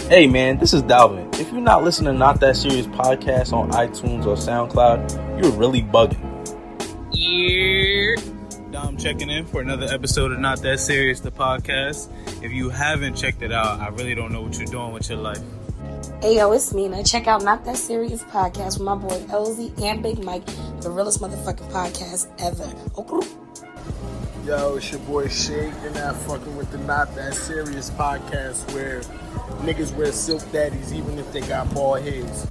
Hey man, this is Dalvin. If you're not listening to Not That Serious podcast on iTunes or Soundcloud, you're really bugging. Yeah. Dom checking in for another episode of Not That Serious, the podcast. If you haven't checked it out, I really don't know what you're doing with your life. Hey yo, it's Mina. Check out Not That Serious podcast with my boy LZ and Big Mike, the realest motherfucking podcast ever. Okay. Yo, it's your boy Shake. You're not fucking with the Not That Serious podcast where niggas wear silk daddies even if they got bald heads.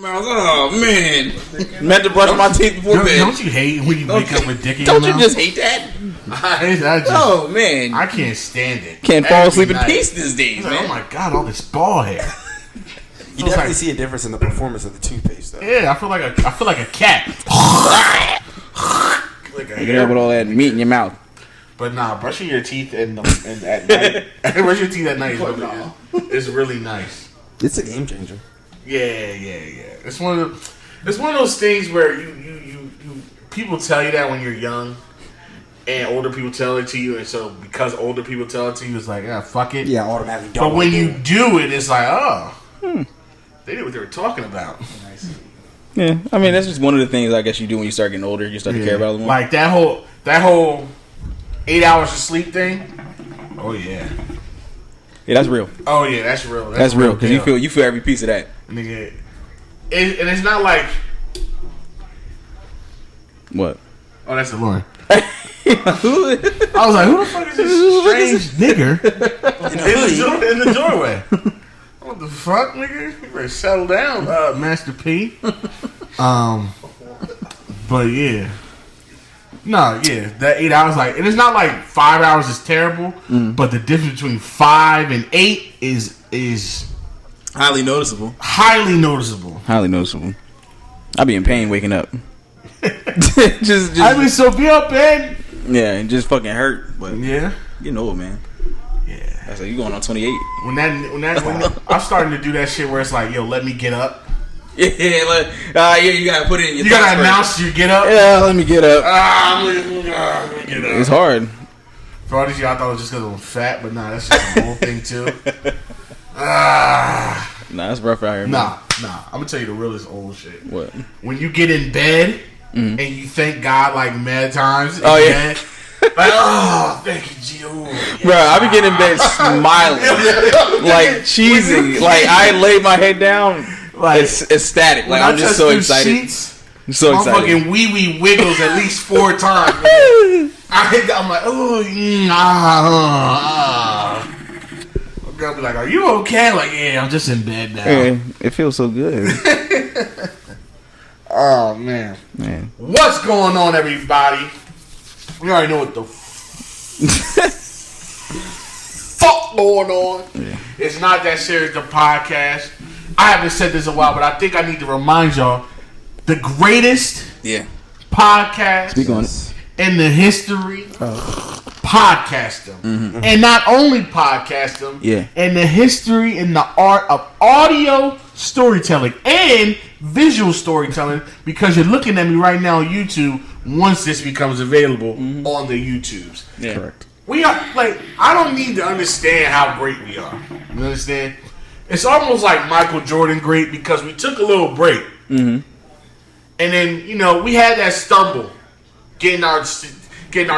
Oh man, meant to brush my teeth before bed. Don't you hate when you wake up with dick in your Don't mouth? you just hate that? Oh man, I can't stand it. Can't fall asleep in peace these days, like, man. oh my god, all this ball hair. You definitely see a difference in the performance of the toothpaste, though. Yeah, I feel like a cat. Like a hair with all that meat in your mouth. But nah, brushing your teeth at night. Brushing your teeth at night is really nice. It's a game changer. Yeah. It's one of those things where you people tell you that when you're young, and older people tell it to you, and so because older people tell it to you, it's like, fuck it. Yeah, automatically don't. But when you do it, it's like, they knew what they were talking about. Yeah, I mean that's just one of the things I guess you do when you start getting older. You start to care about it more. Like that whole 8 hours of sleep thing. Oh yeah. Yeah, that's real. Oh yeah, that's real. That's real because you feel every piece of that. Nigga, and it's not like what? Oh, that's DeLorean. I was like, who the fuck is this strange nigger in the doorway? What the fuck, nigga? You better settle down, Master P. But yeah. No, yeah, that 8 hours, like, and it's not like 5 hours is terrible, but the difference between 5 and 8 is highly noticeable. Highly noticeable. I be in pain waking up. just I be so be up, man. Yeah, and just fucking hurt. But yeah, getting old, man. Yeah, that's like you going on 28. When I'm starting to do that shit where it's like, yo, let me get up. Yeah, you gotta put it in your. You gotta announce you get up. Yeah, let me get up. Let me get up. It's hard. For all these years, I thought it was just because I'm fat, but nah, that's just a whole thing too. Nah, it's rough out here. Nah. I'm gonna tell you the realest old shit. What? When you get in bed and you thank God like mad times. Oh yeah. Bed, like, oh, thank you, Gio. Yeah. Bro, I be getting in bed smiling, like cheesy. Like I lay my head down, like it's ecstatic. Like I'm just so excited. Sheets, I'm so excited. My fucking wee wiggles at least 4 times. I'm like, oh, My girl be like, are you okay? Like, yeah, I'm just in bed now. Hey, it feels so good. Oh man. What's going on, everybody? We already know what the fuck going on. Yeah. It's Not That Serious, the podcast. I haven't said this in a while, but I think I need to remind y'all the greatest podcast in the history. Podcast them. And not only podcast them, in the history, in the art of audio storytelling and visual storytelling, because you're looking at me right now on YouTube once this becomes available on the YouTubes. Yeah. Correct. We are, like, I don't need to understand how great we are. You understand? It's almost like Michael Jordan great because we took a little break. And then, we had that stumble getting our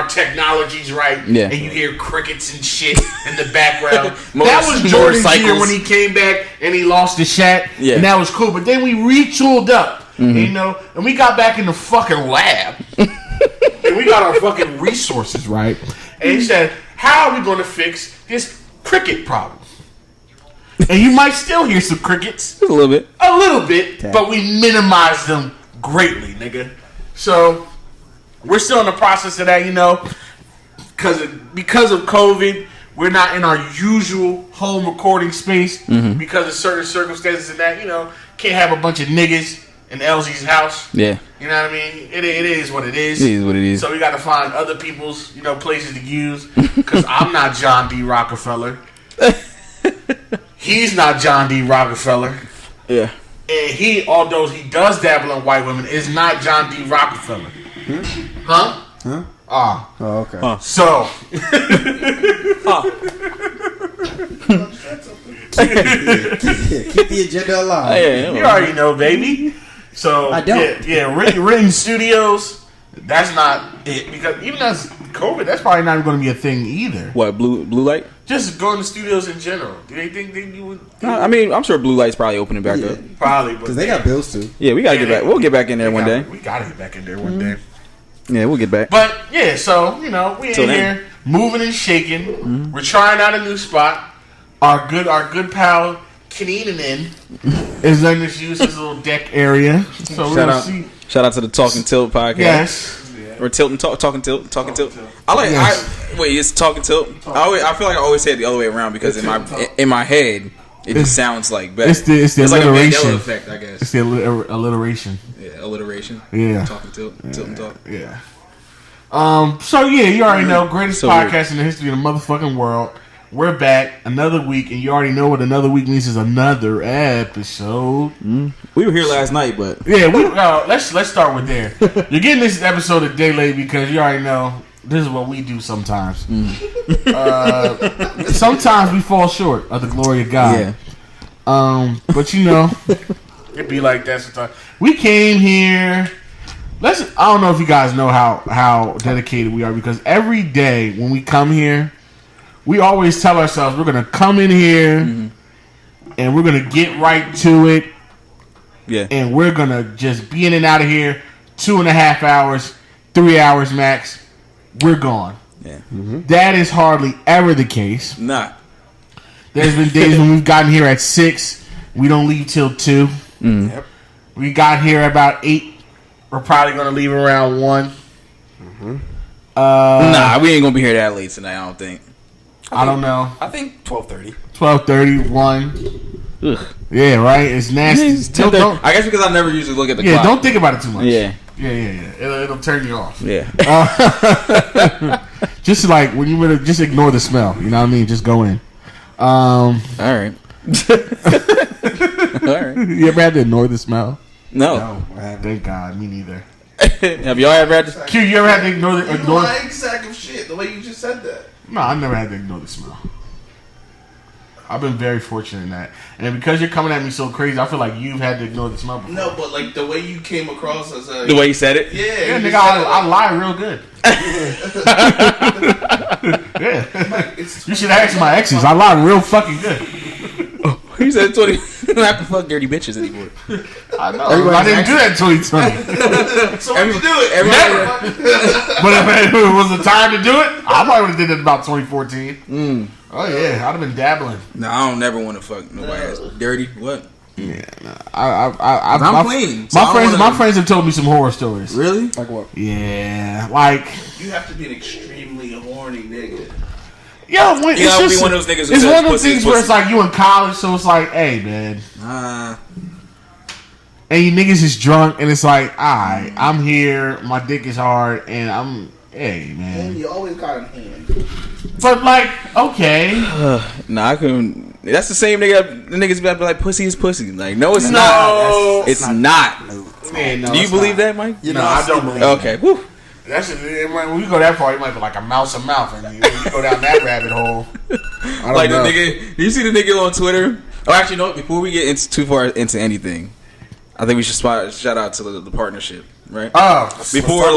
technologies right, and you hear crickets and shit in the background. That was Jordan's year when he came back and he lost the Shaq, and that was cool. But then we retooled up, and we got back in the fucking lab, and we got our fucking resources right. And he said, "How are we going to fix this cricket problem?" And you might still hear some crickets, a little bit, but we minimized them greatly, nigga. So. We're still in the process of that, because of COVID. We're not in our usual home recording space because of certain circumstances and that, can't have a bunch of niggas in LZ's house. Yeah. You know what I mean? It is what it is. It is what it is. So we got to find other people's, places to use, because I'm not John D. Rockefeller. He's not John D. Rockefeller. Yeah. And he, although he does dabble in white women, is not John D. Rockefeller. Huh? Ah. Oh, okay. So. Keep the agenda alive. You already know, baby. So I don't. Yeah. Written studios. That's not it, because even as COVID, that's probably not going to be a thing either. What, blue light? Just going to studios in general. Do they think you would? I mean, I'm sure blue light's probably opening back up. Probably, because they got bills too. Yeah, we gotta get back. We'll get back in there one day. We gotta get back in there one day. Yeah, we'll get back. But yeah, so we in here moving and shaking. Mm-hmm. We're trying out a new spot. Our good pal Keenan is letting us use his little deck area. So we're gonna see. Shout out to the Talking Tilt podcast. Yes. Or Talking Tilt. I like. Yes. Wait, it's Talking Tilt. I feel like I always say it the other way around because in my head it just sounds like better. It's the alliteration. Like a Mandela effect, I guess. It's the alliteration. Yeah, alliteration. Yeah. Talking Tilt and talk. Yeah. So yeah, you already know, greatest podcast in the history of the motherfucking world. We're back another week, and you already know what another week means is another episode. We were here last night, but yeah, let's start with there. You're getting this episode a day late because you already know this is what we do sometimes. Sometimes we fall short of the glory of God. Yeah. But it'd be like that sometimes. We came here. I don't know if you guys know how dedicated we are, because every day when we come here, we always tell ourselves we're going to come in here and we're going to get right to it. Yeah. And we're going to just be in and out of here 2.5 hours, 3 hours max. We're gone. Yeah. Mm-hmm. That is hardly ever the case. Nah. There's been days when we've gotten here at 6. We don't leave till 2. Yep. We got here about 8. We're probably going to leave around 1. Mm-hmm. Nah, we ain't going to be here that late tonight, I don't think. I don't know. I think 12:30. 12:30, 1. Ugh. Yeah, right? It's nasty. Don't, I guess because I never usually look at the clock. Yeah, don't think about it too much. Yeah. It'll turn you off. Yeah. Just like when you just ignore the smell. You know what I mean? Just go in. All right. All right. You ever had to ignore the smell? No. Thank God. Me neither. Have y'all ever had to? Q, you ever had to ignore the lying sack of shit, the way you just said that. No, I never had to ignore the smell. I've been very fortunate in that. And because you're coming at me so crazy, I feel like you've had to ignore the smell before. No, but like the way you came across as the way you said it? Yeah, nigga, I lie real good. Yeah. You should ask my exes. I lie real fucking good. He said 20. You don't have to fuck dirty bitches anymore. I know. I didn't do that in 2020. So when you do it, never. But if it was the time to do it, I probably would have did it about 2014. Oh yeah, I'd have been dabbling. No, I don't never want to fuck nobody else. Dirty? What? Yeah, no. I'm clean. So my friends have told me some horror stories. Really? Like what? Yeah, like you have to be an extremely horny nigga. Yo, you gotta be one of those niggas who it's says one of those pussy things where it's like you in college, so it's like, hey man, and you niggas is drunk, and it's like, alright, I'm here, my dick is hard, and hey man, and you always got in hand. But like, okay, nah, I couldn't. That's the same nigga. The niggas be like, pussy is pussy. Like, no, it's not. It's not. Man, no, do you believe that, Mike? No, I don't believe. Okay. Whew. That's when we go that far, it might be like a mouse, and you go down that rabbit hole. I don't like know. the nigga. Do you see the nigga on Twitter? Oh, actually, no. Before we get too far into anything, I think we should shout out to the partnership, right? Before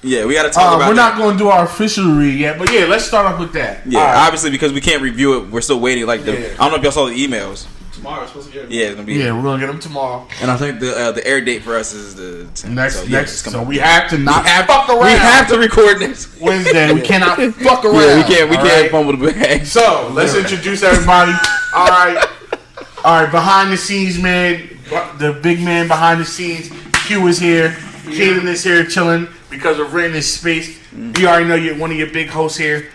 yeah, we got to talk about. We're not going to do our official read yet, but yeah, let's start off with that. Yeah, obviously because we can't review it, we're still waiting. Like I don't know if y'all saw the emails. Tomorrow's supposed to be. Yeah, it's gonna be. Yeah, we're gonna get them tomorrow. And I think the air date for us is the 10th. So we have to fuck around. We have to record next Wednesday. We cannot fuck around. Yeah, we can't fumble the bag. So let's introduce everybody. All right. Behind the scenes, man. The big man behind the scenes. Q is here. Kaden is here chilling because we're renting this space. You already know you're one of your big hosts here.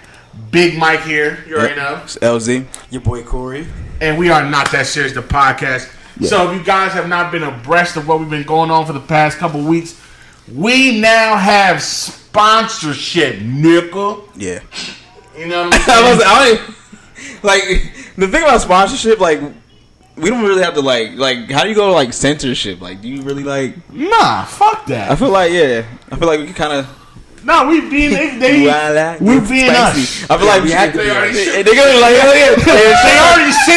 Big Mike here. You already know. It's LZ. Your boy Corey. And we are Not That Serious, the podcast. Yeah. So if you guys have not been abreast of what we've been going on for the past couple weeks, we now have sponsorship, nickel. Yeah. You know what I'm saying? Like, the thing about sponsorship, like, we don't really have to like. How do you go to like censorship? Like, do you really like? Nah, fuck that. I feel like we can kind of. No, we being we being us. I feel like we have to. They already sent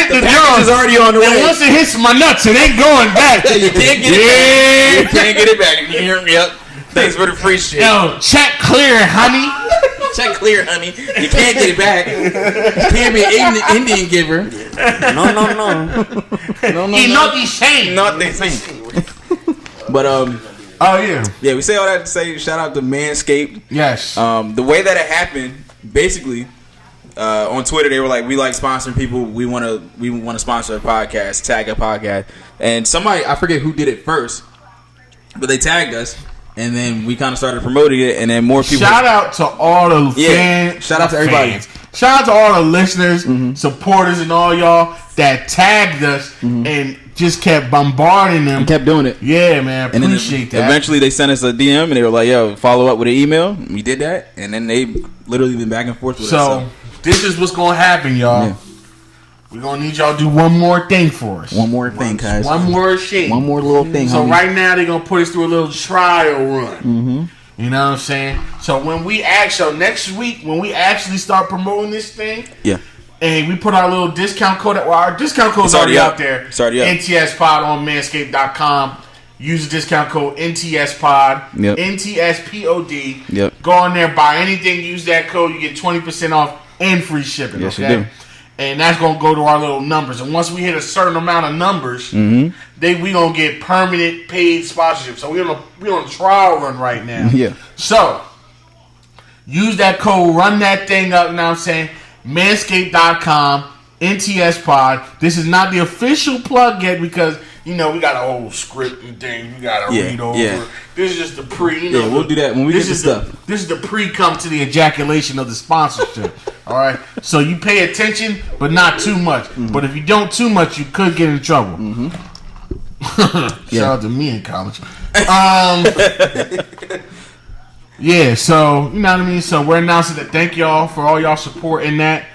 the package is already on the way. And once it hits my nuts, it ain't going back. You can't get it back. You can't get it back. You hear me? Yep. Thanks for the free shit. Yo, check clear, honey. Check clear, honey. You can't get it back. You can't be an Indian giver. No. Not the same. Not the same. But oh yeah. Yeah, we say all that to say shout out to Manscaped. Yes. The way that it happened, basically, on Twitter they were like, we like sponsoring people. We want to sponsor a podcast, tag a podcast, and somebody, I forget who did it first, but they tagged us. And then we kind of started promoting it, and then more people. Shout out to all the fans. Shout out to everybody. Shout out to all the listeners, supporters, and all y'all that tagged us and just kept bombarding them. And kept doing it. Yeah, man. Appreciate that. Eventually, they sent us a DM, and they were like, "Yo, follow up with an email." We did that, and then they literally been back and forth with us. So this is what's gonna happen, y'all. Yeah. We're going to need y'all to do one more thing for us. One more thing, guys. One more shit. One more little thing, So homie. right now, they're going to put us through a little trial run. Mm-hmm. You know what I'm saying? So next week, when we actually start promoting this thing, yeah, and we put our little discount code, our discount code's already out there. It's already up. NTSpod on manscaped.com. Use the discount code NTSpod. Yep. NTSPOD. Yep. Go on there, buy anything, use that code. You get 20% off and free shipping. Yes, okay? you do. And that's gonna go to our little numbers. And once we hit a certain amount of numbers, we gonna get permanent paid sponsorship. So we're on a trial run right now. Yeah. So use that code, run that thing up. You know what I'm saying? Manscaped.com, NTSpod. This is not the official plug yet because we got a whole script and thing we gotta read over. Yeah. This is just the pre. We'll do that when we get the stuff. This is the pre-come to the ejaculation of the sponsorship. All right, so you pay attention, but not too much. But if you don't too much, you could get in trouble. Shout out to me in college. Yeah, so you know what I mean. So we're announcing that. Thank y'all for all y'all support in that,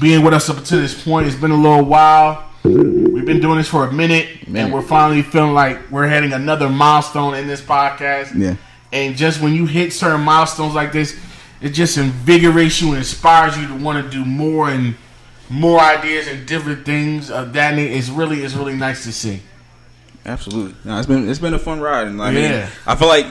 being with us up until this point. It's been a little while. We've been doing this for a minute, and we're finally feeling like we're hitting another milestone in this podcast. Yeah. And just when you hit certain milestones like this, it just invigorates you and inspires you to want to do more and more ideas and different things of that nature. It's really nice to see. Absolutely. No, it's been a fun ride, and I mean, I feel like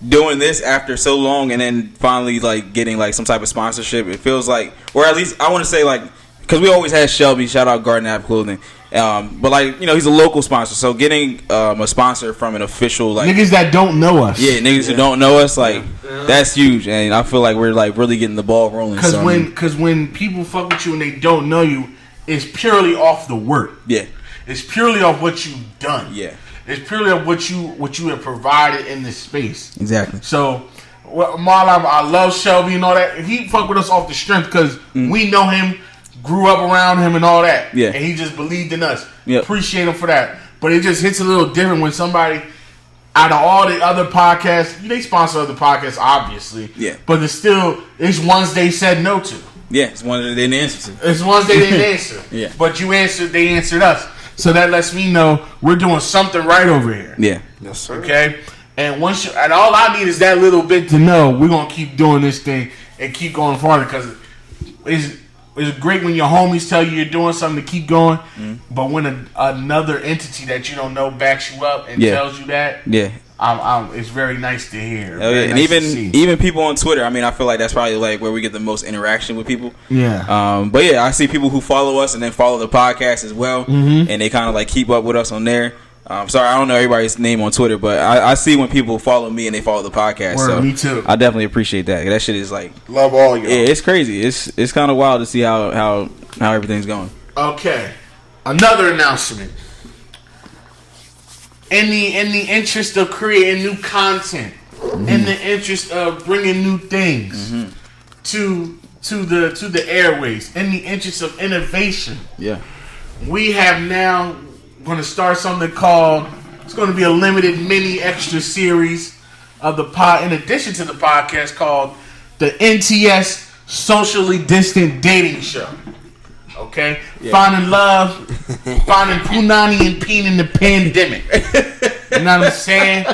doing this after so long and then finally like getting like some type of sponsorship. It feels like, or at least I want to say like. Because we always had Shelby, shout out Garden App Clothing, but like he's a local sponsor, so getting a sponsor from an official like niggas that don't know us, niggas who don't know us, like that's huge, and I feel like we're like really getting the ball rolling. Because when people fuck with you and they don't know you, it's purely off the work. Yeah, it's purely off what you've done. Yeah, it's purely off what you have provided in this space. Exactly. So. Marlon, I love Shelby and all that. He fuck with us off the strength because we know him. Grew up around him and all that. Yeah. And he just believed in us. Yep. Appreciate him for that. But it just hits a little different when somebody, out of all the other podcasts, they sponsor other podcasts, obviously. Yeah. But it's ones they said no to. Yeah, it's ones they didn't answer to. It's ones they didn't answer. Yeah. But they answered us. So that lets me know we're doing something right over here. Yeah. Yes, sir. Okay? And and all I need is that little bit to know we're going to keep doing this thing and keep going farther because it's great when your homies tell you you're doing something to keep going, but when another entity that you don't know backs you up and tells you that, it's very nice to hear. And even people on Twitter, I mean, I feel like that's probably like where we get the most interaction with people. Yeah. But yeah, I see people who follow us and then follow the podcast as well, and they kind of like keep up with us on there. Sorry, I don't know everybody's name on Twitter, but I see when people follow me and they follow the podcast. So me too. I definitely appreciate that. That shit is like love all y'all. Yeah, it's crazy. It's kind of wild to see how everything's going. Okay, another announcement. In the interest of creating new content, in the interest of bringing new things to the airways, in the interest of innovation, we have now. Going to start something called. It's going to be a limited mini extra series of the pod, in addition to the podcast, called the NTS Socially Distant Dating Show. Okay, finding love finding punani and peen in the pandemic. You know what I'm saying?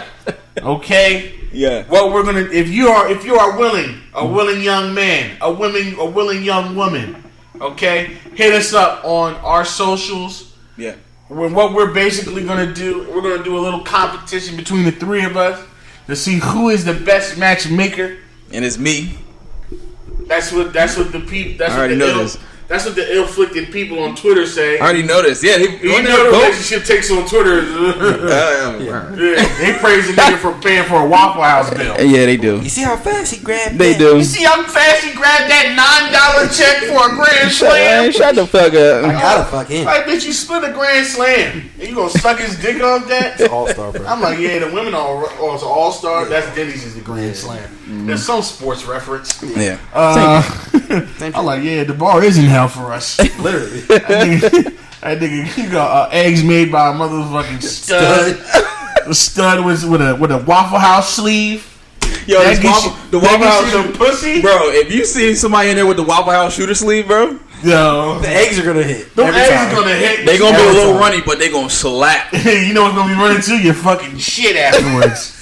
Okay. Yeah. What we're gonna, if you are willing, a willing young man, a willing young woman, okay, hit us up on our socials. Yeah. What we're basically gonna do, we're gonna do a little competition between the three of us to see who is the best matchmaker. And it's me. That's what the people. That's what the ill-afflicted people on Twitter say. I already noticed. Yeah, you know the relationship takes on Twitter. They praise the nigga for paying for a Waffle House bill. Yeah, they do. You see how fast he grabbed They that? do. You see how fast he grabbed that $9 check for a grand slam? Shut the fuck up. I gotta fuck him. Like, bitch, you split a grand slam. And you gonna suck his dick off that? It's All-Star, bro. I'm like, yeah, the women are it's an all-star. That's Denny's is the grand slam. There's some sports reference. Yeah. I'm like, yeah, the bar is in hell for us. Literally. That nigga, you got eggs made by a motherfucking stud. A stud with a Waffle House sleeve. Yo, the Waffle House pussy, bro. If you see somebody in there with the Waffle House shooter sleeve, bro, yo, The eggs are gonna hit. them eggs are gonna hit. they gonna be a little runny, but they gonna slap. You know what's gonna be running to your fucking shit afterwards.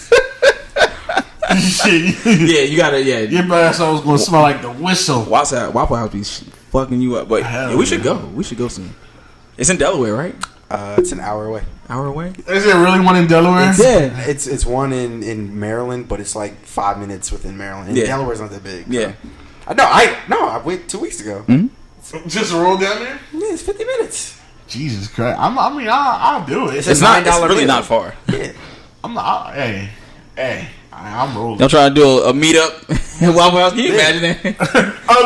Shit. Yeah, you gotta. Yeah, Your ass always gonna smell like the whistle. Waffle House be fucking you up. But Hell yeah, we should yeah. go. We should go soon. It's in Delaware, right? It's an hour away. Hour away. Is there really one in Delaware? It's one in Maryland, but it's like 5 minutes within Maryland. And Delaware's not that big. Yeah. I went 2 weeks ago. Mm-hmm. Just roll down there? Yeah, it's 50 minutes. Jesus Christ! I'll do it. It's not. It's really not far. Yeah. I'm rolling. Y'all trying to do a meetup at Waffle House? Can you imagine that? A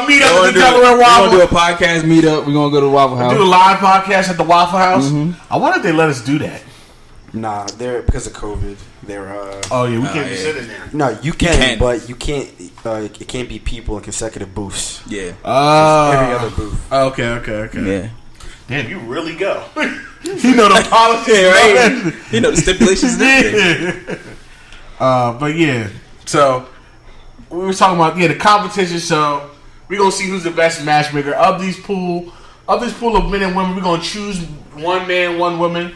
meetup at the Delaware We're Waffle. gonna do a podcast meetup. We're gonna go to Waffle House. Do a live podcast at the Waffle House. I wonder if they let us do that. Nah, they're because of COVID. They're Oh yeah, we can't be sitting there. No, you can, can. but you can't. It can't be people in consecutive booths. Yeah. Every other booth. Okay. Yeah. Damn, you really go. You know the policies, right? You know the stipulations. But yeah, so we were talking about the competition. So we're gonna see who's the best matchmaker of this pool of men and women. We're gonna choose one man, one woman.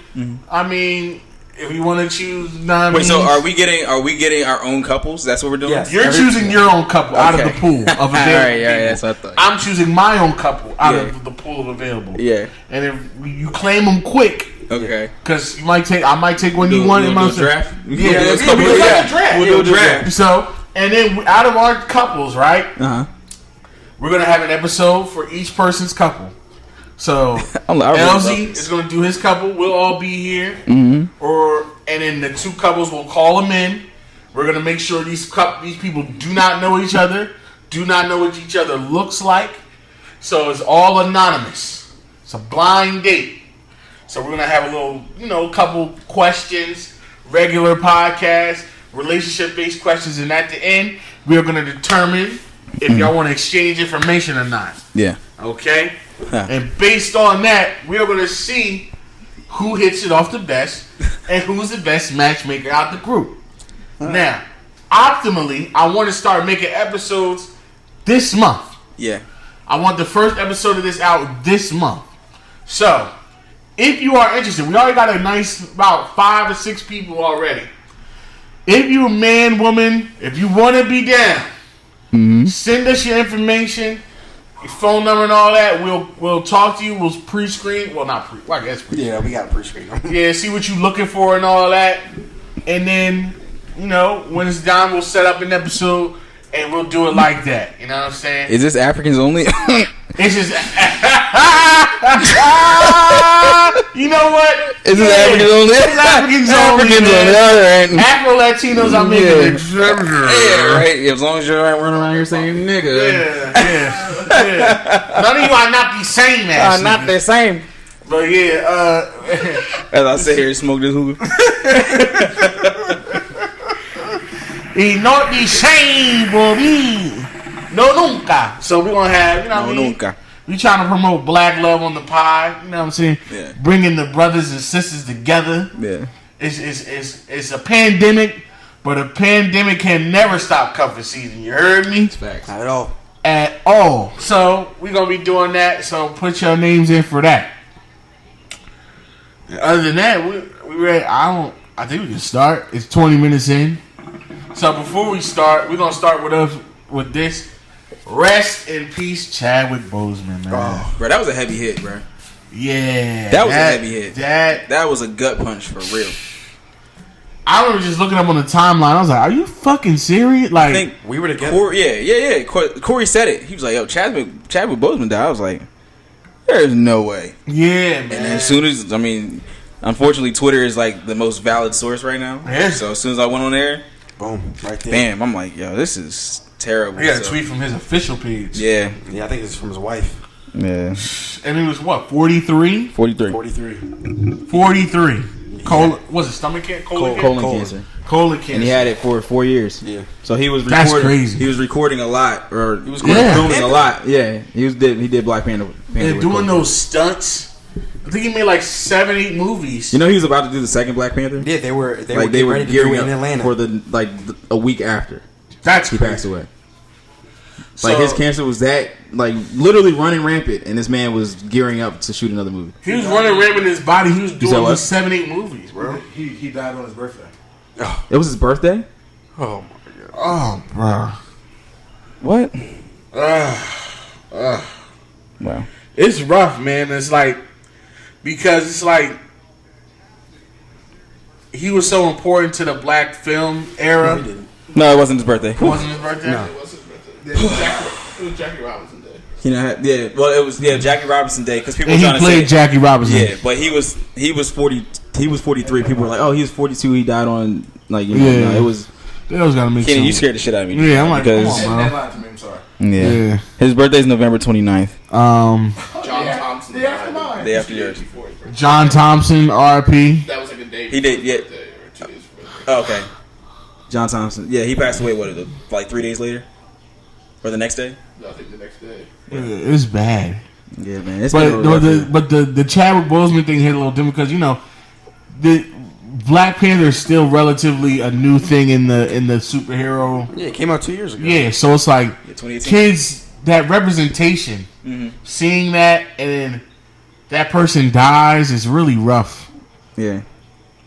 I mean, if you want to choose nine. Wait, so are we getting our own couples? That's what we're doing. Yes. You're choosing your own couple out of the pool of available. Alright, yeah, that's what I thought. I'm choosing my own couple out of the pool of available. Yeah. And if you claim them quick, Okay. because I might take one you want. We'll do a draft. Yeah, Let's we'll go. do a draft. We'll do a draft. So, and then out of our couples, right? Uh huh. We're gonna have an episode for each person's couple. So LZ is gonna do his couple. We'll all be here, and then the two couples will call them in. We're gonna make sure these people do not know each other, do not know what each other looks like. So it's all anonymous. It's a blind date. So we're gonna have a little, couple questions, regular podcast, relationship-based questions, and at the end, we're gonna determine if y'all want to exchange information or not. Yeah. Okay? And based on that, we're going to see who hits it off the best and who's the best matchmaker out the group. Now, optimally, I want to start making episodes this month. Yeah. I want the first episode of this out this month. So, if you are interested, we already got about 5 or 6 people already. If you're a man, woman, if you want to be down, send us your information, your phone number and all that. We'll talk to you. We'll pre-screen. Well, not pre. Well, I guess pre. Yeah, we got a pre-screen. Yeah, see what you're looking for and all that. And then, when it's done, we'll set up an episode and we'll do it like that. You know what I'm saying? Is this Africans only? It's just, you know what? Is this Africans only? It's Africans only. Africans only. All right. Afro Latinos, I'm making it. Yeah, right. As long as you're running around here saying nigga. Yeah. None of you are not the same ass. Not the same. But yeah, as I sit here and smoke this hookah. he not the same, boy. No nunca. So we're gonna have, Nunca. We trying to promote black love on the pod. You know what I'm saying? Yeah. Bringing the brothers and sisters together. Yeah. It's a pandemic, but a pandemic can never stop cuffing season. You heard me? Facts. Not at all. At all. So we're gonna be doing that. So put your names in for that. Other than that, we ready. I think we can start. It's 20 minutes in. So before we start, we're gonna start with this. Rest in peace, Chadwick Boseman, man. Oh, bro, that was a heavy hit, bro. Yeah, that was a heavy hit. That was a gut punch for real. I remember just looking up on the timeline. I was like, "Are you fucking serious?" Like, I think we were together. Yeah. Corey said it. He was like, "Yo, Chadwick Boseman died." I was like, "There's no way." Yeah, man. And as soon as unfortunately, Twitter is like the most valid source right now. Yeah. So as soon as I went on there, boom, right there. Bam! I'm like, "Yo, this is terrible." He got a tweet from his official page. Yeah, I think it's from his wife. Yeah. And he was what, 43? 43. Was it stomach cancer? Colon cancer. Colon cancer. And he had it for 4 years. Yeah. So he was That's recording. crazy. He was recording a lot, or he was filming a lot. Yeah. He did Black Panther. And doing those stunts. I think he made like 7-8 movies. You know he was about to do the second Black Panther. Yeah, they were gearing in Atlanta for a week after. That's he crazy. passed away. Like his cancer was that literally running rampant, and this man was gearing up to shoot another movie. He was running rampant in his body. He was doing 7-8 movies, bro. He died on his birthday. Oh. It was his birthday? Oh my god. Oh, bro. What? Wow. It's rough, man. It's like because it's like he was so important to the black film era. No, it wasn't his birthday. It wasn't his birthday? No. It was his birthday. It was Jackie Robinson Day. You know, yeah. Well, it was Jackie Robinson Day because people. And were he trying played to say, Jackie Robinson. Yeah, but he was 40. He was 43. People were like, "Oh, he was 42. He died on No, it was. They always gotta make. Kenny, you scared the shit out of me. Yeah, I'm like, because, come on, bro. I'm sorry. Yeah. His birthday's November 29th. John Thompson. Day after mine. Day after yours. John Thompson, R.I.P. That was like a day. He did. Yeah. Or 2 days. Oh, okay. John Thompson. Yeah, he passed away. What? Like 3 days later, or the next day? No, I think the next day. It's bad. Yeah, man. But the Chadwick Boseman thing hit a little different because the Black Panther is still relatively a new thing in the superhero. Yeah, it came out 2 years ago. Yeah, so it's like kids, that representation, seeing that and then that person dies is really rough. Yeah,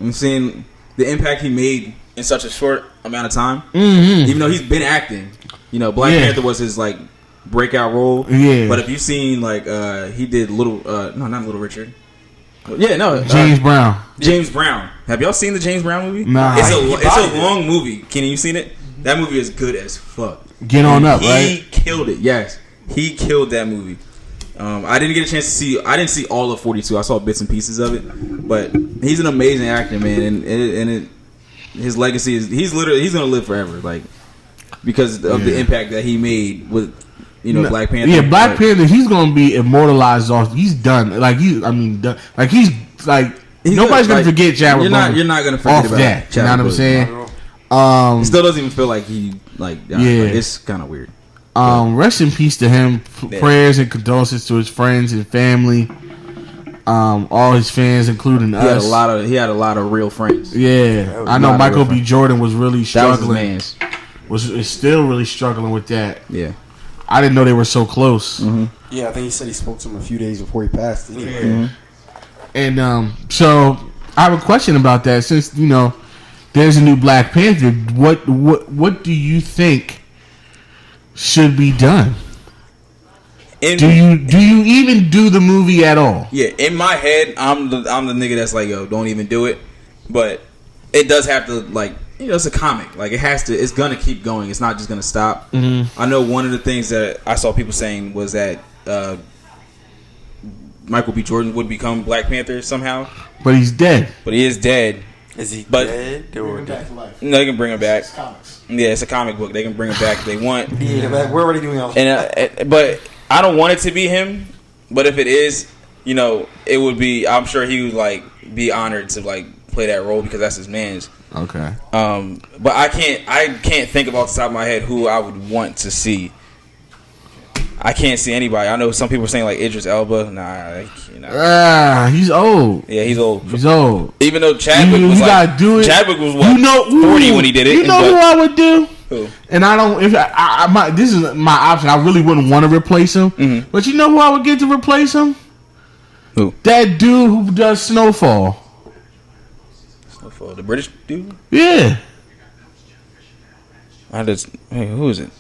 I'm seeing the impact he made in such a short amount of time. Mm-hmm. Even though he's been acting, Black Panther was his breakout role. Yeah, but if you've seen he did not Little Richard. Yeah, no, James Brown. James Brown. Have y'all seen the James Brown movie? Nah, it's a long movie. Kenny, you seen it? That movie is good as fuck. Get on up, right? He killed it. Yes, he killed that movie. I didn't get a chance to see. I didn't see all of 42. I saw bits and pieces of it, but he's an amazing actor, man, and his legacy is he's gonna live forever, because of the impact that he made with Black Panther. Yeah, Black Panther. He's gonna be immortalized off. He's done. Done. Nobody's gonna forget Chadwick. You're not gonna forget off about that. Chadwick. You know what I'm saying? It still doesn't even feel like he it's kind of weird. Rest in peace to him. Prayers and condolences to his friends and family. All his fans, including us. He had a lot of real friends. Yeah, I know Michael B. Jordan was really struggling. Was still really struggling with that. Yeah, I didn't know they were so close. Mm-hmm. Yeah, I think he said he spoke to him a few days before he passed. Yeah. Mm-hmm. And so I have a question about that. Since there's a new Black Panther, what do you think should be done? Do you even do the movie at all? Yeah, in my head, I'm the nigga that's like, yo, don't even do it. But it does have to it's a comic. It's gonna keep going. It's not just gonna stop. Mm-hmm. I know one of the things that I saw people saying was that Michael B. Jordan would become Black Panther somehow. But he's dead. But he is dead. Is he dead? Or back to life. No, they can bring him back. It's comics. Yeah, it's a comic book. They can bring him back if they want. Yeah, we're already doing all and but I don't want it to be him. But if it is, it would be. I'm sure he would be honored to play that role because that's his man's. Okay. But I can't think of off the top of my head who I would want to see. I can't see anybody. I know some people are saying Idris Elba. Nah, he's old. Yeah, he's old. He's old. Even though Chadwick was gotta do it. Chadwick was 40 when he did it. You know who I would do? Who? And I don't. If this is my option. I really wouldn't want to replace him. Mm-hmm. But you know who I would get to replace him? Who? That dude who does Snowfall. Snowfall, the British dude. Yeah. Hey, who is it?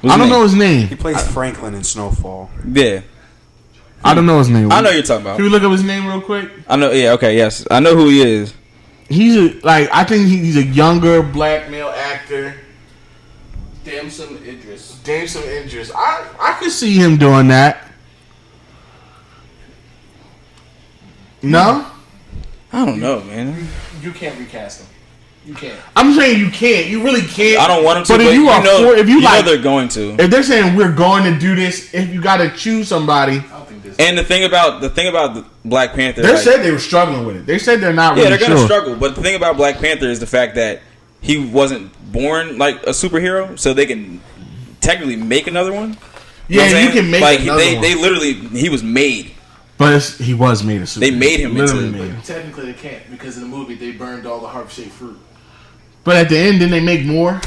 I don't know his name. He plays Franklin in Snowfall. Yeah. I don't know his name. I know you're talking about. Can we look up his name real quick? I know. Yeah. Okay. Yes. I know who he is. I think he's a younger black male actor. Damson Idris. I could see him doing that. No? I don't know, man. You can't recast him. You can't. I'm saying you can't. You really can't. I don't want him to. But if you are, if you like, know they're going to. If they're saying we're going to do this, if you got to choose somebody. I don't think this. And the thing about the Black Panther, they said they were struggling with it. They said they're not. Yeah, really they're gonna struggle. But the thing about Black Panther is the fact that he wasn't born like a superhero, so they can technically make another one. Yeah, you can make another one. They literally, he was made. But he was made a superhero. They made him literally into. made him. Technically, they can't because in the movie they burned all the heart-shaped fruit. But at the end, didn't they make more?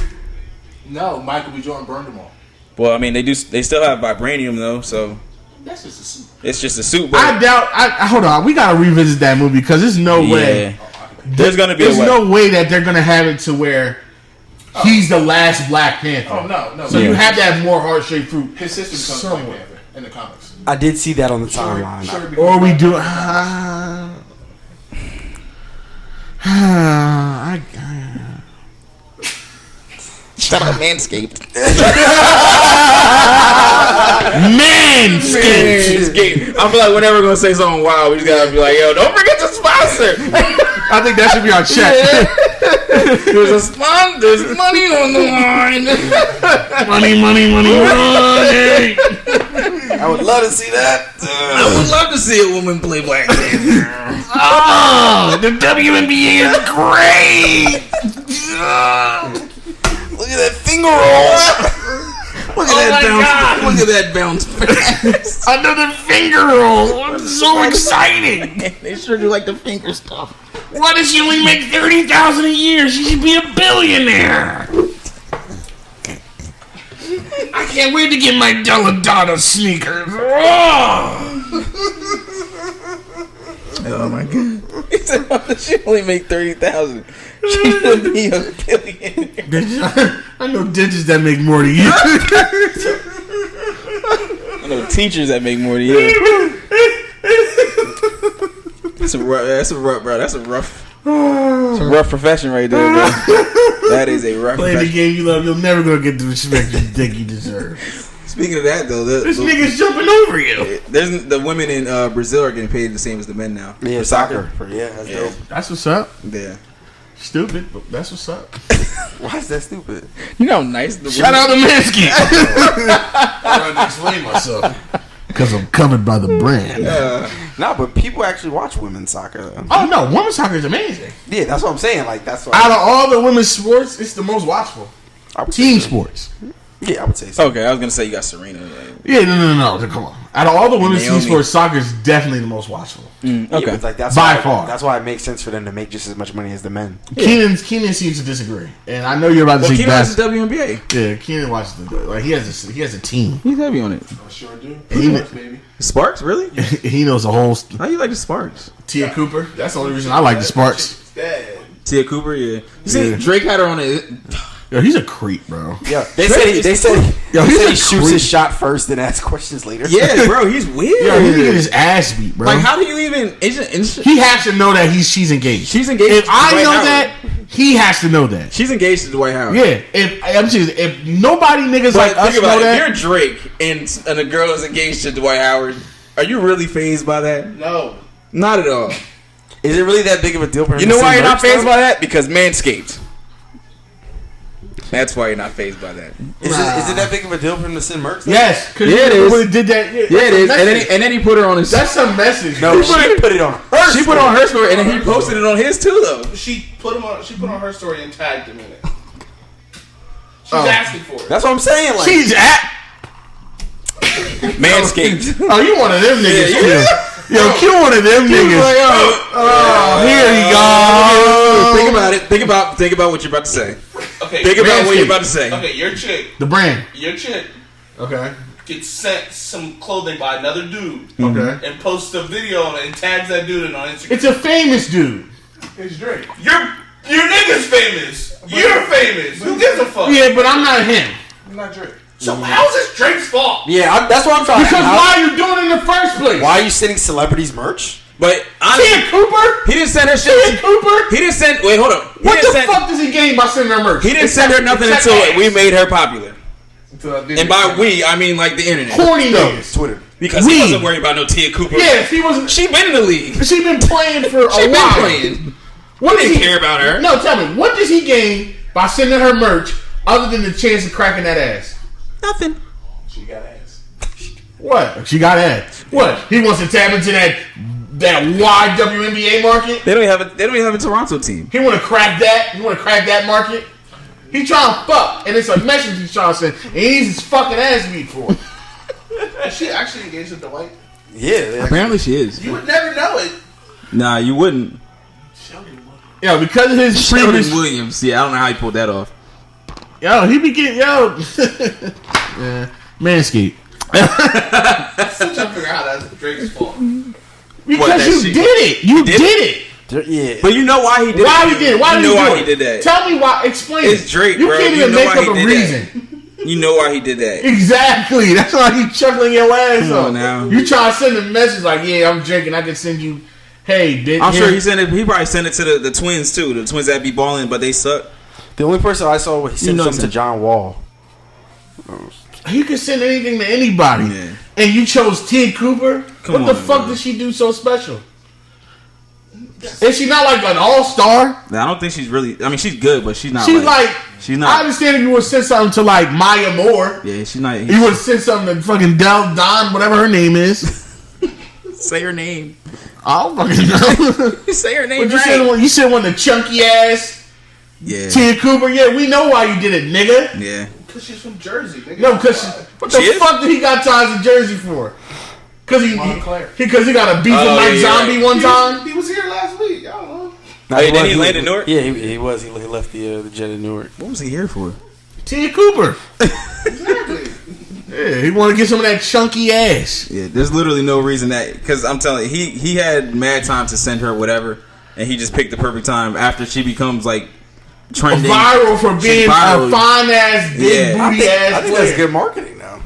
No, Michael B. Jordan burned them all. Well, I mean, they do. They still have vibranium though, so That's just a suit. it's just a suit. But I doubt. Hold on, we gotta revisit that movie because there's no way. There's gonna be. There's no way that they're gonna have it to where he's the last Black Panther. Oh no. So you have to have more heart-shaped fruit. His sister becomes Black Panther in the comics. I did see that on the timeline. Or we do. Shut up, Manscaped. Manscaped. I feel like we're never gonna say something wild. We just gotta be like, yo, don't forget to sponsor. I think that should be our check. There's a sponsor. There's money on the line. money. I would love to see that. I would love to see a woman play Black Panther. Oh, the WNBA is great. Look at that finger roll. Look at that bounce. Look at that bounce fast. Another finger roll. It's so exciting. They sure do like the finger stuff. Why does she only make $30,000 a year? She should be a billionaire. I can't wait to get my Deladonna sneakers. Oh my god! He said, "Why does she only make 30,000? She should be a billionaire." I know dentists that make more than you. I know teachers that make more than you. That's a rough profession right there, bro. That is a rough Play profession. the game you love, you'll never gonna get the respect you think you deserve. Speaking of that, though, This nigga's jumping over you. there's the women in Brazil are getting paid the same as the men now. Yeah, for soccer. That's dope. That's what's up. Yeah. Stupid, but that's what's up. Why is that stupid? You know how nice the Shout out to Manscaped. I'm trying to explain myself. Because I'm covered by the brand. Nah, but people actually watch women's soccer though. Oh no, women's soccer is amazing. Yeah, that's what I'm saying. Like that's why. Out of all the women's sports, it's the most watchable. Team sports. Yeah, I would say so. Okay, I was gonna say you got Serena. Yeah, no. Come on. Out of all the women's team Naomi. sports, soccer is definitely the most watchable. Yeah, Okay. but like that's By why, far. That's why it makes sense for them to make just as much money as the men. Keenan seems to disagree, and I know you're about to Well, say Keenan watches that. WNBA. Yeah, Keenan watches the he has a team. He's heavy on it. I sure do. He, Sparks, really? he knows the whole. How you like the Sparks? Tia Cooper. That's the only reason I like the Sparks. Tia Cooper, yeah. You see, Yeah. Drake had her on it. Yo, he's a creep, bro. Yeah, they said Yo, he he's a shoots creep. his shot first and asks questions later. Yeah, bro, he's weird. Yo, he get his ass beat, bro. Like, how do you even? He has to know that she's engaged. She's engaged. If to I Dwight know Howard. that, he has to know that. She's engaged to Dwight Howard. Yeah. If nobody niggas But like us think know about it. that, If you're Drake and a girl is engaged to Dwight Howard, are you really fazed by that? No. Not at all. Is it really that big of a deal for him? You to know see why you're not merch, fazed though? by that? Because Manscaped. That's why you're not fazed by that. Is it that big of a deal for him to send merch? though? yes, because Yeah, it is. When he did that, Yeah, it is. And then he put her on his. that's some message. No, she put it on her. She put it on her story, and then he posted it on his too, though. She put on her story and tagged him in it. She's asking for it. That's what I'm saying. Like, She's at. Manscaped. Oh, you one of them niggas? Yeah. Yo, Q one of them niggas. Like, Here he goes. Think about what you're about to say. Okay. Think about what Manscaped. you're about to say. Okay, your chick. The brand. Your chick. Okay. gets sent some clothing by another dude. Okay. And posts a video on it and tags that dude on Instagram. It's a famous dude. It's Drake. Your nigga's famous. You're famous. Who gives a fuck? Yeah, but I'm not him. I'm not Drake. So how's this Drake's fault? Yeah, that's what I'm trying to Because why are you doing it in the first place? Why are you sending celebrities merch? But Tia Cooper? he didn't send her shit. Tia Cooper? He didn't send. Wait, hold on. What the fuck does he gain by sending her merch? He didn't send her nothing Except until ass. we made her popular. And by Yeah. we, I mean like the internet. Corny niggas. Twitter. Because he wasn't worried about no Tia Cooper. Yeah, if he wasn't. She been in the league. She been playing for a She been while. playing. What He does didn't care about her. No, tell me. What does he gain by sending her merch other than the chance of cracking that ass? Nothing. She got ass. What? She got ass. What? He wants to tap into that wide WNBA market? They don't even have a Toronto team. He want to crack that? He want to crack that market? He trying to fuck, and it's a message he's trying to send, and he needs his fucking ass beat for it. Is she actually engaged with Dwight? Yeah. Apparently she is. You would never know it. Nah, you wouldn't. Yo, because of his Sheldon previous... Williams. Yeah, I don't know how he pulled that off. Yo, he be getting... Yo. Yeah. Manscaped. I'm still trying to figure out how that's Drake's fault. Because you did it. You did it. Yeah. But you know why he did it. Why he did it? Why you did know he do why it? he did that. Tell me why. Explain it. It's Drake, you bro. can't You even know make why up he a did reason. You know why he did that. Exactly. That's why he's chuckling your ass Come off. on now. You try to send a message like, yeah, I'm drinking. I can send you, hey, I'm sure he sent it. He probably sent it to the twins too. The twins that be balling, but they suck. The only person I saw, he sent something to John Wall. He could send anything to anybody. Yeah. And you chose Tia Cooper? Come what the on, fuck bro. did she do so special? Is she not like an all-star? I don't think she's really. I mean, she's good, but she's not. She's like she's I not. understand if you would send something to like Maya Moore. Yeah, she's not. You would send something to fucking Don, whatever her name is. Say her name. I don't fucking know. Say her name. But you Right. said one the chunky ass Yeah. Tia Cooper. Yeah, we know why you did it, nigga. Yeah. Because she's from Jersey, nigga. No, because what the She is? fuck did he got ties to Jersey for? Because he got a beef with Oh, Mike yeah, Zombie right. one time. He was here last week. I don't know. Hey, then he landed Newark? Yeah, he was. He left the jet in Newark. What was he here for? Tia Cooper. Exactly. Yeah, he want to get some of that chunky ass. Yeah, there's literally no reason that, because I'm telling you, he had mad time to send her whatever, and he just picked the perfect time after she becomes like trending, viral for being viral. a fine ass, big Yeah. booty ass. I think that's good marketing now.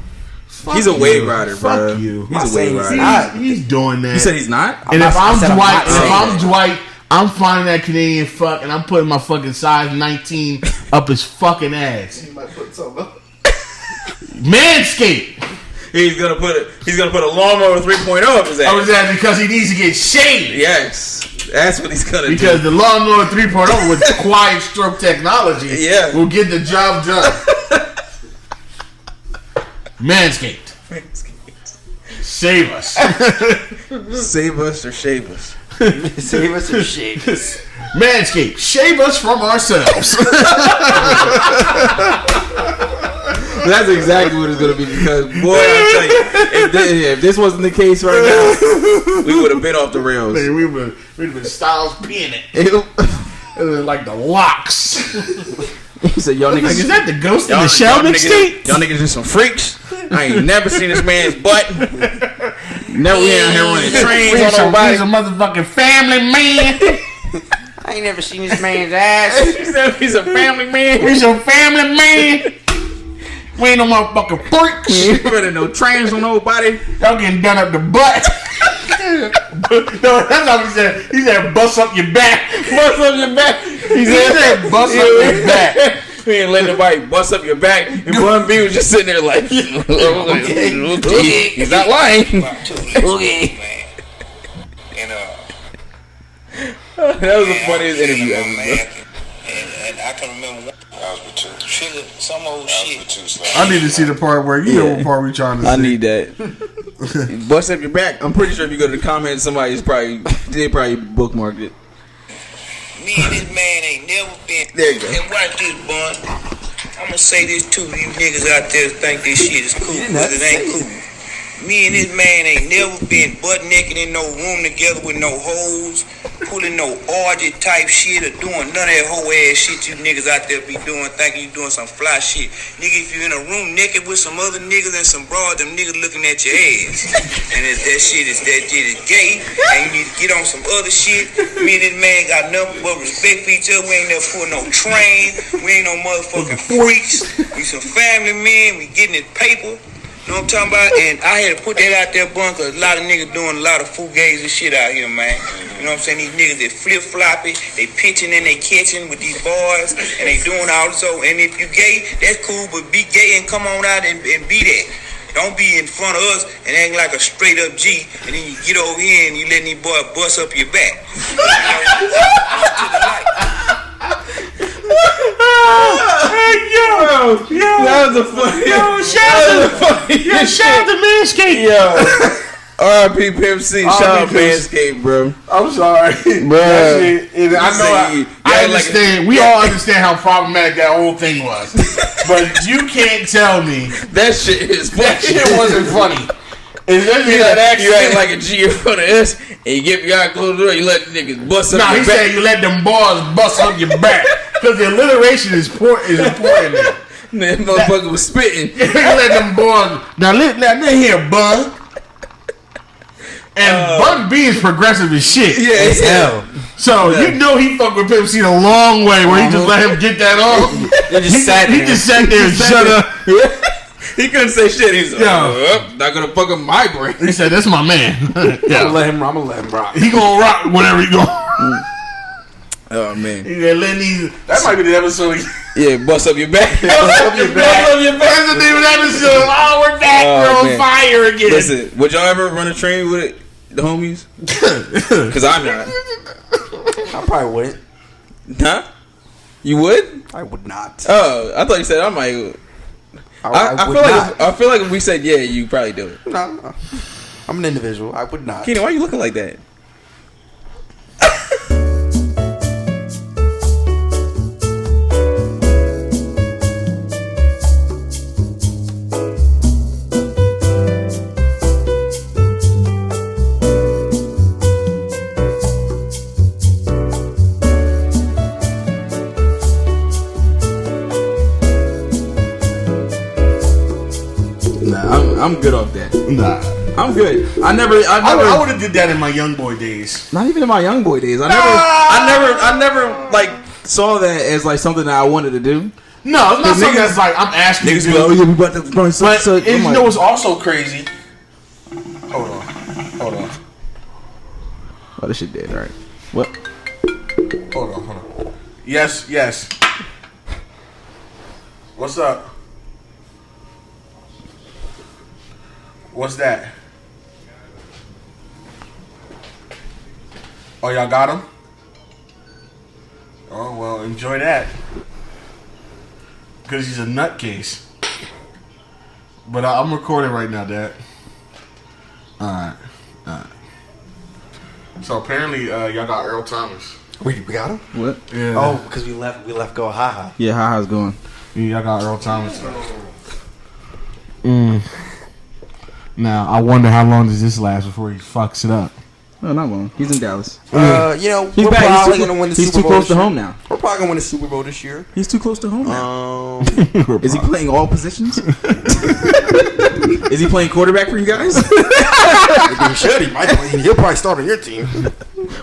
He's a wave rider, bro. Fuck you. He's a wave rider. He's doing that. You said he's not? And if I'm I'm Dwight, not saying that. Dwight, I'm finding that Canadian fuck and I'm putting my fucking size 19 up his fucking ass. He might put something up. Manscaped. He's gonna put a lawnmower 3.0 up his I was ass. at because he needs to get shaved. Yes, that's what he's gonna Because do. the lawnmower 3.0 with quiet stroke technology Yeah. will get the job done. Manscaped. Save us. Save us or shave us. Save us or shave us. Manscaped. Shave us from ourselves. That's exactly what it's gonna be, because boy, I tell you, if this wasn't the case right now, we would have been off the rails. Man, we'd have been Styles peeing it. Like the locks. He said, "Y'all Like, niggas, is that the Ghost in y'all, the Shell y'all mixtape? niggas, y'all niggas just some freaks. I ain't never seen this man's butt. Never been out here running trains on nobody. He's a motherfucking family man. I ain't never seen this man's ass. He said he's a family man. He's a family man. We ain't no motherfucking freaks. He ain't running no trains on nobody. Y'all getting done up the butt. No, that's not what he said. He said, bust up your back. Bust up your back. He said, bust up your back. We ain't letting nobody bust up your back. And Bun B was just sitting there like, okay. He's not lying. Okay. That was the funniest interview ever, bro. And I can remember I was with two. Trigger some old shit. I need to see the part where you know what part we trying to see. I need that. Bust up your back. I'm pretty sure if you go to the comments, they probably bookmarked it. Me and this man ain't never been. There you go. And watch this, Bun. I'm gonna say this too. You niggas out there think this shit is cool, but it ain't cool. Me and this man ain't never been butt naked in no room together with no hoes, pulling no orgy type shit or doing none of that hoe ass shit you niggas out there be doing, thinking you doing some fly shit. Nigga, if you in a room naked with some other niggas and some broad, them niggas looking at your ass. And if that shit is gay, and you need to get on some other shit, me and this man got nothing but respect for each other. We ain't never pull no train. We ain't no motherfucking freaks. We some family men. We getting this paper. You know what I'm talking about? And I had to put that out there, bun, because a lot of niggas doing a lot of fugazi and shit out here, man. You know what I'm saying? These niggas, they flip-floppy, they pitching and they catching with these boys, and they doing all this. And if you gay, that's cool, but be gay and come on out and be that. Don't be in front of us and act like a straight-up G, and then you get over here and you letting these boys bust up your back. That was a funny. Shout out to Manscaped. Yo. R.I.P. Pimp C. Shout out Manscaped, bro. I'm sorry, bro. I understand. We all understand how problematic that whole thing was, but you can't tell me that shit is funny. That shit wasn't funny. You act like a G in front of us, and you get behind closed door, you let the niggas bust up your back. He said you let them boys bust up your back. Because the alliteration is important there. That motherfucker was spitting. You let them boys... Now, let here, Bun. And Bun B is progressive as shit. Yeah, it's hell. So, you know he fucked with Pimp C a long way where he just let him get that off. He just sat there and shut up. He couldn't say shit. He's like, not gonna fuck up my brain. He said, that's my man. I'm gonna let him rock. He gonna rock whenever he go. Oh man. That might be the episode. Yeah, bust up your back. Bust up your back. That's the name of the episode. Oh, we're back. We're on fire again. Listen, would y'all ever run a train with the homies? Because I'm not. I probably wouldn't. Huh? You would? I would not. Oh, I thought you said I might. I feel like if we said yeah, you probably do it. No. I'm an individual. I would not. Keenan, why are you looking like that? I'm good off that. Nah, I'm good. I would have did that in my young boy days. Not even in my young boy days. I never like saw that as like something that I wanted to do. No, it's not something that's like I'm asking you to do. Oh, yeah, we about to run but you know what's also crazy? Hold on. Oh, this shit dead. All right. What? Hold on. Yes. What's up? What's that? Oh, y'all got him? Oh, well, enjoy that. Because he's a nutcase. But I'm recording right now, Dad. Alright. So apparently, y'all got Earl Thomas. We got him? What? Yeah. Oh, because we left go haha. Yeah, haha's going. Yeah, y'all got Earl Thomas. Now, I wonder how long does this last before he fucks it up. No, not long. He's in Dallas. We're probably going to win the Super Bowl. He's too close to home now. We're probably going to win the Super Bowl this year. He's too close to home now. Is he playing all positions? Is he playing quarterback for you guys? He should. He might play. He'll probably start on your team.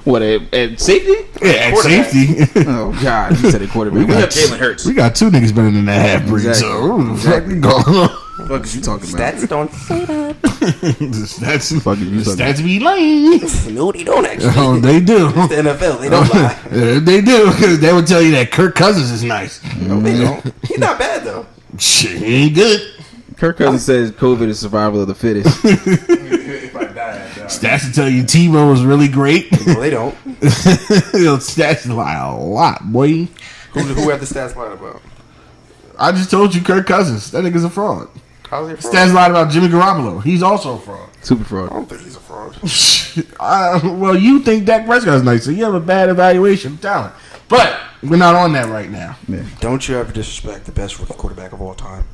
What, at safety? Yeah, at safety. Oh, God. He said a quarterback. We have Jalen Hurts. We got two niggas better than that half-breed. Exactly. So, what the fuck we going on? What is you talking about? Stats don't say that. Stats be lying. No, they don't actually. Oh, they do. It's the NFL. They don't lie. They do, because they would tell you that Kirk Cousins is nice. No, they don't. He's not bad, though. Shit, he ain't good. Kirk Cousins says COVID is survival of the fittest. Stats will tell you Tebow was really great. No, they don't. Stats lie a lot, boy. Who have the stats lied about? I just told you Kirk Cousins. That nigga's a fraud. How's he a fraud? Stats lied about Jimmy Garoppolo. He's also a fraud. Super fraud. I don't think he's a fraud. Well, you think Dak Prescott's nice, so you have a bad evaluation of talent. But we're not on that right now. Yeah. Don't you ever disrespect the best rookie quarterback of all time.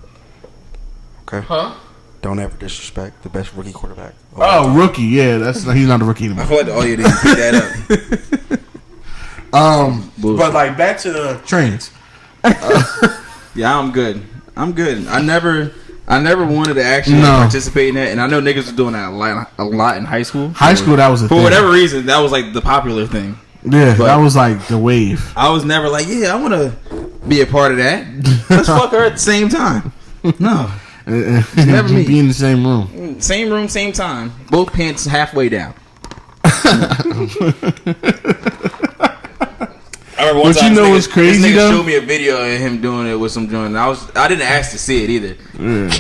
Okay? Huh? Don't ever disrespect the best rookie quarterback. Oh, rookie. Yeah, he's not a rookie anymore. I thought, oh, you didn't pick that up. But like back to the trains. Yeah, I'm good. I never wanted to actually participate in that, and I know niggas were doing that a lot in high school. That was a thing. For whatever reason, that was like the popular thing. Yeah, but that was like the wave. I was never like, yeah, I want to be a part of that. Let's fuck her at the same time. No. Never me. Be in the same room. Same room, same time. Both pants halfway down. I remember one time what's crazy this nigga though? Showed me a video of him doing it with some joint. I didn't ask to see it either. I'm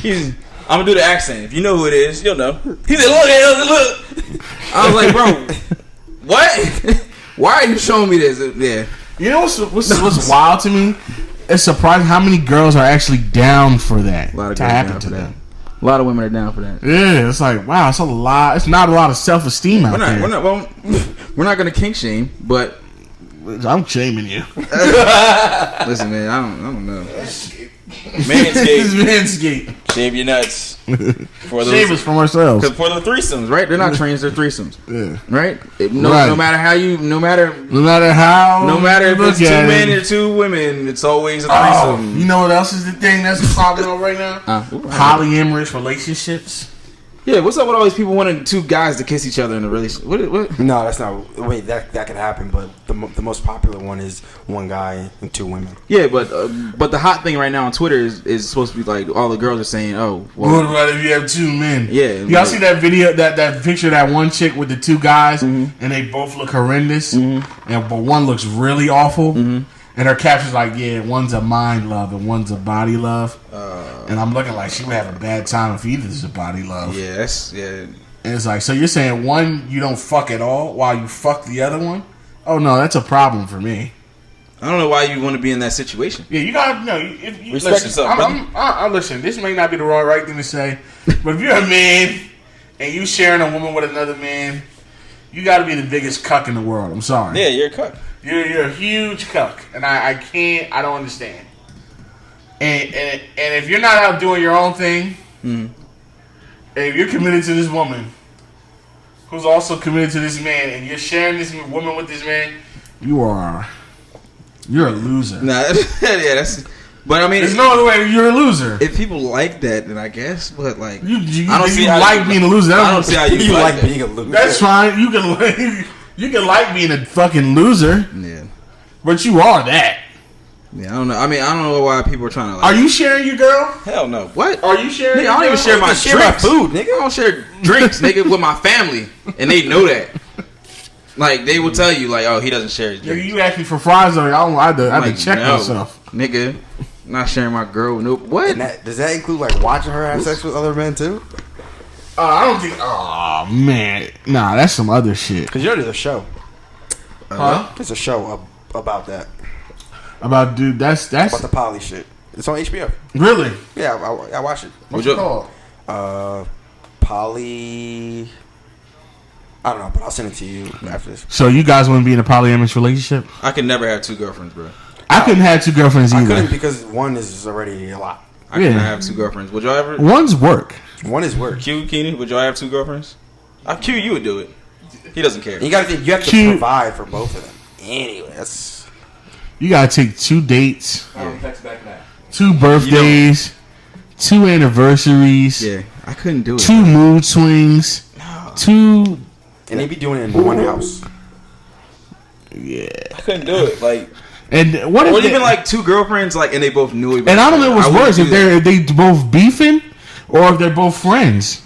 gonna do the accent. If you know who it is, you'll know. He said, look. I was like, bro, what? Why are you showing me this? Yeah. You know what's wild to me? It's surprising how many girls are actually down for that. A lot of girls happen to them. A lot of women are down for that. Yeah, it's like, wow, it's a lot. It's not a lot of self-esteem out there. We're not gonna kink shame, but I'm shaming you. Listen, man, I don't know. Manscaped. Shave your nuts. Shave us from ourselves. For the threesomes, right? They're not trains, they're threesomes. Yeah. Right? No matter how you, no matter if it's 2 men or 2 women, it's always a threesome. You know what else is the thing that's popping up right now? Polyamorous relationships. Yeah, what's up with all these people wanting 2 guys to kiss each other in a relationship? What? No, that's not. Wait, that could happen, but the most popular one is 1 guy and 2 women. Yeah, but the hot thing right now on Twitter is supposed to be like all the girls are saying, "Oh, well, what about if you have 2 men?" Yeah, y'all see that video, that picture of that one chick with the 2 guys, and they both look horrendous, but one looks really awful. And her caption's like, yeah, one's a mind love and one's a body love. And I'm looking like she would have a bad time if either is a body love. Yeah, And it's like, so you're saying one you don't fuck at all while you fuck the other one? Oh, no, that's a problem for me. I don't know why you want to be in that situation. Yeah, you gotta know. Respect yourself. Listen, this may not be the right thing to say, but if you're a man and you sharing a woman with another man, you gotta be the biggest cuck in the world. I'm sorry. Yeah, you're a cuck. You're a huge cuck, and I don't understand. And if you're not out doing your own thing, and if you're committed to this woman, who's also committed to this man, and you're sharing this woman with this man, you're a loser. Nah, yeah, that's. But I mean, there's no other way. You're a loser. If people like that, then I guess. But like, I don't see how being a loser. I don't see how you like being a loser. That's fine. You can like being a fucking loser. Yeah. But you are that. Yeah, I don't know. I mean, I don't know why people are trying to. Like, are you sharing your girl? Hell no. What? Are you sharing? Nigga, I don't even share my food. Nigga, I don't share drinks. Nigga, with my family, and they know that. Like they will tell you, like, oh, he doesn't share his drinks. You ask me for fries, or I had to check myself. Nigga, not sharing my girl. Nope. What? Does that include like watching her have sex with other men too? I don't think. Oh man, nah, that's some other shit. Cause you're the show. Huh? There's a show about that. About that's about the poly shit. It's on HBO. Really? Yeah, I watched it. What's it called? Poly. I don't know, but I'll send it to you after this. So you guys want to be in a polyamorous relationship? I could never have 2 girlfriends, bro. I couldn't have 2 girlfriends either. I couldn't because one is already a lot. I couldn't have 2 girlfriends. Would y'all ever? One's work. One is work. Q, Keenan, would y'all have 2 girlfriends? Q, you would do it. He doesn't care. You gotta think. You have to provide for both of them. Anyway, that's. You gotta take 2 dates. 2 birthdays. 2 anniversaries. Yeah, I couldn't do it. 2 mood swings. No. 2. And they be doing it in one house. Yeah, I couldn't do it. Like, and what? Or even like 2 girlfriends, like, and they both knew it. And I don't know what's worse, if they both beefing or if they're both friends.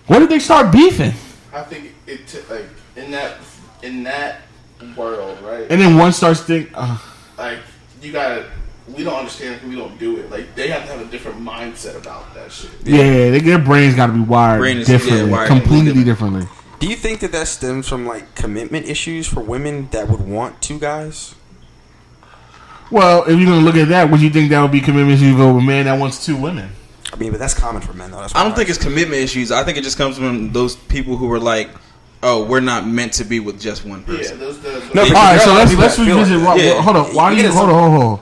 What if they start beefing? I think like in that world, right? And then one starts thinking, like you gotta. We don't understand if we don't do it. Like they have to have a different mindset about that shit. Yeah, their brains got to be wired differently, completely differently. Do you think that stems from like commitment issues for women that would want 2 guys? Well, if you're gonna look at that, would you think that would be commitment issues for a man that wants 2 women? I mean, but that's common for men, though. I don't think it's commitment issues. I think it just comes from those people who were like, "Oh, we're not meant to be with just one person." Yeah, all right, so let's revisit. Hold on. Why do you hold on?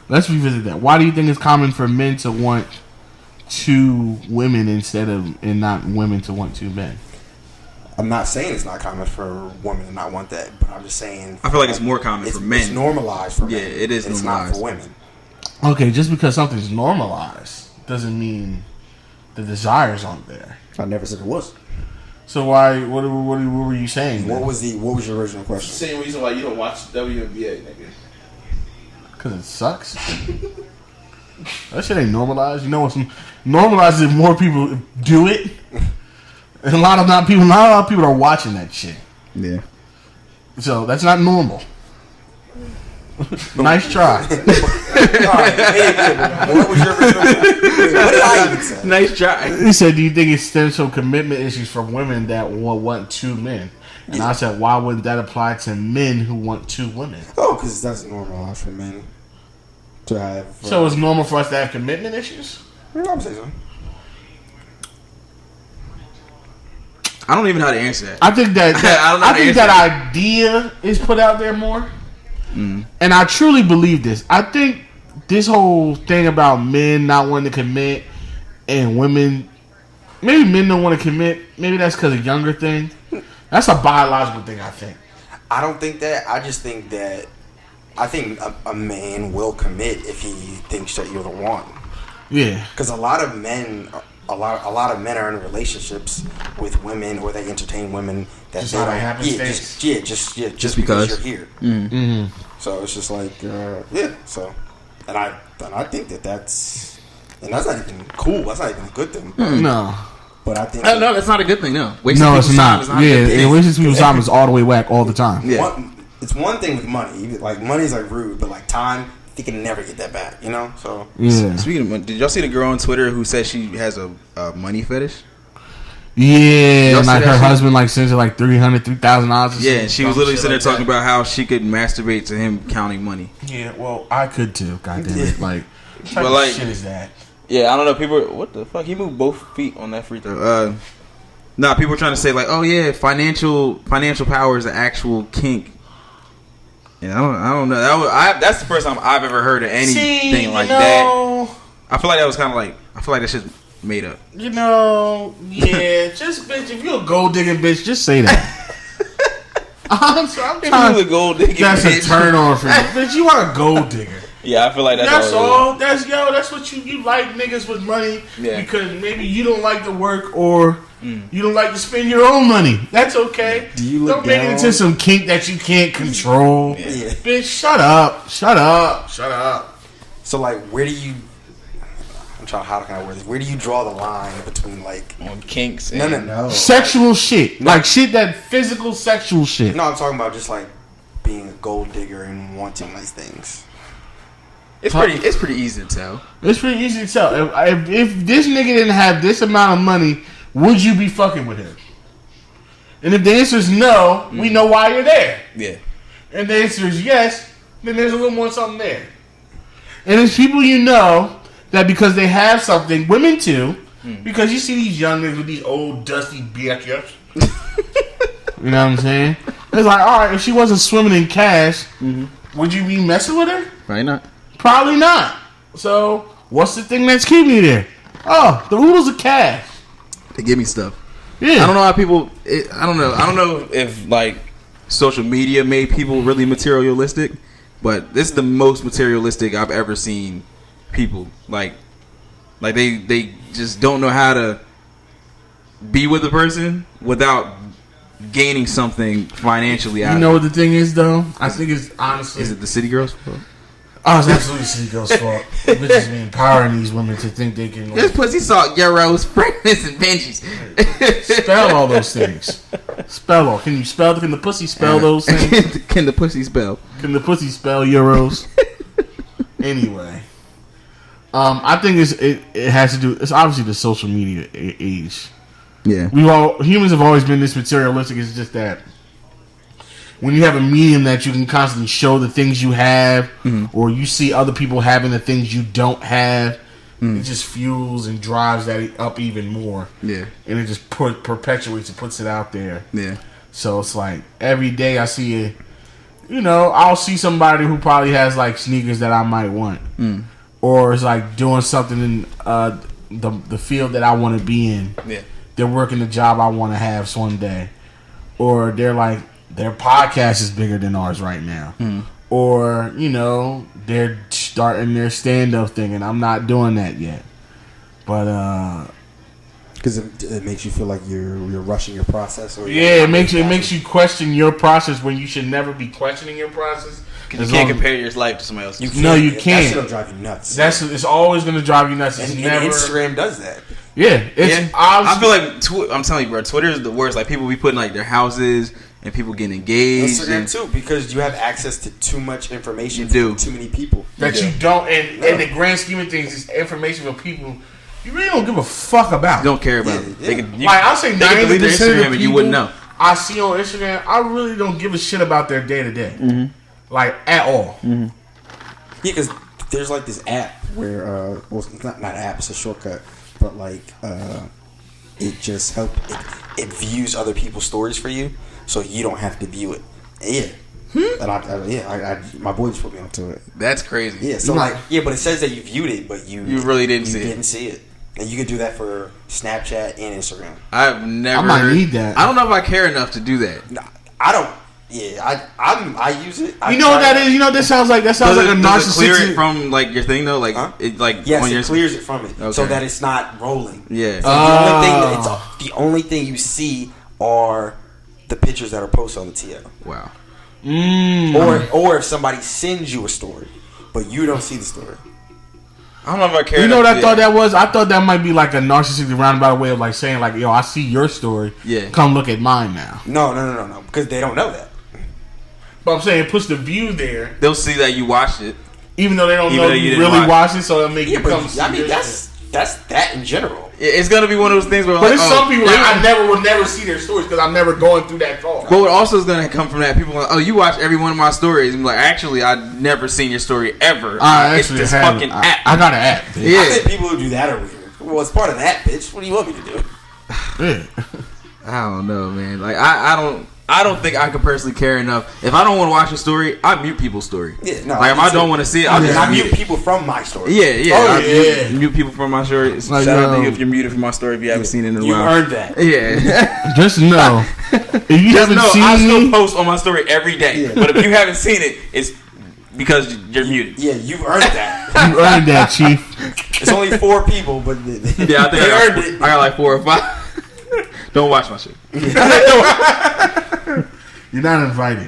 Let's revisit that. Why do you think it's common for men to want two women and not women to want two men. I'm not saying it's not common for women to not want that, but I'm just saying I feel like it's more common for men. It's normalized for men. Yeah, it is. It's normalized. not for women. Okay, just because something's normalized doesn't mean the desires aren't there. I never said it was. So why? What were you saying? What was your original question? Same reason why you don't watch WNBA, nigga. Because it sucks. That shit ain't normalized. You know what's normalized is more people do it, and a lot of people are watching that shit. Yeah. So that's not normal. Nice try. What was your original question? What did I even say? Nice try. He said, "Do you think it stems from commitment issues from women that want two men?" And I said, "Why wouldn't that apply to men who want two women?" Oh, because that's normalized for men to have. So it's normal for us to have commitment issues? I'm gonna say so. I don't even know how to answer that. I think that I don't know I how to think answer that idea is put out there more, and I truly believe this. I think this whole thing about men not wanting to commit and women, maybe men don't want to commit. Maybe that's because of younger thing. That's a biological thing. I don't think that. I just think that. I think a man will commit if he thinks that you're the one. Yeah, because a lot of men are in relationships with women, or they entertain women that just they don't. Just because you're here. Mm-hmm. So it's just like So, and I think that's not even cool. That's not even a good thing. No. But I think no, that's not a good thing. No, no, it's not. Yeah, wasting people's time is all the way whack all the time. Yeah, it's one thing with money. Like money's like rude, but like time, you can never get that back. You know. So yeah. Speaking of, did y'all see the girl on Twitter who said she has a money fetish? Yeah, and like her husband sends her like $300,000. Yeah, and she was literally sitting there talking about how she could masturbate to him counting money. Yeah, well, I could too. God damn it! Like, what type of shit is that? Yeah, I don't know. People, what the fuck? He moved both feet on that free throw. People were trying to say like, oh yeah, financial power is an actual kink. And I don't know. That's the first time I've ever heard of anything that. I feel like that was kind of like, I feel like that shit's made up. Just bitch, if you're a gold digging bitch, just say that. I'm trying to gold digging. That's bitch. A turn on for you, bitch. You want a gold digger? Yeah, I feel like that's all. That's what you like niggas with money because maybe you don't like to work or you don't like to spend your own money. That's okay. Don't make it into some kink that you can't control. Yeah. Bitch, shut up. So like, where do you? How can I word this? Where do you draw the line between like on kinks? No. Sexual shit, like shit that physical sexual shit. No, I'm talking about just like being a gold digger and wanting nice things. It's pretty easy to tell. It's pretty easy to tell. If this nigga didn't have this amount of money, would you be fucking with him? And if the answer is no, we know why you're there. Yeah. And the answer is yes, then there's a little more something there. And it's people you know that because they have something, women too, because you see these young niggas with these old dusty BFFs. You know what I'm saying? It's like, all right, if she wasn't swimming in cash, would you be messing with her? Probably not. Probably not. So, what's the thing that's keeping you there? Oh, the oodles of cash. They give me stuff. Yeah. I don't know how people. I don't know if like social media made people really materialistic, but this is the most materialistic I've ever seen people. Like they just don't know how to be with a person without gaining something financially out of it. You know what the thing is, though? I think it's honestly... Is it the city girls' fault? Oh, it's absolutely city girls' fault. Bitches be empowering these women to think they can... This pussy salt, euros, fragments, and Benjis. Spell all those things. Spell all. Can the pussy spell those things? Can the pussy spell? Can the pussy spell euros? Anyway. I think it has to do... It's obviously the social media age. Yeah. Humans have always been this materialistic. It's just that when you have a medium that you can constantly show the things you have, or you see other people having the things you don't have, it just fuels and drives that up even more. Yeah. And it just perpetuates and puts it out there. Yeah. So it's like every day I see it, I'll see somebody who probably has like sneakers that I might want. Or it's like doing something the field that I want to be in. Yeah. They're working the job I want to have someday, or they're like their podcast is bigger than ours right now, or they're starting their stand-up thing, and I'm not doing that yet. But because it makes you feel like you're rushing your process, or it makes you question your process when you should never be questioning your process. You can't compare your life to somebody else. You That can't. shit'll drive you nuts. It's always going to drive you nuts. And Instagram does that. Yeah, I feel like I'm telling you, bro. Twitter is the worst. Like people be putting like their houses and people getting engaged. Instagram too, because you have access to too much information from too many people that you don't. And in the grand scheme of things, it's information from people you really don't give a fuck about. You don't care about it. I'll say 90% of the people you wouldn't know. I see on Instagram, I really don't give a shit about their day to day, like at all. Yeah, because there's like this app where, it's not an app, it's a shortcut, but like it just it views other people's stories for you, so you don't have to view it. Yeah. And my boy just put me onto it. That's crazy. Yeah, so but it says that you viewed it, but you really didn't see it. And you can do that for Snapchat and Instagram. I've never. I might need that. I don't know if I care enough to do that. No, I don't. Yeah, I use it. You know what that is? You know, that sounds like a narcissistic. Does it clear it from like your thing though? Like yes, on it clears it from it, so that it's not rolling. Yeah. So the only thing you see are the pictures that are posted on the TL. Wow. Or if somebody sends you a story, but you don't see the story. I don't know if I care. You know what I thought that was? I thought that might be like a narcissistic roundabout way of like saying like, yo, I see your story. Yeah. Come look at mine now. No. Because they don't know that. But I'm saying it puts the view there. They'll see that you watched it. Even though they don't know you really watched it, so it'll make you come see. I mean, that's that in general. It's gonna be one of those things where, but there's some people I would never see their stories because I'm never going through that thought. But what also is gonna come from that, people are like, oh, you watch every one of my stories, and be like, actually, I've never seen your story ever. It's this fucking app. I got an app. Bitch. Yeah, I think people who do that are weird. Well, it's part of that, bitch. What do you want me to do? I don't know, man. Like I don't think I could personally care enough. If I don't want to watch a story, I mute people's story. Yeah, no. Like if I don't want to see it, I mute people from my story. Yeah. I mute people from my story. Shout out to you if you're muted from my story. If you haven't seen it in a while, you earned that. Yeah. Just know if you haven't seen I still post on my story every day. Yeah. But if you haven't seen it, it's because you're muted. Yeah, you've earned that. You earned that, Chief. It's only 4 people, but I think I earned it. I got like 4 or 5. Don't watch my shit. You're not invited.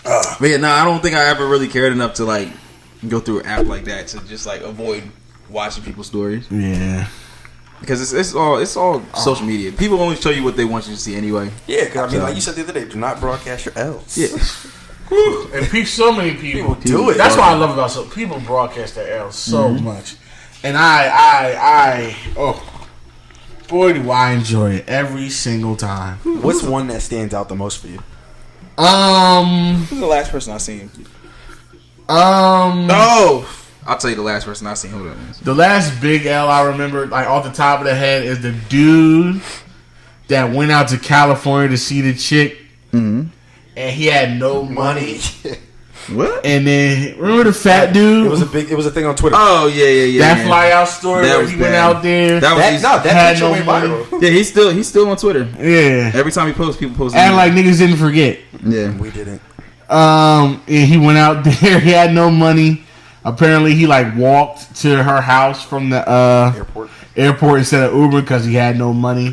But yeah, I don't think I ever really cared enough to like go through an app like that to just like avoid watching people's stories. Yeah, because it's all social media. People only show you what they want you to see anyway. Yeah, because I mean, like you said the other day, do not broadcast your L's. Yeah. And so many people do it. That's what I love about people broadcast their L's so much, and I boy, do I enjoy it every single time. What's one that stands out the most for you? Who's the last person I seen? I'll tell you the last person I seen. Hold on. The last big L I remember, like off the top of the head, is the dude that went out to California to see the chick, and he had no money. What? And then remember the fat dude? It was a thing on Twitter. Oh yeah. That fly out story where he went out there. That picture went viral. Yeah, he's still on Twitter. Yeah. Every time he posts, people post. And like niggas didn't forget. Yeah, we didn't. And he went out there. He had no money. Apparently, he like walked to her house from the airport instead of Uber because he had no money.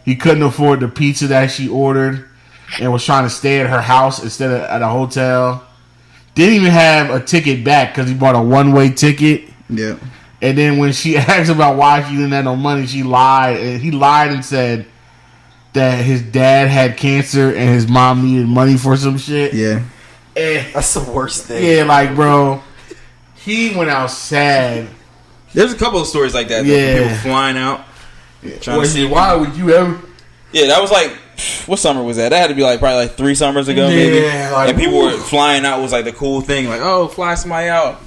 He couldn't afford the pizza that she ordered, and was trying to stay at her house instead of at a hotel. Didn't even have a ticket back because he bought a one-way ticket. Yeah. And then when she asked about why she didn't have no money, she lied. And he lied and said that his dad had cancer and his mom needed money for some shit. Yeah. And that's the worst thing. Yeah, like, bro, he went out sad. There's a couple of stories like that. Yeah. People flying out. Yeah, why would you ever... Yeah, that was like... What summer was that? That had to be like probably like 3 summers ago, maybe. Like, and people were flying out was like the cool thing, like, oh, fly somebody out.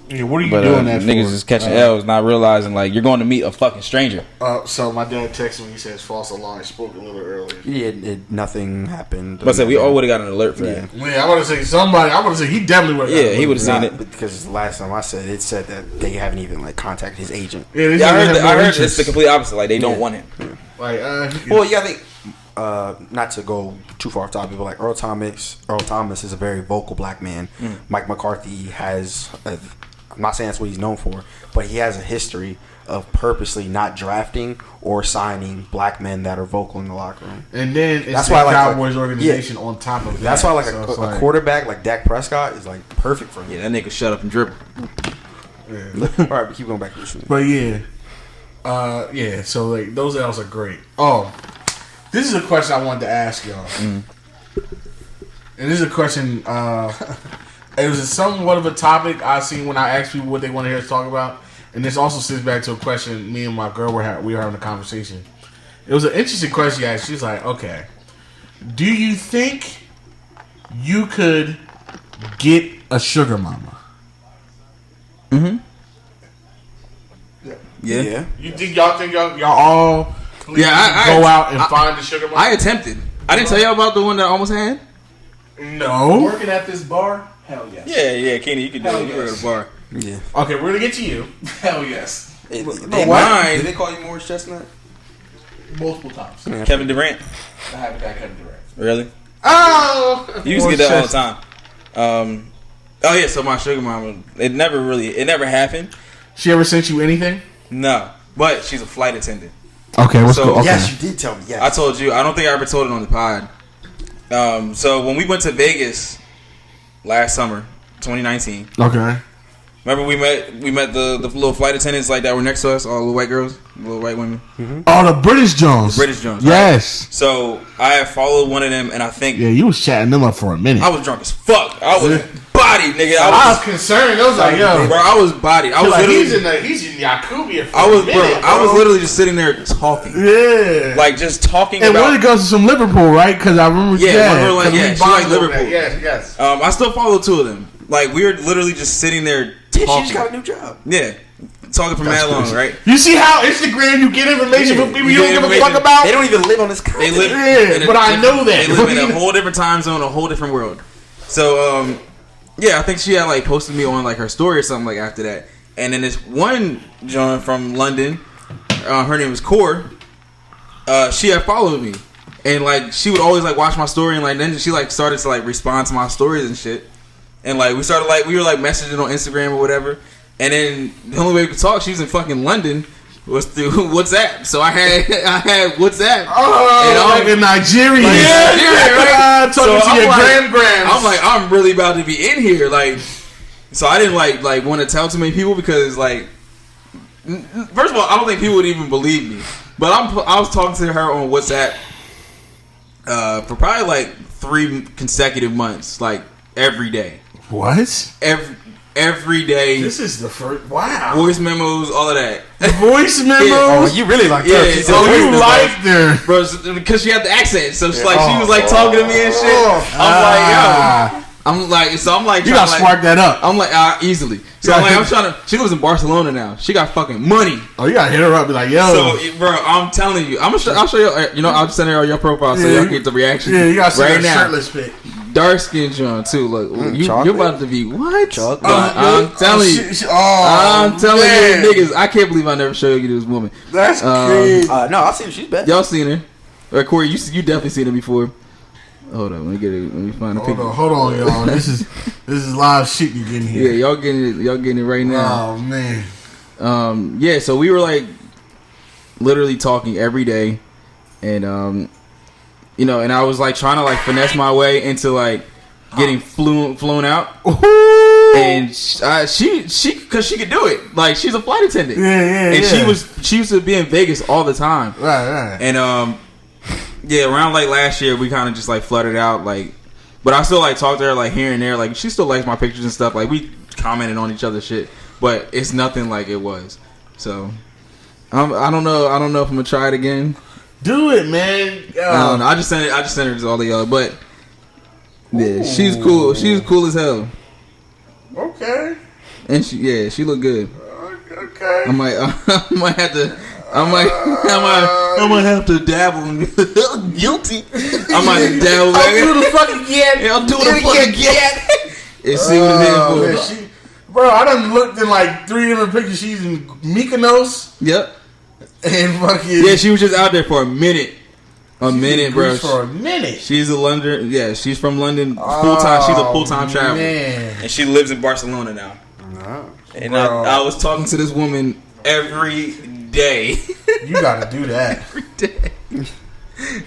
Yeah, what are you But doing that for? niggas is catching L's, not realizing like you're going to meet a fucking stranger. So my dad texted me. He says false alarm. Spoke a little earlier. Yeah, nothing happened. But I said we all would have got an alert for that. Yeah, I want to say somebody. I want to say he definitely would. Yeah, he would have seen it because the last time I said it said that they haven't even like contacted his agent. Yeah, I heard it's the complete opposite. Like they don't want him. Yeah. Like, well, yeah, I think not to go too far off topic, but like Earl Thomas is a very vocal black man. Mike McCarthy has. I'm not saying that's what he's known for, but he has a history of purposely not drafting or signing black men that are vocal in the locker room. And then it's that's the why Cowboys organization on top of that. That's why a quarterback like Dak Prescott is like perfect for him. Yeah, that nigga shut up and dribble. Yeah. All right, but keep going back to the shoot. But yeah. So like those L's are great. Oh, this is a question I wanted to ask y'all. And this is a question it was somewhat of a topic I seen when I asked people what they want to hear us talk about, and this also sits back to a question me and my girl were having a conversation. It was an interesting question she asked. She's like, "Okay, do you think you could get a sugar mama?" Yeah. You think y'all all go out and find the sugar mama? I attempted. I didn't tell y'all about the one that I almost had. No. Working at this bar? Hell yes. Yeah, Kenny, you can do it. You work at a bar. Yeah. Okay, we're gonna get to you. Hell yes. Did they call you Morris Chestnut? Multiple times. Kevin Durant. I haven't got Kevin Durant. Really? Oh! You used to get that all the time. So my sugar mama, it never happened. She ever sent you anything? No, but she's a flight attendant. Okay, what's cool? Okay. Yes, you did tell me. Yes. I told you. I don't think I ever told it on the pod. So when we went to Vegas last summer, 2019. Okay. Remember we met the little flight attendants like that were next to us, all the little white girls, little white women. Mm-hmm. Oh, the British Jones. Right? Yes. So I had followed one of them, and I think you was chatting them up for a minute. I was drunk as fuck. I was bodied, nigga. I was concerned. I was like, yo, bro, I was bodied. I was like, literally he's in Yakubia. I was literally just sitting there talking. Yeah, like just talking. And about, when it goes to some Liverpool, right? Because I remember. She like Liverpool. Yes. I still follow two of them. Like we were literally just sitting there talking. Yeah, she just got a new job. Yeah. Talking for mad long, right? You see how Instagram you get information from people you don't give a fuck about? They don't even live on this continent. They live, but I know that. They live in a whole different time zone, a whole different world. So, I think she had like posted me on like her story or something like after that. And then this one John from London, her name was Core. She had followed me, and like she would always like watch my story, and like then she like started to like respond to my stories and shit. And like we were like messaging on Instagram or whatever. And then the only way we could talk, she was in fucking London, was through WhatsApp. So I had WhatsApp. Oh, like in Nigeria. Right? Talking to your grams. I'm like, I'm really about to be in here. Like, so I didn't like want to tell too many people because like, first of all, I don't think people would even believe me. But I was talking to her on WhatsApp for probably like 3 consecutive months, like every day. What? Every day. This is the first. Wow. Voice memos, all of that. Voice memos? Oh, you really liked her. You liked her. Bro, because she had the accent. So she was like talking to me and shit. I'm like, you gotta spark that up. I'm like, easily. So I'm trying to. She lives in Barcelona now. She got fucking money. Oh, you gotta hit her up. Be like, yo. So, bro, I'm telling you, I'll show you. You know, I'll just send her your profile so y'all get the reaction. Yeah, you gotta send her now. Shirtless pic. Dark skin John too. Look, you're about to be what? I'm telling you. I'm telling you, niggas. I can't believe I never showed you this woman. That's crazy. No, I've seen her. She's bad. Y'all seen her? Or Corey, you definitely seen her before. Hold on, let me find a picture. Hold on, y'all. This is live shit you getting here. Yeah, y'all getting it right now. Oh man. Yeah. So we were like literally talking every day, and you know, and I was like trying to like finesse my way into like getting flown out. And she because she could do it. Like she's a flight attendant. And she used to be in Vegas all the time. Right. And around like last year we kind of just like flooded out like, but I still like talk to her like here and there. Like she still likes my pictures and stuff. Like we commented on each other's shit, but it's nothing like it was. So I don't know if I'm gonna try it again. Do it, man. I don't know. I just sent her to all of y'all, but yeah, she's cool. She's cool as hell. Okay. And she looked good. Okay. I might have to dabble. Guilty. I might have to dabble. I'll do the fucking get. Yeah, I'll do the fucking get. And see what it is for. Bro, I done looked in like 3 different pictures. She's in Mykonos. Yep. And fucking. Yeah, she was just out there for a minute. Bro. For a minute. She's a London. Yeah, she's from London full time. She's a full time traveler, and she lives in Barcelona now. And I was talking to this woman every day. You gotta do that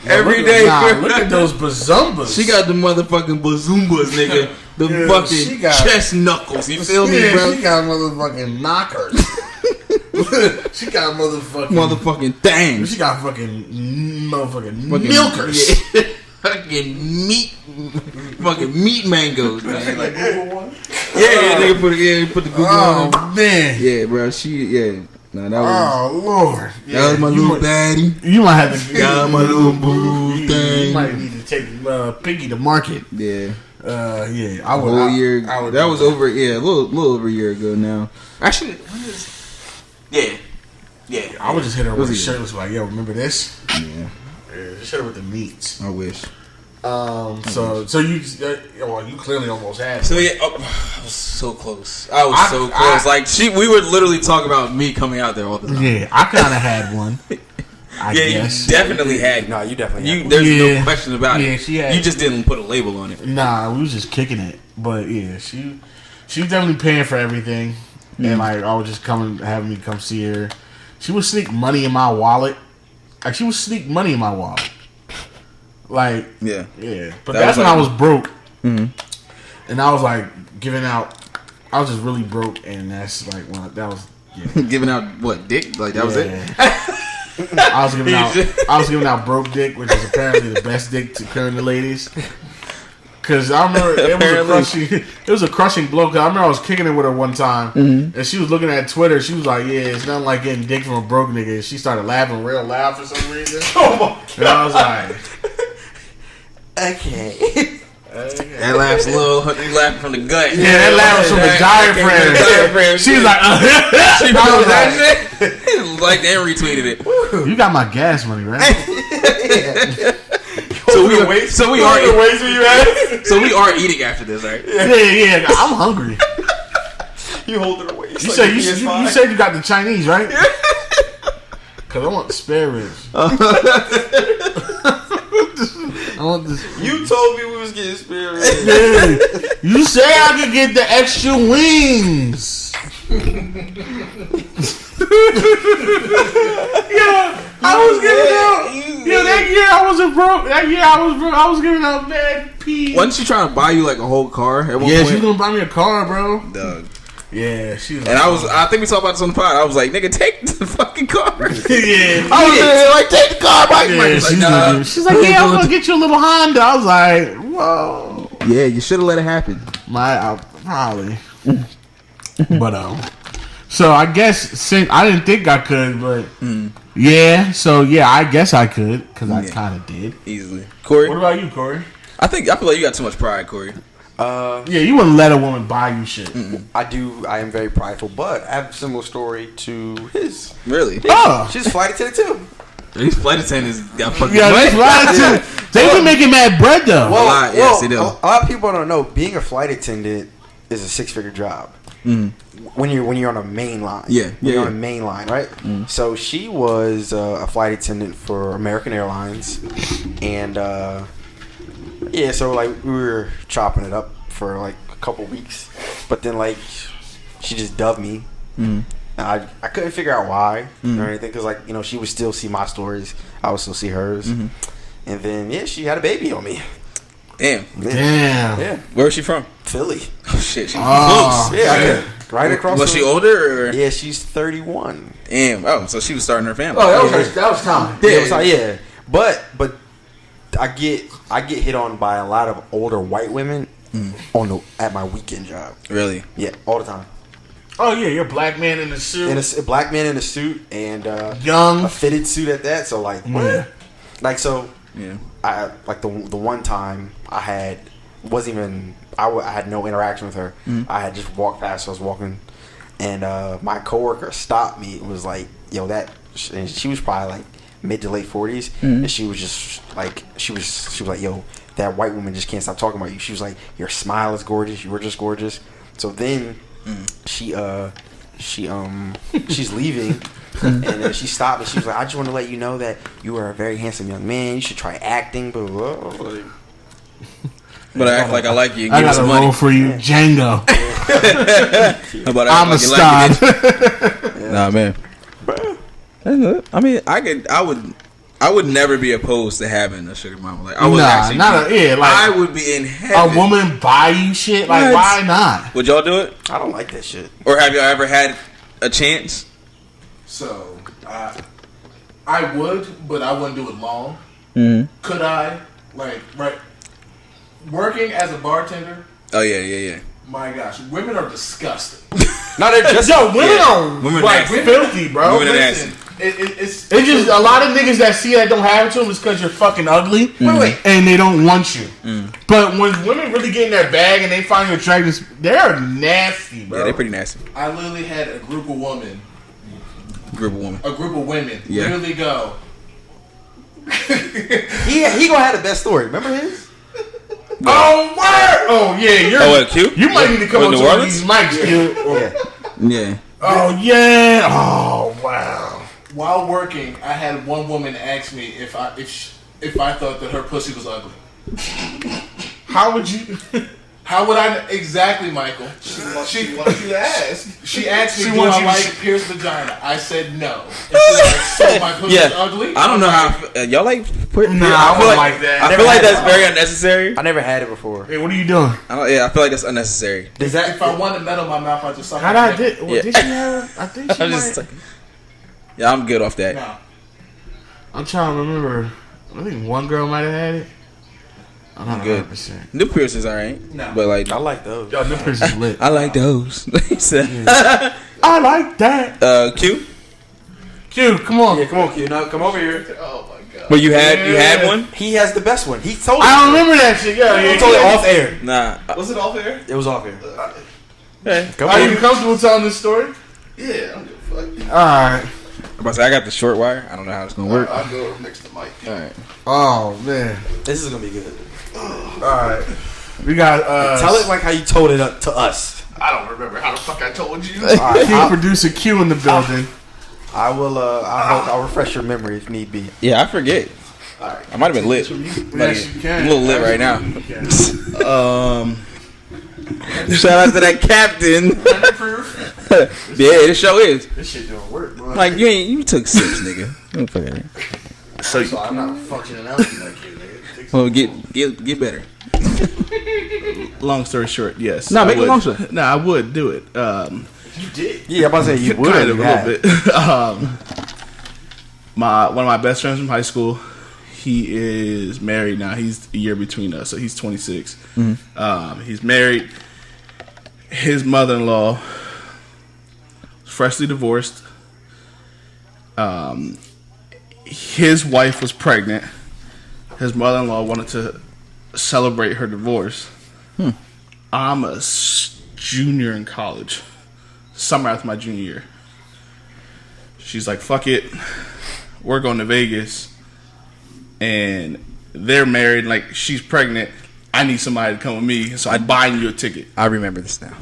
every day. Look at those bazumbas. She got the motherfucking bazumbas, nigga. The fucking chest knuckles. You feel me, bro? She got motherfucking knockers. She got motherfucking things. She got fucking milkers. Yeah. Fucking meat mangoes, man. Like Google one? Nigga put the Google on. Oh man. Yeah, bro. Nah, that was. Oh Lord. That was my little baddie. You might have to. Got my little boo thing. You might need to take Piggy to market. Yeah. Yeah. I would. That was over. Yeah, a little over a year ago now. Actually, when is? Yeah. I would just hit her with a shirt. Like, yo, remember this? Yeah. Just hit her with the meats. I wish. So you clearly almost had it. So yeah, I was so close. I was so close. We would literally talk about me coming out there all the time. Yeah, I kind of had one. I guess. You definitely had. No, you definitely had one. There's no question about it. She had. You just didn't put a label on it. Nah, we was just kicking it. But yeah, she was definitely paying for everything, and like I was just having me come see her. She would sneak money in my wallet. Like she would sneak money in my wallet. Like yeah. But that's when I was broke, and I was like giving out. I was just really broke, and that's like when that was giving out what dick? Like that was it. I was giving out broke dick, which is apparently the best dick to current the ladies. Cause I remember it was a crushing blow. Cause I remember I was kicking it with her one time, and she was looking at Twitter. She was like, "Yeah, it's nothing like getting dick from a broke nigga." And she started laughing real loud for some reason. Oh my god! And I was like, "Okay." That laugh's a little. You laughing from the gut. Yeah, that laugh was from the diaphragm. She was like, she was that shit. Like they retweeted it. You got my gas money, right? So we are eating after this, right? Yeah. I'm hungry. You hold it away. You said you got the Chinese, right? Cause I want the spare ribs. I want this. You told me we was getting spare ribs. Yeah. You say I could get the extra wings. I was giving out. That year I wasn't broke. That year I was giving out bad pee. Wasn't she trying to buy you like a whole car? At one point? She was gonna buy me a car, bro. Doug. Yeah, she was. And I think we talked about this on the pod. I was like, nigga, take the fucking car. Yeah. I was like, take the car, Mike. Yeah, she's like, yeah, I'm gonna get you a little Honda. I was like, whoa. Yeah, you should have let it happen. Probably. But so I guess since I didn't think I could, but yeah. So yeah, I guess I could because I kind of did easily. Corey, what about you, Corey? I feel like you got too much pride, Corey. Yeah, you wouldn't let a woman buy you shit. I do. I am very prideful, but I have a similar story to his. Really? Yeah, oh, she's a flight attendant too. These flight attendants got fucking money. They be making mad bread though. Well, yes, they do. A lot of people don't know. Being a flight attendant is a 6-figure job. When you're on a main line. You're on a main line, right? So she was a flight attendant for American Airlines, and so like we were chopping it up for like a couple weeks, but then like she just dubbed me. I couldn't figure out why or anything, because like she would still see my stories, I would still see hers, and then she had a baby on me. Damn. Yeah. Where is she from? Philly. Oh shit, she's close. Yeah, right across. Was she older? Or? Yeah, she's 31. Damn. Oh, so she was starting her family. Oh, that was time. Yeah. But I get hit on by a lot of older white women at my weekend job. Really? Yeah, all the time. Oh yeah, you're a black man in a suit. A black man in a suit and young, a fitted suit at that. So like, like so. Yeah. I like the one time I had no interaction with her. I had just walked past. So I was walking And my coworker stopped me. It was like, yo, that. And she was probably like mid to late 40s, and she was just like, she was like, yo, that white woman just can't stop talking about you. She was like, your smile is gorgeous. You were just gorgeous. So then she's leaving, and then she stopped, and she was like, I just want to let you know that you are a very handsome young man. You should try acting. Blah, blah, blah. Like, but I act like I like you. I got a role for you, Django. I'm a star. Nah, man. I mean, I would never be opposed to having a sugar mama. Like, I would I would be in heaven. A woman buy you shit? Like, why not? Would y'all do it? I don't like that shit. Or have y'all ever had a chance? So, I would, but I wouldn't do it long. Mm-hmm. Could I? Like, right, working as a bartender? Oh, yeah. My gosh, women are disgusting. No, they're just women are like filthy, bro. Women are nasty. It's just a lot of niggas that see that don't have it to them is because you're fucking ugly, and they don't want you. But when women really get in their bag and they find you attractive, they're nasty, bro. Yeah, they're pretty nasty. I literally had a group of women. A group of women. Yeah. Literally go. he gonna have the best story. Remember his? Oh, word! Oh, yeah. Q? You might need to come up to one of these mics, Q. Yeah. Oh, yeah. Oh, wow. While working, I had one woman ask me if I thought that her pussy was ugly. How would I exactly, Michael? She wanted you to ask. She asked me, do I like pierced vagina? I said no. And she's like, so my pussy is ugly? I don't know how y'all like. I feel like that. I feel like that's very unnecessary. I never had it before. Hey, what are you doing? I feel like that's unnecessary. If I wanted metal in my mouth, I just suck. Did she have? I think she might. Yeah, I'm good off that. No. I'm trying to remember. I think one girl might have had it. I'm good. 100%. Nip piercings alright. No. But like, I like those. Yo, nip piercings lit. I like those. I like that. Q, come on. Yeah, come on, Q. Now come over here. Oh my god. But you had one? He has the best one. He told. I don't remember that shit. He told it off air. Nah. Was it off air? It was off air. Hey, are you comfortable telling this story? Yeah, I'm good. Fuck. Alright. I'm about to say, I got the short wire. I don't know how it's gonna work. I'll go next to Mike. Alright. Oh man, this is gonna be good. Alright. We got tell it like how you told it up to us. I don't remember how the fuck I told you. Alright, producer Q in the building. I will I'll refresh your memory if need be. Yeah, I forget. Alright. I might have been lit. Yes, you can. I'm a little lit right now. Shout out to that captain. Yeah, this show is. This shit don't work, bro. Like you took sips, nigga. Don't fuck it. So I'm not functioning out like you, nigga. Well, get better. Long story short, yes. No, make it long story. No, I would do it. You did. Yeah, I'm about to say you would kind of a little bit. One of my best friends from high school. He is married now. He's a year between us, so he's 26. Mm-hmm. He's married. His mother-in-law, freshly divorced. His wife was pregnant. His mother-in-law wanted to celebrate her divorce. I'm a junior in college, summer after my junior year. She's like, fuck it, we're going to Vegas. And they're married, like she's pregnant. I need somebody to come with me, so I'm buying you a ticket. I remember this now.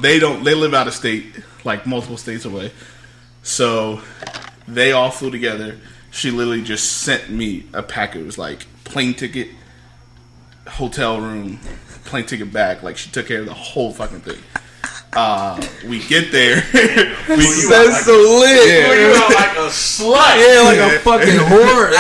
They live out of state, like multiple states away. So they all flew together. She literally just sent me a packet. It was like plane ticket, hotel room, plane ticket back. Like she took care of the whole fucking thing. We get there. That's so lit. Yeah. You are like a slut. Yeah, like a fucking whore.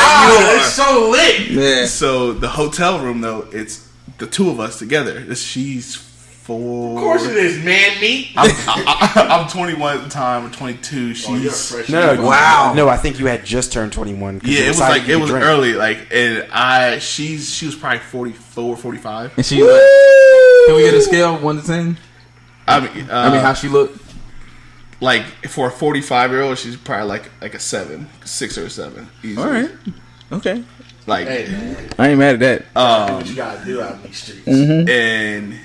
It's so lit. Yeah. So the hotel room though, it's the two of us together. She's 4. Of course it is, man meat. I'm 21 at the time. I'm 22. She's No, I think you had just turned 21. Yeah, it was early. Like, and she was probably 44, 45. And she like, can we get a scale 1 to 10? I mean, how she looked? Like for a 45-year-old, she's probably like a 7, 6 or a 7. Easily. All right, okay. Like, hey, man. I ain't mad at that. Do what you gotta do out in these streets. Mm-hmm. And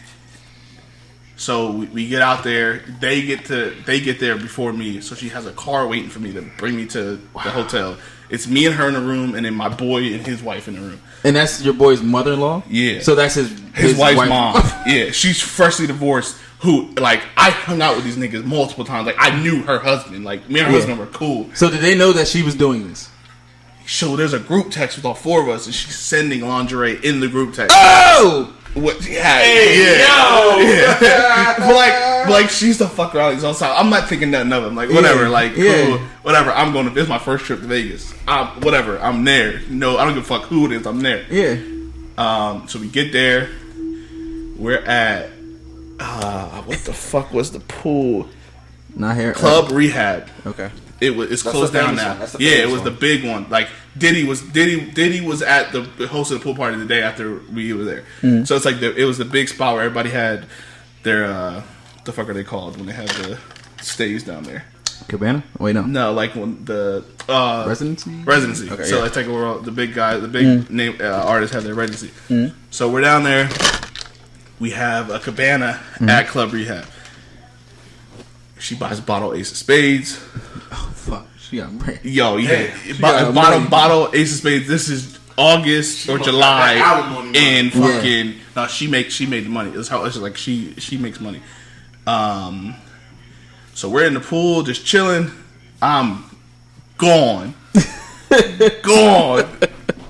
So we get out there. They get there before me. So she has a car waiting for me to bring me to the hotel. It's me and her in the room, and then my boy and his wife in the room. And that's your boy's mother-in-law? Yeah. So that's his wife's mom. Yeah, she's freshly divorced. Who, like, I hung out with these niggas multiple times. Like, I knew her husband. Like, me and her husband were cool. So did they know that she was doing this? So there's a group text with all four of us, and she's sending lingerie in the group text. Oh! What? Yeah, Hey, yo! Yeah. but like, she used to fuck around like, all the time. I'm not thinking nothing of it. I'm like, whatever, like, cool, whatever. I'm going to, this is my first trip to Vegas. Whatever, I'm there. No, I don't give a fuck who it is, I'm there. Yeah. So we get there. We're at, what the fuck was the pool? Not here. Club Rehab. Okay. It's closed down now. Yeah, it was the big one. Like Diddy was at the host of the pool party the day after we were there. Mm. So it's like it was the big spot where everybody had their what the fuck are they called when they have the stays down there? Cabana? Wait, no, like when the residency. Okay, so I take over the big guy, the big name artists have their residency. Mm. So we're down there. We have a cabana at Club Rehab. She buys a bottle of Ace of Spades. Oh fuck! She got money. Yo, yeah, bottle Ace of Spades. This is August or July, and fucking no, she made the money. It's like she makes money. So we're in the pool just chilling. I'm gone.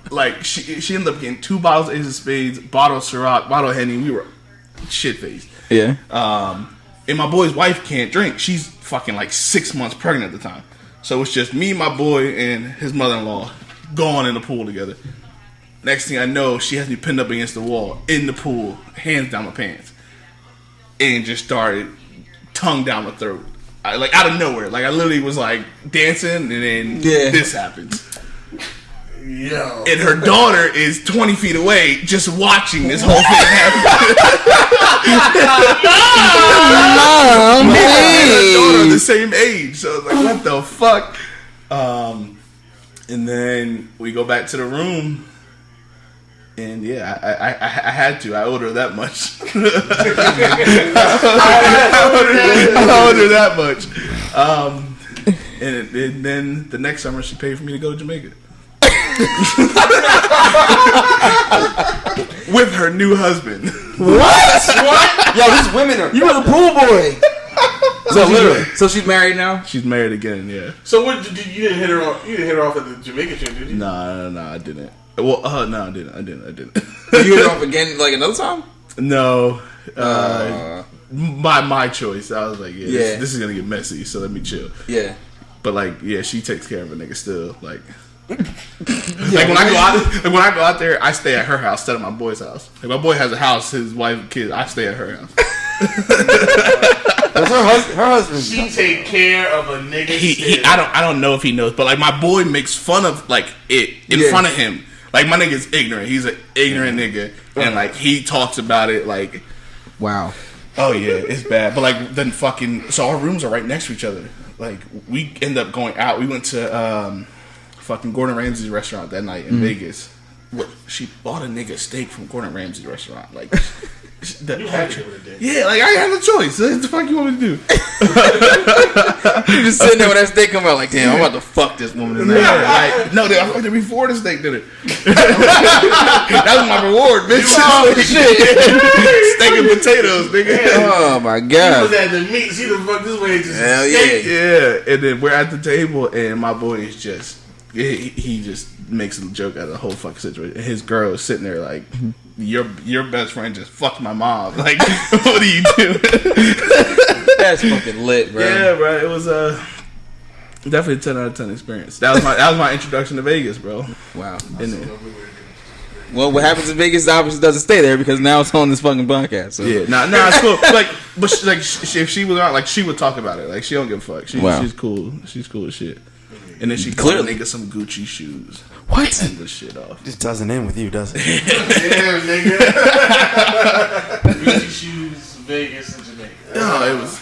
Like she ended up getting 2 bottles of Ace of Spades, bottle of Ciroc, bottle of Henny. We were shit faced. Yeah. And my boy's wife can't drink. She's fucking like 6 months pregnant at the time. So it's just me, my boy, and his mother-in-law going in the pool together. Next thing I know, she has me pinned up against the wall in the pool, hands down my pants, and just started tongue down my throat. Like out of nowhere. Like I literally was like dancing, and then this happens. Yo. And her daughter is 20 feet away just watching this whole thing happen. Mom, and her daughter are the same age. So I was like, what the fuck? And then we go back to the room. And yeah, I had to. I owed her that much. I owed her that much. And then the next summer she paid for me to go to Jamaica. With her new husband. What? Yo, these women are. You were the pool boy. So literally, so she's married now. She's married again. Yeah. So what? You didn't hit her off. You didn't hit her off at the Jamaica trip, did you? No, I didn't. Well, no, I didn't. You hit her off again, like another time? No. My choice. I was like, this is gonna get messy, so let me chill. Yeah. But like, yeah, she takes care of a nigga still. Like, like when I go out there, I stay at her house instead of my boy's house. Like my boy has a house, his wife and kids. I stay at her house. That's her husband. She take care of a nigga. I don't know if he knows, but like my boy makes fun of like it in front of him. Like my nigga's ignorant. He's an ignorant nigga, and like he talks about it like, wow. Oh yeah, it's bad. But like then fucking, so our rooms are right next to each other. Like we end up going out. We went to fucking Gordon Ramsay's restaurant that night in Vegas. She bought a nigga steak from Gordon Ramsay's restaurant. Like, yeah, like I had no choice. What the fuck you want me to do? You just sitting there when that steak come out, like, damn, I'm about to fuck this woman tonight. Like, no, I fucked her before the steak did it. That was my reward, bitch. Oh shit, steak and potatoes, nigga. Oh my god. She was at the meat. She done fucked this way. Hell yeah. And then we're at the table, and my boy is just. He just makes a joke out of the whole fucking situation. His girl is sitting there like, your best friend just fucked my mom. Like, what are you doing? That's fucking lit, bro. Yeah, bro. It was definitely a 10 out of 10 experience. That was my introduction to Vegas, bro. Wow. Well, what happens in Vegas obviously doesn't stay there because now it's on this fucking podcast. So. Yeah, nah, it's cool. If she was on, like, she would talk about it. Like, she don't give a fuck. She's cool. She's cool as shit. And then she clearly nigga some Gucci shoes. What? And the shit off. Just doesn't end with you, does it? Yeah, nigga. Gucci shoes, Vegas, and Jamaica. No, it was.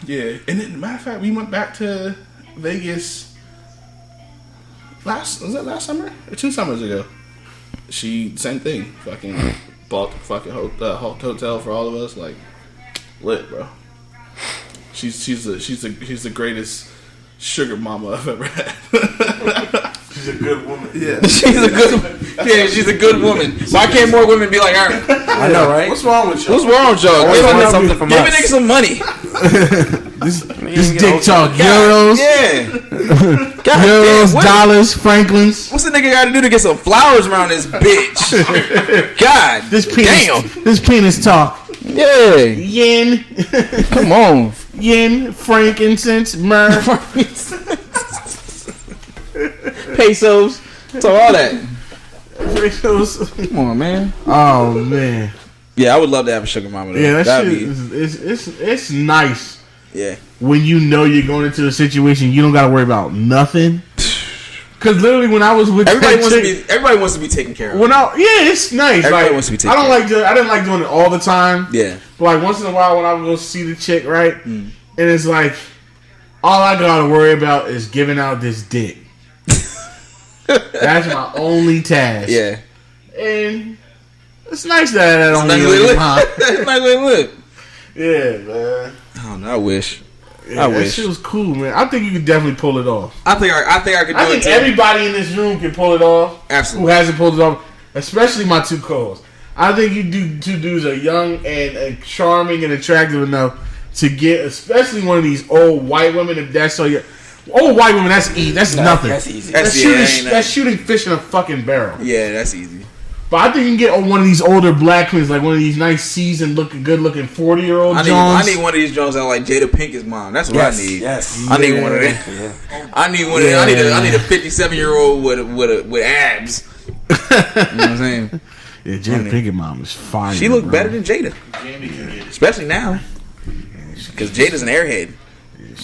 Yeah, and then matter of fact, we went back to Vegas. Was that last summer or 2 summers ago? She same thing. Fucking bought the fucking hotel for all of us. Like, lit, bro. She's the greatest sugar mama I've ever had. She's a good woman. Yeah, she's a good woman. Why can't more women be like her? I know, right? What's wrong with you? What's wrong with y'all? Give a nigga some money. this dick talk euros. Yeah. Euros, dollars, Franklins. What's the nigga got to do to get some flowers around this bitch? God, this penis talk. Yeah, yen. Come on, yen, frankincense, myrrh, pesos. So all that. Pesos. Come on, man. Oh man. Yeah, I would love to have a sugar mama. Though. Yeah, that shit it's nice. Yeah. When you know you're going into a situation, you don't got to worry about nothing. Because literally, when I was with everybody wants to be taken care of. It's nice. Everybody wants to be taken care of. I didn't like doing it all the time. Yeah. But like once in a while, when I would go see the chick, right, and it's like all I got to worry about is giving out this dick. That's my only task. Yeah. And it's nice that that only It's nice way to live. Yeah, man. I don't know. I wish. Yeah, that shit was cool, man. I think you could definitely pull it off. I think I could do it. I think everybody in this room can pull it off. Absolutely. Who hasn't pulled it off, especially my two co-hosts. I think you two dudes are young and charming and attractive enough to get, especially one of these old white women. If that's so, old white women, that's easy. That's nothing. That's easy. That's shooting fish in a fucking barrel. Yeah, that's easy. But I think you can get one of these older black queens, like one of these nice, seasoned, good looking 40-year-old Jones. I need one of these Jones that like Jada Pinkett mom. That's what I need. Yes. I need one of them. Yeah. I need one of them. I need a 57-year-old with abs. You know what I'm saying? Yeah, Jada Pinkett mom is fine. She look better than Jada, especially now. Because Jada's an airhead.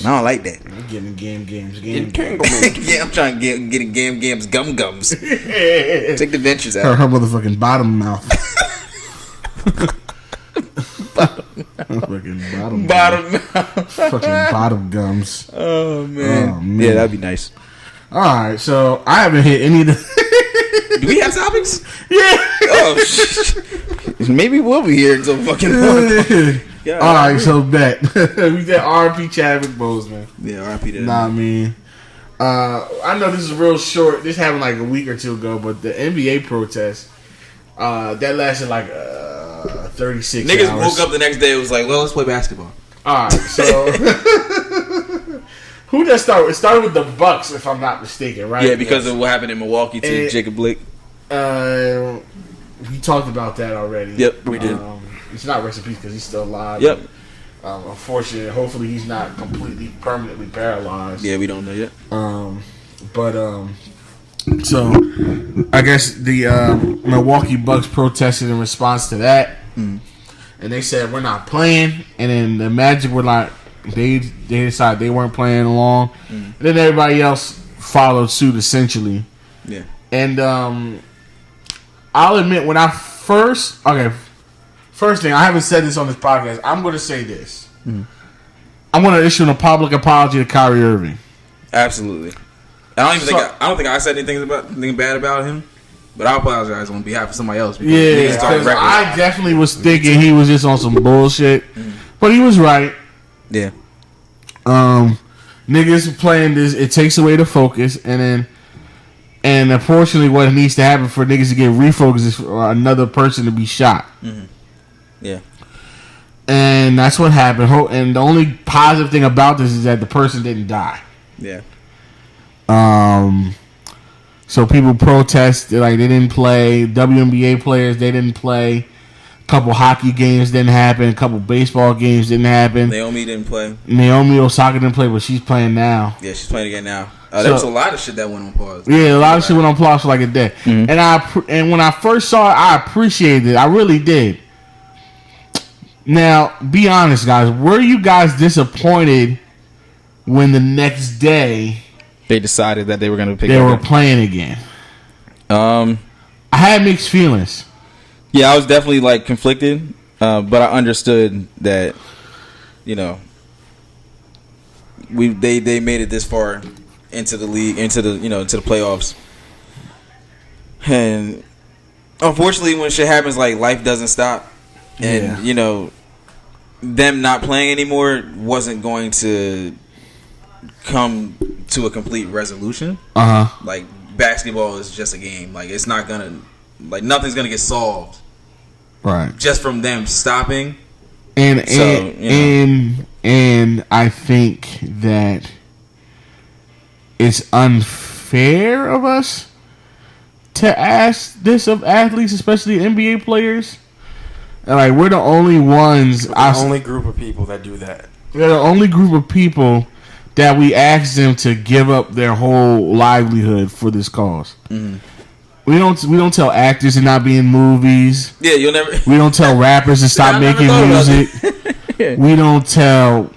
I don't like that. I'm getting games. Yeah, I'm trying to get games gums. Take the dentures out. Her motherfucking bottom mouth. Bottom mouth. Fucking bottom gums. Oh man. Yeah, that'd be nice. Alright, so I haven't hit any of the Do we have topics? Yeah. Oh shit. Maybe we'll be here until fucking morning. Yeah, alright, so bet. We did R.P. Chadwick Boseman. Yeah, R.P. to Nah, I mean, I know this is real short. This happened like a week or two ago, but the NBA protest that lasted like 36 Niggas hours. woke up the next day and was like, well, let's play basketball. Alright, so who that started? It started with the Bucks, if I'm not mistaken, right? Yeah, because of what happened in Milwaukee to Jacob Blake. We talked about that already. Yep, we did. It's not rest in peace because he's still alive. Yep. Unfortunately, hopefully he's not completely permanently paralyzed. Yeah, we don't know yet. So I guess the Milwaukee Bucks protested in response to that, and they said we're not playing. And then the Magic were like, they decided they weren't playing along. And then everybody else followed suit essentially. Yeah. And I'll admit when I first thing, I haven't said this on this podcast. I'm going to say this. I'm going to issue a public apology to Kyrie Irving. Absolutely. I don't think I said anything bad about him, but I apologize on behalf of somebody else. Yeah, because I definitely was thinking he was just on some bullshit, but he was right. Yeah. Niggas playing this, it takes away the focus, and unfortunately, what needs to happen for niggas to get refocused is for another person to be shot. Yeah. And that's what happened. And the only positive thing about this is that the person didn't die. Yeah. So people protest, like they didn't play. WNBA players, they didn't play. A couple hockey games didn't happen. A couple baseball games didn't happen. Naomi didn't play. Naomi Osaka didn't play, but she's playing now. Yeah, she's playing again now. There was a lot of shit that went on pause. Yeah, a lot of shit went on pause for like a day. And when I first saw it, I appreciated it. I really did. Now, be honest, guys. Were you guys disappointed when the next day they decided that they were going to they were playing again? I had mixed feelings. Yeah, I was definitely like conflicted, but I understood that, you know, they made it this far into the league, into the playoffs, and unfortunately, when shit happens, like life doesn't stop, and you know, them not playing anymore wasn't going to come to a complete resolution. Like basketball is just a game. Like it's not gonna, like nothing's gonna get solved. Right. Just from them stopping. And I think that it's unfair of us to ask this of athletes, especially NBA players. And like we're the only ones. Only group of people that do that. We're the only group of people that we ask them to give up their whole livelihood for this cause. Mm-hmm. We don't tell actors to not be in movies. Yeah, you'll never. We don't tell rappers to stop making music. Yeah. We don't tell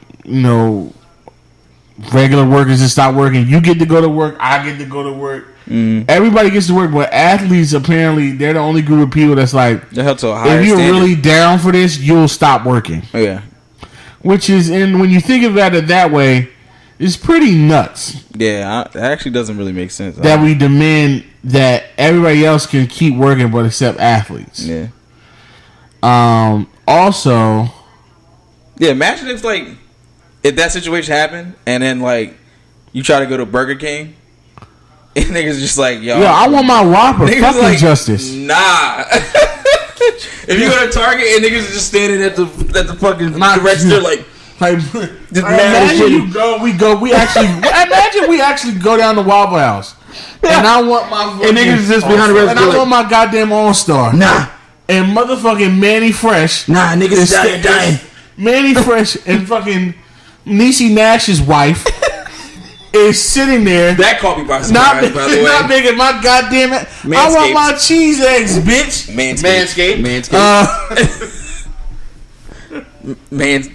regular workers to stop working. You get to go to work. I get to go to work. Everybody gets to work, but athletes apparently they're the only group of people that's like, if you're standard. Really down for this, you'll stop working. Yeah, which is, and when you think about it that way, it's pretty nuts. Yeah, that actually doesn't really make sense. That we demand that everybody else can keep working, but except athletes. Yeah. Also. Yeah, imagine if that situation happened and then like you try to go to Burger King and niggas just like, yo, I want my Whopper. Fuck like, justice. Nah. If you go to Target and niggas are just standing at the fucking register like just imagine we actually go down to Waffle House. Yeah. And I want my and niggas just behind the register. And I want my goddamn All-Star. Nah. And motherfucking Manny Fresh. Nah, niggas dying. Manny Fresh and fucking Niecy Nash's wife is sitting there. That caught me by surprise, by the way. Not making my goddamn it. I want my cheese eggs, bitch. Manscaped.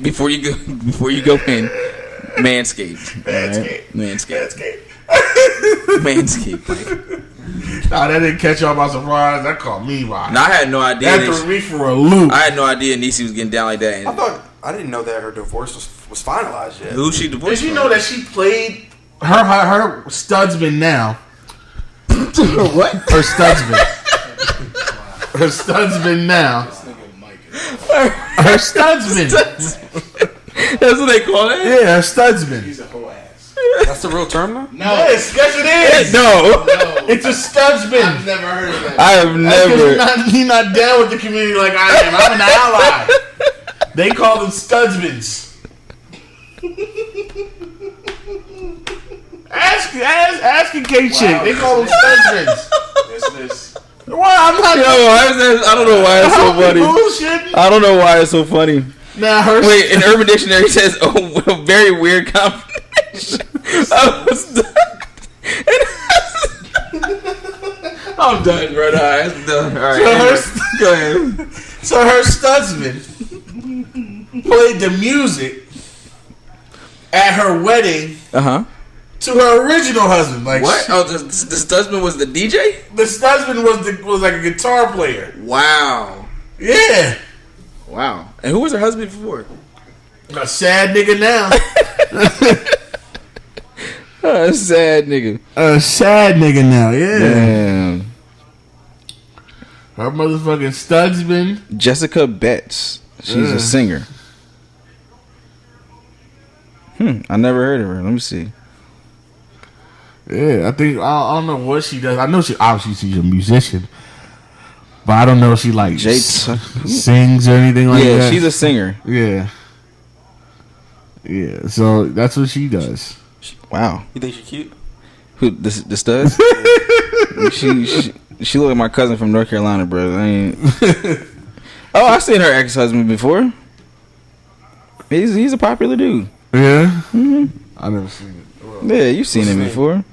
Before you go in, Manscaped. Manscaped. Nah, that didn't catch y'all by surprise. That caught me by. Nah, I had no idea. That threw me for a loop. I had no idea Niecy was getting down like that. I didn't know that her divorce was finalized yet. Who's she divorced? Did you know that she played her studsman now? What? Her studsman. Her studsman now. Her studsman. That's what they call it? Yeah, her studsman. He's a whole ass. That's the real term, though? No. Yes, it is. No. It's a studsman. I've never heard of that. I have never. He's not down with the community like I am. I'm an ally. They call them studsmans. Ask a gay chick. They call them studsmans. This. Well, I'm not. I don't know why it's so funny. Bullshit. I don't know why it's so funny. Now, wait, in Urban Dictionary it says, a very weird combination. I'm done, bro. I'm done. All right. Go ahead. So her studsman played the music at her wedding to her original husband. Like what? Oh, the studsman was the DJ? The studsman was like a guitar player. Wow. Yeah. Wow. And who was her husband before? A sad nigga now. A sad nigga. A sad nigga now, yeah. Damn. Her motherfucking studsman. Jessica Betts. She's a singer. I never heard of her. Let me see. Yeah, I think I don't know what she does. I know she's a musician, but I don't know if she like sings or anything like that. Yeah, she's a singer. Yeah. So that's what she does. Wow. You think she's cute? Who the studs? she look like my cousin from North Carolina, bro. I've seen her ex-husband before. He's a popular dude. Yeah. Mm-hmm. I never seen it. Well, yeah, you've seen him before.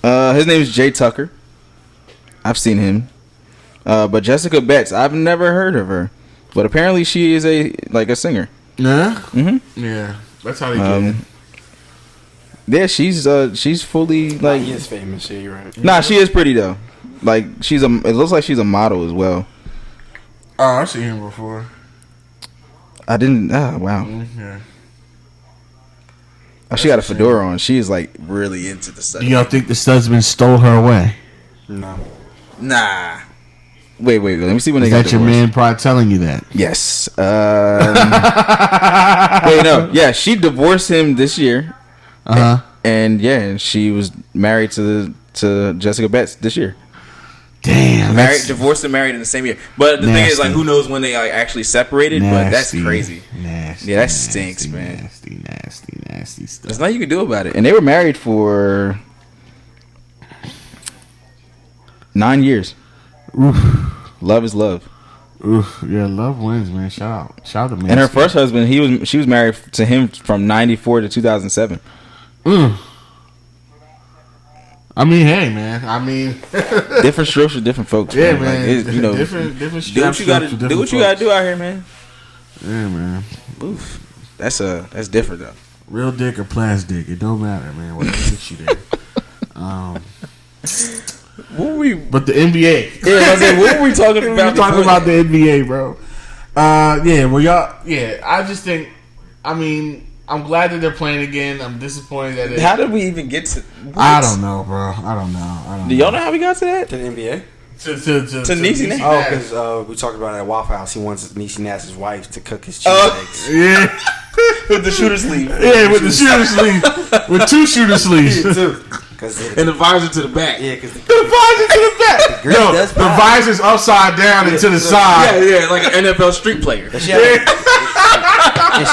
His name is Jay Tucker. I've seen him. But Jessica Betts, I've never heard of her. But apparently she is a singer. Yeah? Mm-hmm. Yeah. That's how they get it. Yeah, she's fully like. He is famous, yeah, you're right. Nah, she is pretty though. Like it looks like she's a model as well. Oh, I've seen him before. I didn't. Oh, wow. Yeah. Oh, she got a fedora on. She is like really into the stuff. Do y'all think the studsman stole her away? No. Nah. Wait. Let me see when they Is got that your divorced. man probably telling you that? Yes. Wait, no. Yeah, she divorced him this year. And she was married to Jessica Betts this year. Damn. Divorced and married in the same year. But the thing is, like, who knows when they like actually separated? But that's crazy. Nasty. Yeah, that stinks, man. Nasty stuff. There's nothing you can do about it. And they were married for 9 years. Oof. Love is love. Oof. Yeah, love wins, man. Shout out to man. And her first husband, she was married to him from 94 to 2007. I mean, hey, man. I mean, different strokes for different folks. Yeah, man. Like, you know, different do what you gotta do. What you gotta do out here, man. Yeah, man. Oof. That's different though. Real dick or plastic, it don't matter, man. Whatever gets you there. What were we? But the NBA. Yeah, I was like, what were we talking about? We were talking about the NBA, bro. Yeah. Well, y'all. Yeah, I just think. I mean, I'm glad that they're playing again. I'm disappointed that. How did we even get to? What? I don't know, bro. I don't know. Do y'all know how we got to that? To the NBA? To Niecy Nash. Oh, because we talked about it at Waffle House. He wants Niecy Nash's wife to cook his cheese eggs. Yeah. With the shooter sleeve. Yeah, with the shooter sleeve. With 2 shooter sleeves. And the visor to the back. Yeah, because the visor to the back. The visor's upside down and to the side. Yeah, like an NFL street player. And she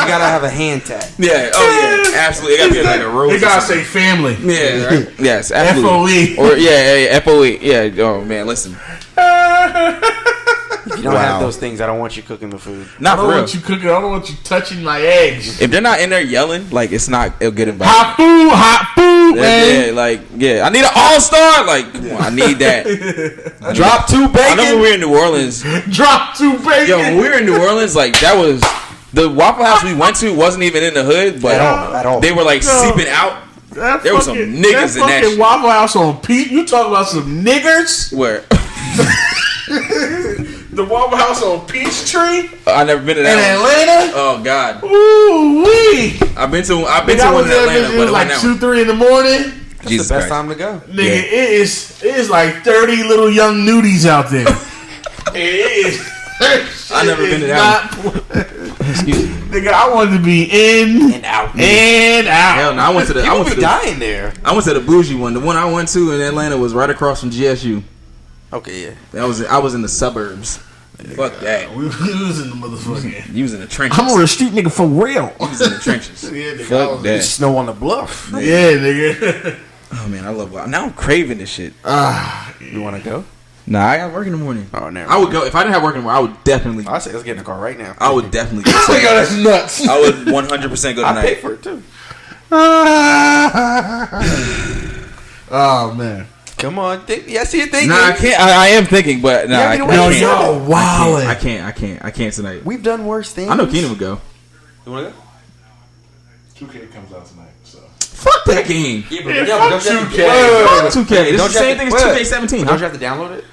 gotta have a hand tag. Yeah. Oh yeah. Absolutely. It gotta be like a rose. They gotta say family. Yeah. Right? Yes. Absolutely. FOE. Or FOE. Yeah. Oh man, listen. If you don't have those things, I don't want you cooking the food. Not I don't want you cooking. I don't want you touching my eggs. If they're not in there yelling, like it's not a good environment. Hot food, man. Yeah, I need an all-star. Like, come on, I need that. Drop 2 bacon. I know when we were in New Orleans. Drop 2 bacon. Yo, when we were in New Orleans, like that was the Waffle House we went to wasn't even in the hood, but at all. They were like seeping out. There was some niggas in that shit. Waffle House on Pete. You talk about some niggers? Where? The Waffle House on Peachtree I never been to that in one. Atlanta. Oh God. Ooh wee! I've been to one in Atlanta, it was like 2-3 in the morning. That's Jesus the best Christ. time to go. Nigga, it is like 30 little young nudies out there. It is. I never been to that one. Excuse me. Nigga, I wanted to be in And out. and out. Hell no, I went to the. I went to the, dying there. I went to the bougie one. The one I went to in Atlanta was right across from GSU. Okay, yeah. I was in the suburbs. Fuck that. We was in the motherfucking. You was in the trenches. I'm on the street, nigga, for real. You was in the trenches. Yeah, nigga, Fuck that. Snow on the bluff. Yeah, nigga. Oh man, I love. Now I'm craving this shit. You want to go? Nah, I got work in the morning. Oh, never. I would go if I didn't have work in the morning. I would definitely. I say let's get in the car right now. I would definitely go. Nigga, that's nuts. I would 100% go I pay tonight. for it too. Oh man. Come on, I see you thinking. Nah, I can't. I am thinking, but nah, I can't. Yo, wow. I can't tonight. We've done worse things. I know Keenan would go. You want to go? 2K comes out tonight, so. Fuck that game. Yeah, but fuck 2K. Fuck 2K. This is Don't the same thing as 2K17. Don't you have to download it?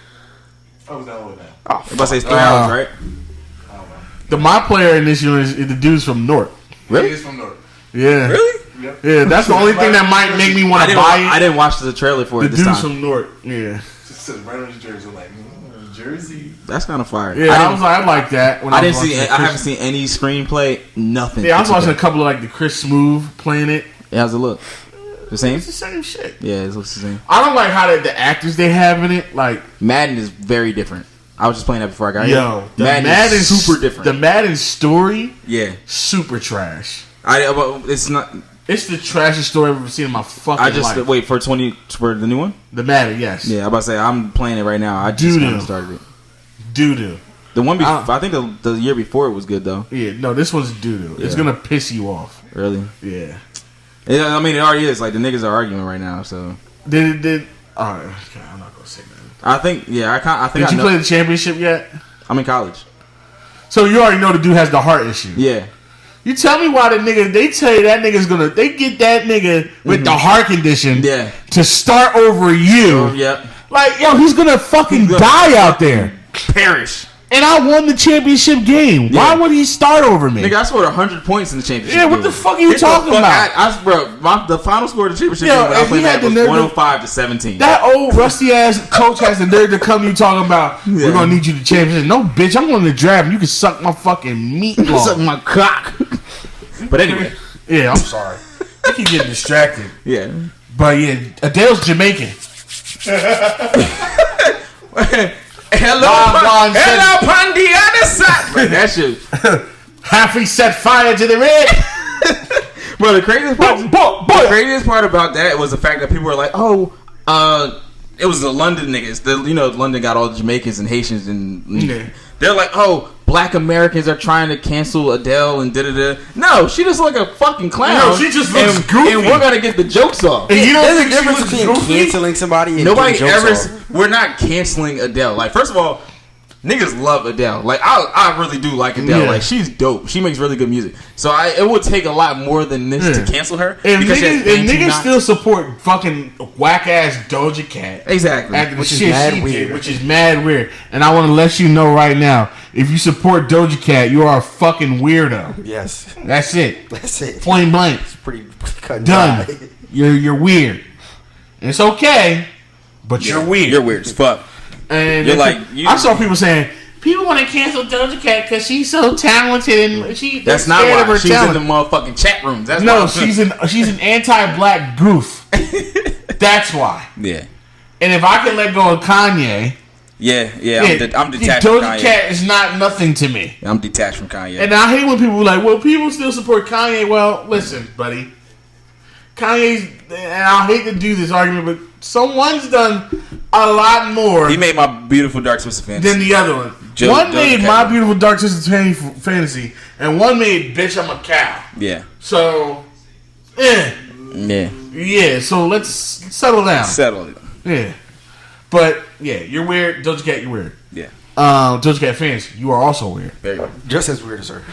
I was downloading that. Oh, I'm about to say it's 3 hours, right? My player in this unit is the dude's from North. Really? He's from North. Yeah. Really? Yep. Yeah, that's the only thing that might make me want to buy it. I didn't watch the trailer for it The this dude's time. from North. Yeah. Just says right on his jersey. I'm like, Jersey. That's kind of fire. Yeah, I was like, I like that. When I didn't was see. watching I haven't seen any screenplay. Nothing. Yeah, I was watching a couple of like the Chris Smooth playing it. Yeah, how's it look? The same? It's the same shit. Yeah, it looks the same. I don't like how the actors they have in it. Like Madden is very different. I was just playing that before I got here. the Madden is super different. The Madden story, Yeah, super trash. it's not. It's the trashiest story I've ever seen in my fucking I just life. wait for the new one. The Madden, yes. Yeah, I'm about to say I'm playing it right now. I just kind of started it. Doo-doo. The one before, I think the year before it was good though. Yeah, no, this one's doo-doo. It's Yeah. gonna piss you off. Really? Yeah. Yeah, I mean it already is. Like the niggas are arguing right now. So Did alright, okay, I'm not gonna say that. I think I think Did I you know. play the championship yet? I'm in college. So you already know the dude has the heart issue. Yeah. You tell me why the nigga, they tell you that nigga's gonna, they get that nigga with the heart condition Yeah. to start over you. Yep. Like, yo, he's gonna fucking die out there. Perish. And I won the championship game. Why would he start over me? Nigga, I scored 100 points in the championship game. Yeah, what the fuck are you talking about? The final score of the championship game when I played that was 105-17. That old rusty ass coach has the nerve to come to you talking about, we're going to need you to championship. No, bitch, I'm going to draft and you can suck my fucking meat log. Suck my cock. But anyway. Yeah, I'm sorry. I keep getting distracted. Yeah. But yeah, Adele's Jamaican. Hello, upon the other side. Bro, that shit. Halfway set fire to the red. Bro, the craziest part about that was the fact that people were like, it was the London niggas. London got all the Jamaicans and Haitians and they're like, black Americans are trying to cancel Adele and da-da-da. No, she just like a fucking clown. No, she just looks goofy. And we're gonna get the jokes off. And you know there's a difference between canceling somebody and nobody getting jokes off. We're not canceling Adele. Like, first of all, niggas love Adele. Like, I really do like Adele. Yeah. Like, she's dope. She makes really good music. So it would take a lot more than this to cancel her. And niggas still support fucking whack ass Doja Cat. Exactly. Which is mad weird. Which is mad weird. And I want to let you know right now, if you support Doja Cat, you are a fucking weirdo. Yes. That's it. That's it. Point blank. It's pretty cut done. You're weird. And it's okay, but you're weird. You're weird as fuck. And I saw people saying people want to cancel Doja Cat because she's so talented and that's not why she's in the motherfucking chat rooms. That's no, she's an anti-black goof. That's why. Yeah. And if I can let go of Kanye, I'm detached from Kanye. Doja Cat is not nothing to me. I'm detached from Kanye. And I hate when people are like, well, people still support Kanye. Well, listen, buddy. Kanye's, and I hate to do this argument, but someone's done a lot more. He made My Beautiful Dark Twisted Fantasy than the other one. One made My Beautiful Dark Twisted Fantasy, and one made Bitch I'm a Cow. Yeah. So, yeah. So let's settle down. Yeah. But yeah, you're weird. Doja Cat, you're weird. Yeah. Doja Cat fans, you are also weird. Very weird. Just as weird as her.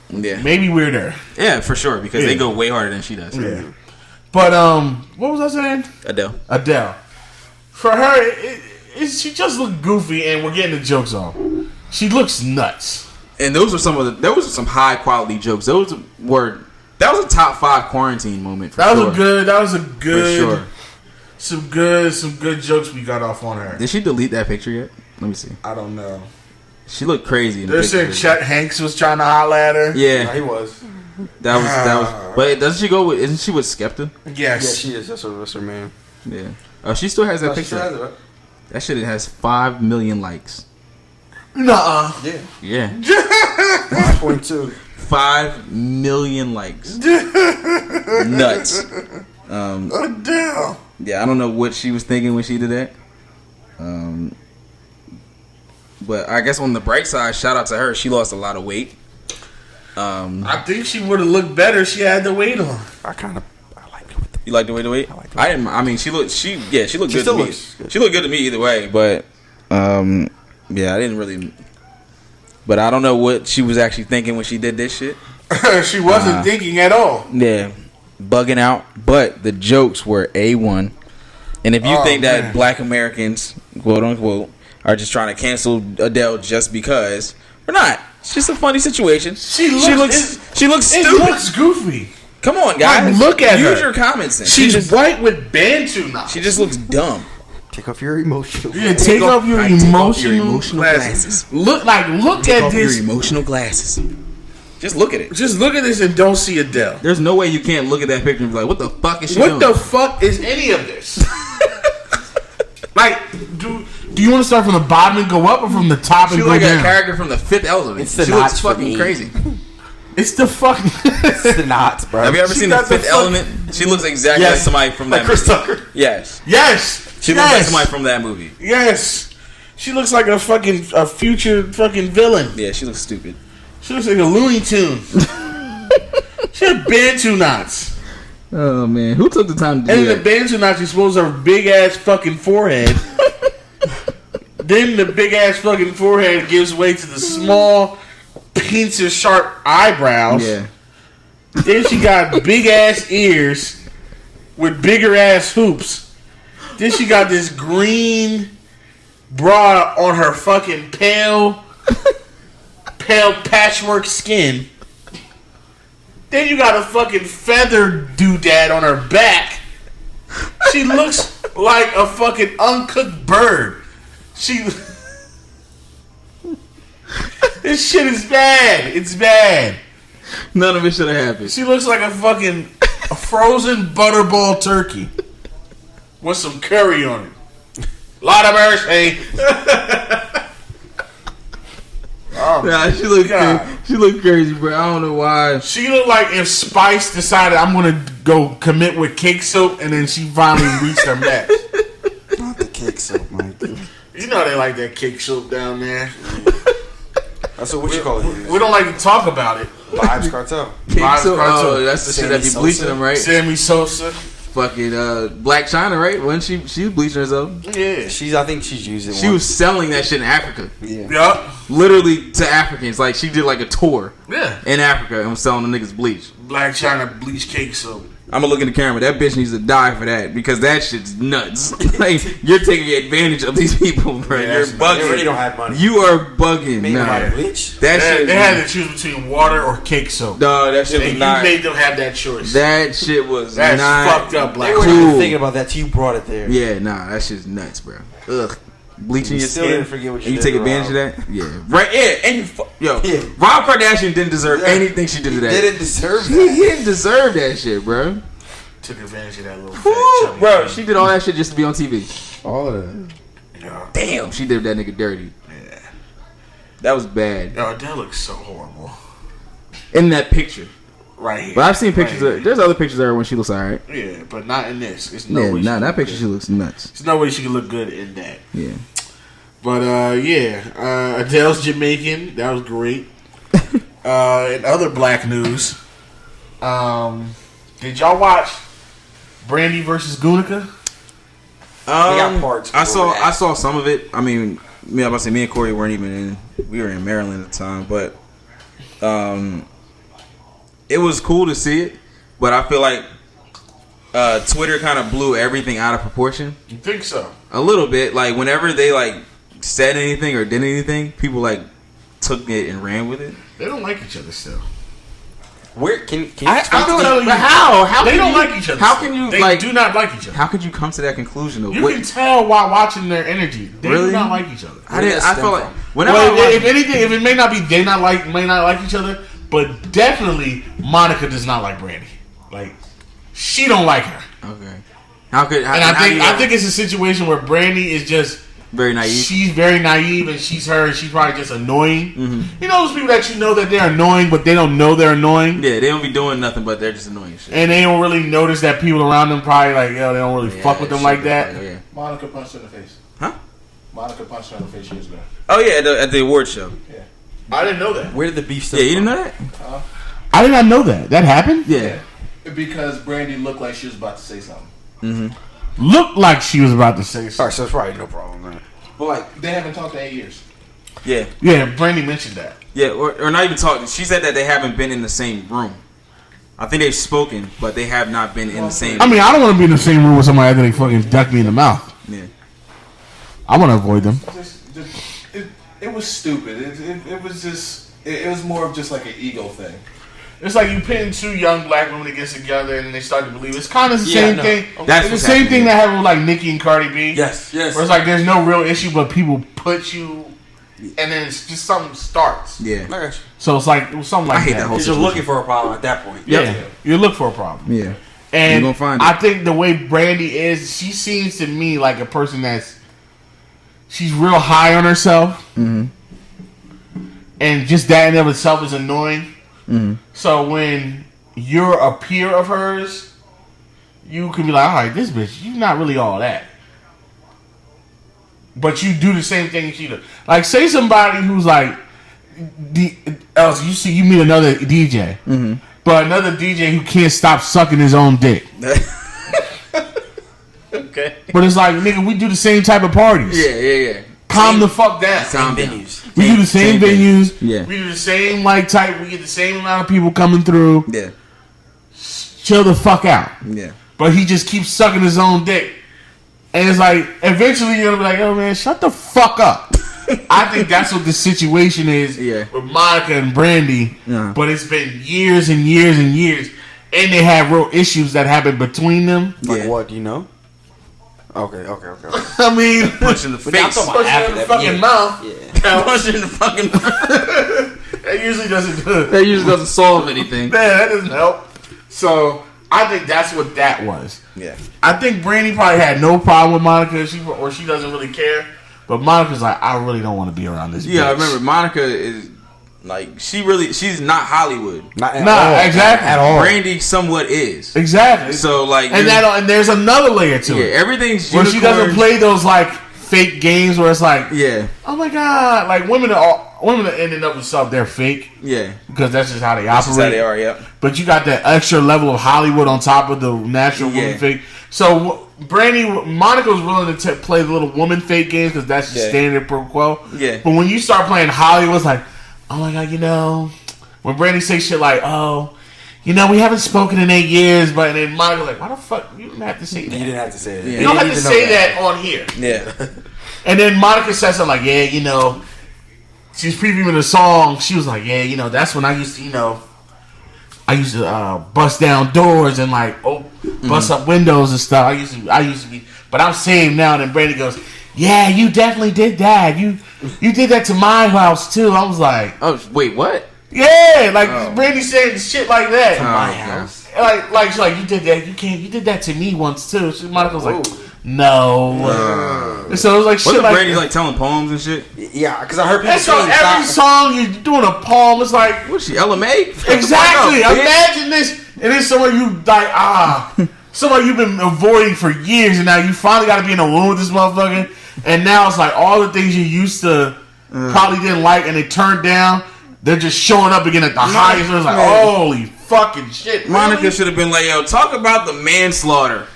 Yeah. Maybe weirder. Yeah, for sure, because they go way harder than she does. Yeah. But what was I saying? Adele. For her, she just looked goofy, and we're getting the jokes off. She looks nuts. And those were some high quality jokes. That was a top 5 quarantine moment. That was a good. For sure. Some good jokes we got off on her. Did she delete that picture yet? Let me see. I don't know. She looked crazy. They're saying Chet Hanks was trying to holler at her. Yeah, he was. That was. But doesn't she go with? Isn't she with Skepta? Yes. Yeah, she is. That's her man. Yeah. Oh, she still has that picture. That shit has 5 million likes. Nuh-uh. Yeah. 5.2. 5 million likes. Nuts. Adele. Yeah, I don't know what she was thinking when she did that. But I guess on the bright side, shout out to her. She lost a lot of weight. I think she would have looked better if she had the weight on. I like it. You like the way to weight? I like the I didn't. I mean, she looked good to me. Good. She looked good to me either way. But I didn't really. But I don't know what she was actually thinking when she did this shit. She wasn't thinking at all. Yeah, bugging out. But the jokes were A1. And if you think that black Americans, quote unquote, are just trying to cancel Adele just because, we're not. It's just a funny situation. She looks stupid. It looks goofy. Come on, guys. Like, look at her. Use your common sense. She's white with Bantu knots. She just looks dumb. Take off your emotional. Yeah, take off your emotional glasses. Look at this. Your emotional glasses. Just look at it. Just look at this and don't see Adele. There's no way you can't look at that picture and be like, "What the fuck is she doing? What the fuck is any of this?" Like, do you want to start from the bottom and go up, or from the top and go down? She's like a character from the Fifth Element. It's the she knots looks fucking crazy. It's the fucking. It's the knots, bro. Have you ever seen the Fifth Element? She looks exactly like somebody from that. Like Chris Tucker. Yes. She looks like somebody from that movie. Yes. She looks like a future fucking villain. Yeah, she looks stupid. She looks like a Looney Tune. She had Bantu knots. Oh man, who took the time to do and that? And the Bantu knots, you're supposed to have a big ass fucking forehead. Then the big ass fucking forehead gives way to the small, pincer sharp eyebrows. Yeah. Then she got big ass ears with bigger ass hoops. Then she got this green bra on her fucking pale pale patchwork skin. Then you got a fucking feather doodad on her back. She looks like a fucking uncooked bird. This shit is bad. It's bad. None of it should have happened. She looks like a fucking frozen butterball turkey with some curry on it. Lot of mercy. Nah, she looked crazy, bro. I don't know why. She looked like if Spice decided I'm gonna go commit with cake soap, and then she finally reached her max. Not the cake soap, Mike. You know they like that cake soap down there. That's what you call it. We don't like to talk about it. Vibes Cartel. Vibes Cartel. Oh, that's the shit that be bleaching them, right? Sammy Sosa. Fucking Black China, right? Wasn't she was bleaching herself? Yeah. I think she's using. She was selling that shit in Africa. Yeah. Yup. Literally to Africans. Like she did like a tour. Yeah. In Africa and was selling the niggas bleach. Black China bleach cake soap. I'm gonna look in the camera. That bitch needs to die for that because that shit's nuts. Like you're taking advantage of these people, bro. Yeah, you're bugging. They already don't have money. You are bugging. Nah. Bleach? That shit. They had to choose between water or cake soap. No, that shit was and not. You made them have that choice. That shit was That's not fucked up, Black. They weren't even thinking about that till you brought it there. Yeah, nah, that shit's nuts, bro. Ugh. Bleaching your still skin. didn't forget what and you you did take to advantage Rob. of that? Yeah. Right, yeah. And Rob Kardashian didn't deserve anything she did to that. Didn't deserve He that. didn't deserve that shit, bro. Took advantage of that little fat chubby Bro, thing. she did all that shit just to be on TV. All of that. Yeah. Damn, she did that nigga dirty. Yeah. That was bad. Yo, that looks so horrible. In that picture. Right here. But I've seen pictures right of there's other pictures of her when she looks alright. Yeah, but not in this. There's Yeah, way nah, she that look picture good. she looks nuts. There's no way she can look good in that. Yeah. But Adele's Jamaican. That was great. In other black news, did y'all watch Brandy versus Gunica? got parts. I saw some of it. I mean, me and Corey weren't even in. We were in Maryland at the time, but it was cool to see it. But I feel like Twitter kind of blew everything out of proportion. You think so? A little bit. Like whenever they like said anything or did anything, people like took it and ran with it. They don't like each other still. Where can you I don't know how they don't like each other. How can you They like do not like each other. How could you come to that conclusion? Of You can tell while watching their energy. They Really? do not like each other. I feel like whenever Well, I watch, if anything, if it may not like each other, but definitely Monica does not like Brandy. Like she don't like her. okay, how could? How, And how do you- I think it's a situation where Brandy is just very naive. She's very naive, and she's her. And she's probably just annoying. Mm-hmm. You know those people that you know that they're annoying, but they don't know they're annoying. Yeah, they don't be doing nothing, but they're just annoying shit. And they don't really notice that people around them probably like, yo, they don't really fuck with them shit, like that. yeah. Monica punched her in the face. Huh? Monica punched her in the face years ago. Oh yeah, at the award show. Yeah. I didn't know that. Where did the beef Yeah, you didn't know that? I did not know that. That happened? Yeah. Because Brandy looked like she was about to say something. Looked like she was about to say something. Alright, so it's probably no problem, man. But like, they haven't talked in 8 years. Yeah. Yeah, Brandy mentioned that. Yeah, or not even talking. She said that they haven't been in the same room. I think they've spoken, but they have not been in the same. I mean, I don't want to be in the same room with somebody after they fucking duck me in the mouth. Yeah. I want to avoid them. It was stupid. It was just. It was more of just like an ego thing. It's like you pitting two young black women against together, and they start to believe it's kind of the Yeah, same no. thing. That's It's the what's same happening. thing that happened with like Nicki and Cardi B. Yes. Where it's like there's no real issue, but people put you, and then it's just something starts. Yeah. I got you. So it's like something like I hate that. that whole Because you're looking for a problem at that point. Yeah, you look for a problem. Yeah. And You're gonna find it. I think the way Brandy is, she seems to me like a person she's real high on herself, and just that in and of itself is annoying. So when you're a peer of hers, you can be like, all right, this bitch, you're not really all that. But you do the same thing she does. Like, say somebody who's like, you meet another DJ, but another DJ who can't stop sucking his own dick. Okay. But it's like, nigga, we do the same type of parties. Yeah. Calm the fuck down. Calm down. Venues. We do the same venues. Yeah. We do the same like type. We get the same amount of people coming through. Yeah. Chill the fuck out. Yeah. But he just keeps sucking his own dick. And it's like, eventually you're gonna be like, oh man, shut the fuck up. I think that's what the situation is with Monica and Brandy. Yeah. But it's been years and years and years, and they have real issues that happen between them. Like what? Do you know? Okay. I mean, punch in the face, punch in the fucking mouth. Yeah. Punch in the fucking mouth. That usually doesn't do it. That usually doesn't solve anything. That doesn't help. So I think that's what that was. Yeah. I think Brandy probably had no problem with Monica, or she doesn't really care. But Monica's like, I really don't want to be around this. Yeah, bitch. I remember Monica is like she's not Hollywood. Not at all. Exactly. At all. Brandy somewhat is. Exactly. So like, and there's another layer to it. Everything's where she doesn't play those like fake games where it's like, oh my god, like women are ending up with stuff they're fake. Yeah, because that's just how they that's operate. just how they are. Yep. But you got that extra level of Hollywood on top of the natural woman fake. So Monica was willing to play the little woman fake games because that's the standard pro quo. Yeah. But when you start playing Hollywood, it's like, oh my god, when Brandy says shit like, oh, we haven't spoken in 8 years, but and then Monica's like, why the fuck you didn't have to say that? You didn't have to say that. You don't have to say that on here. Yeah. And then Monica says something like, she's previewing the song. She was like, that's when I used to, bust down doors and like bust up windows and stuff. I used to be, but I'm saying now. Then Brandy goes, yeah, you definitely did that. You did that to my house too. I was like, oh wait, what? Yeah, like Brandy said shit like that. To my house. Like she's like, you did that. You did that to me once too. Monica was like, no. So it was like shit. Wasn't like Brandy like telling poems and shit? Yeah, because I heard people saying every song you're doing a poem. It's like, what's she, LMA? Exactly. Imagine this, and then someone you like somebody you've been avoiding for years, and now you finally got to be in a room with this motherfucker, and now it's like all the things you used to probably didn't like, and they turned down. They're just showing up again at the highest. It's like, holy fucking shit. Monica should have been like, yo, talk about the manslaughter.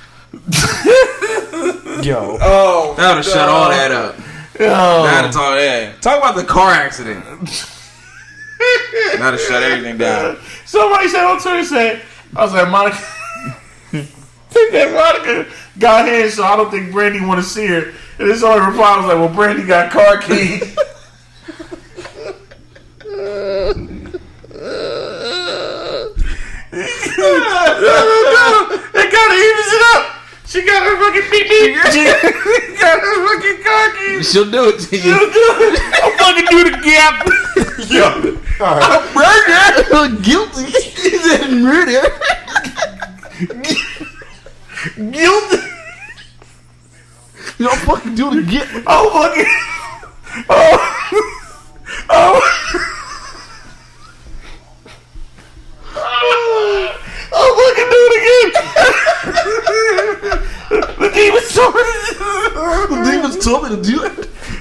Yo. Oh. That would have shut all that up. Talk about the car accident. That would have shut everything down. Somebody said on Twitter, I was like, Monica. That Monica got hands, so I don't think Brandy want to see her. And this only reply was like, well, Brandy got car keys. They gotta even it up. She got her fucking beep. She got her fucking car keys. She'll do it to you. She'll do it. I'll fucking do the gap. Yo, I'm murder. Guilty. He's in murder. Guilty. Y'all fucking do it again. Oh fucking. I'll fucking do it again. The demons told me to do it.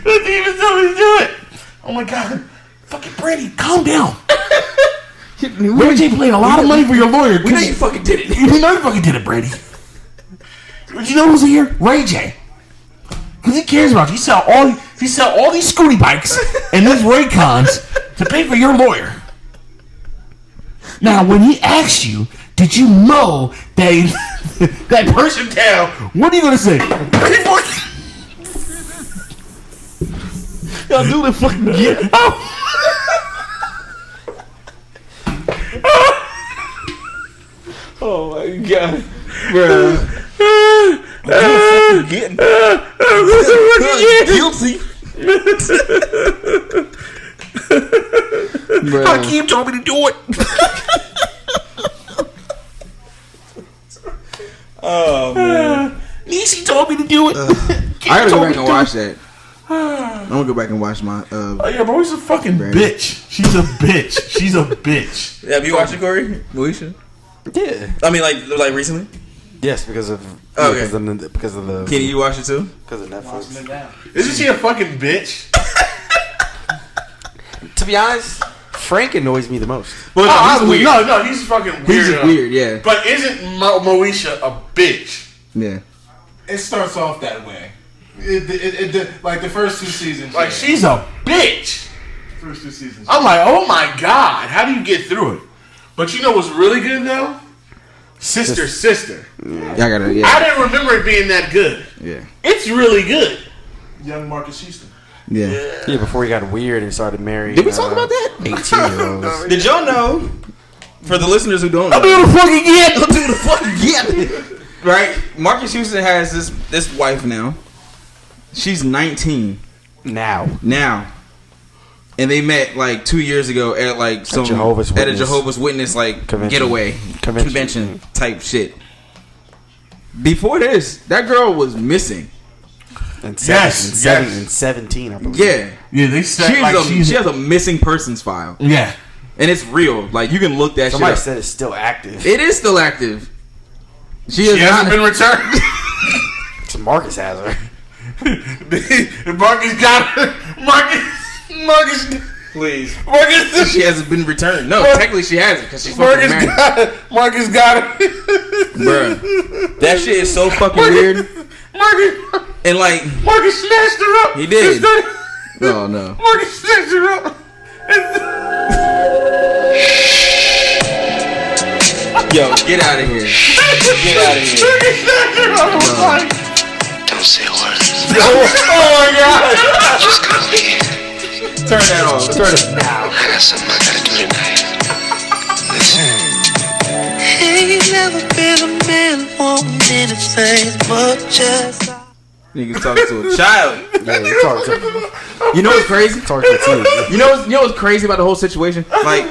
The demons told me to do it. Oh my god. Fucking Brandy, calm down. Ray J paid a lot of money for your lawyer. We know you fucking did it. We know you fucking did it, Brandy. But you know who's here? Ray J. Because he cares about you. He sell all these scooty bikes and these Raycons to pay for your lawyer. Now, when he asks you, did you mow that person down? What are you gonna say? Y'all do the fucking get. Oh my god, bro! Getting guilty. Hakeem told me to do it. Oh man, Niecy told me to do it. I gotta go back and watch that. I'm gonna go back and watch my. Oh yeah, bro, he's a fucking bitch. She's a bitch. She's a bitch. Have you watched it, Corey? Moesha? Yeah. I mean, like recently. Yes, because of because of the. Kenny, you watch it too? Because of Netflix. Isn't she a fucking bitch? To be honest, Frank annoys me the most. Well, he's weird. No, he's fucking weird. He's just weird, yeah. But isn't Moesha a bitch? Yeah. It starts off that way. It like the first 2 seasons. Like she's a bitch. First 2 seasons. I'm like, oh my god, how do you get through it? But you know what's really good though? Sister. Yeah, I gotta. Yeah. I didn't remember it being that good. Yeah. It's really good. Young Marcus Houston. Yeah. Yeah, before he got weird and started marrying. Did we talk about that? 18-year-olds. Did y'all know? For the listeners who don't know, I'll do the fucking yet. I'll do the fucking yet. Right? Marcus Houston has this wife now. She's 19 now. And they met like 2 years ago at like some a Jehovah's Witness like convention. convention type shit. Before this, that girl was missing. And 17, I believe. Yeah. Yeah, they said she has a missing persons file. Yeah. And it's real. Like, you can look that Somebody shit up. said it's still active. It is still active. She hasn't been returned. So Marcus has her. Marcus got her. Marcus. Please. Marcus. She hasn't been returned. No, technically she hasn't because she's fucking married. Marcus got her. Bruh. That shit is so fucking weird. Marcus. And like. Marcus snatched her up. He did. Oh, no. Marcus snatched her up. Yo, get out of here. Get out of here. Marcus snatched her up. I was like, Don't say a word. oh my God. Just come here. Turn that off. Turn it now. I got something I gotta do tonight. Listen. Ain't never been a man wanting anything but just. Niggas talking to a child. Yeah, you talking to. You know what's crazy? Talking to You know what's crazy about the whole situation? Like,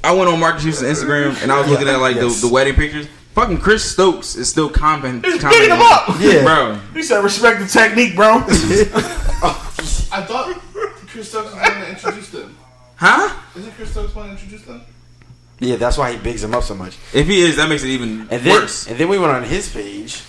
I went on Marcus Houston's Instagram and I was looking at like the wedding pictures. Fucking Chris Stokes is still commenting. He's picking him up. Yeah, bro. He said, "Respect the technique, bro." I thought Chris Stokes was going to introduce them. Huh? Isn't Chris Stokes going to introduce them? Yeah, that's why he bigs him up so much. If he is, that makes it even worse. And then we went on his page.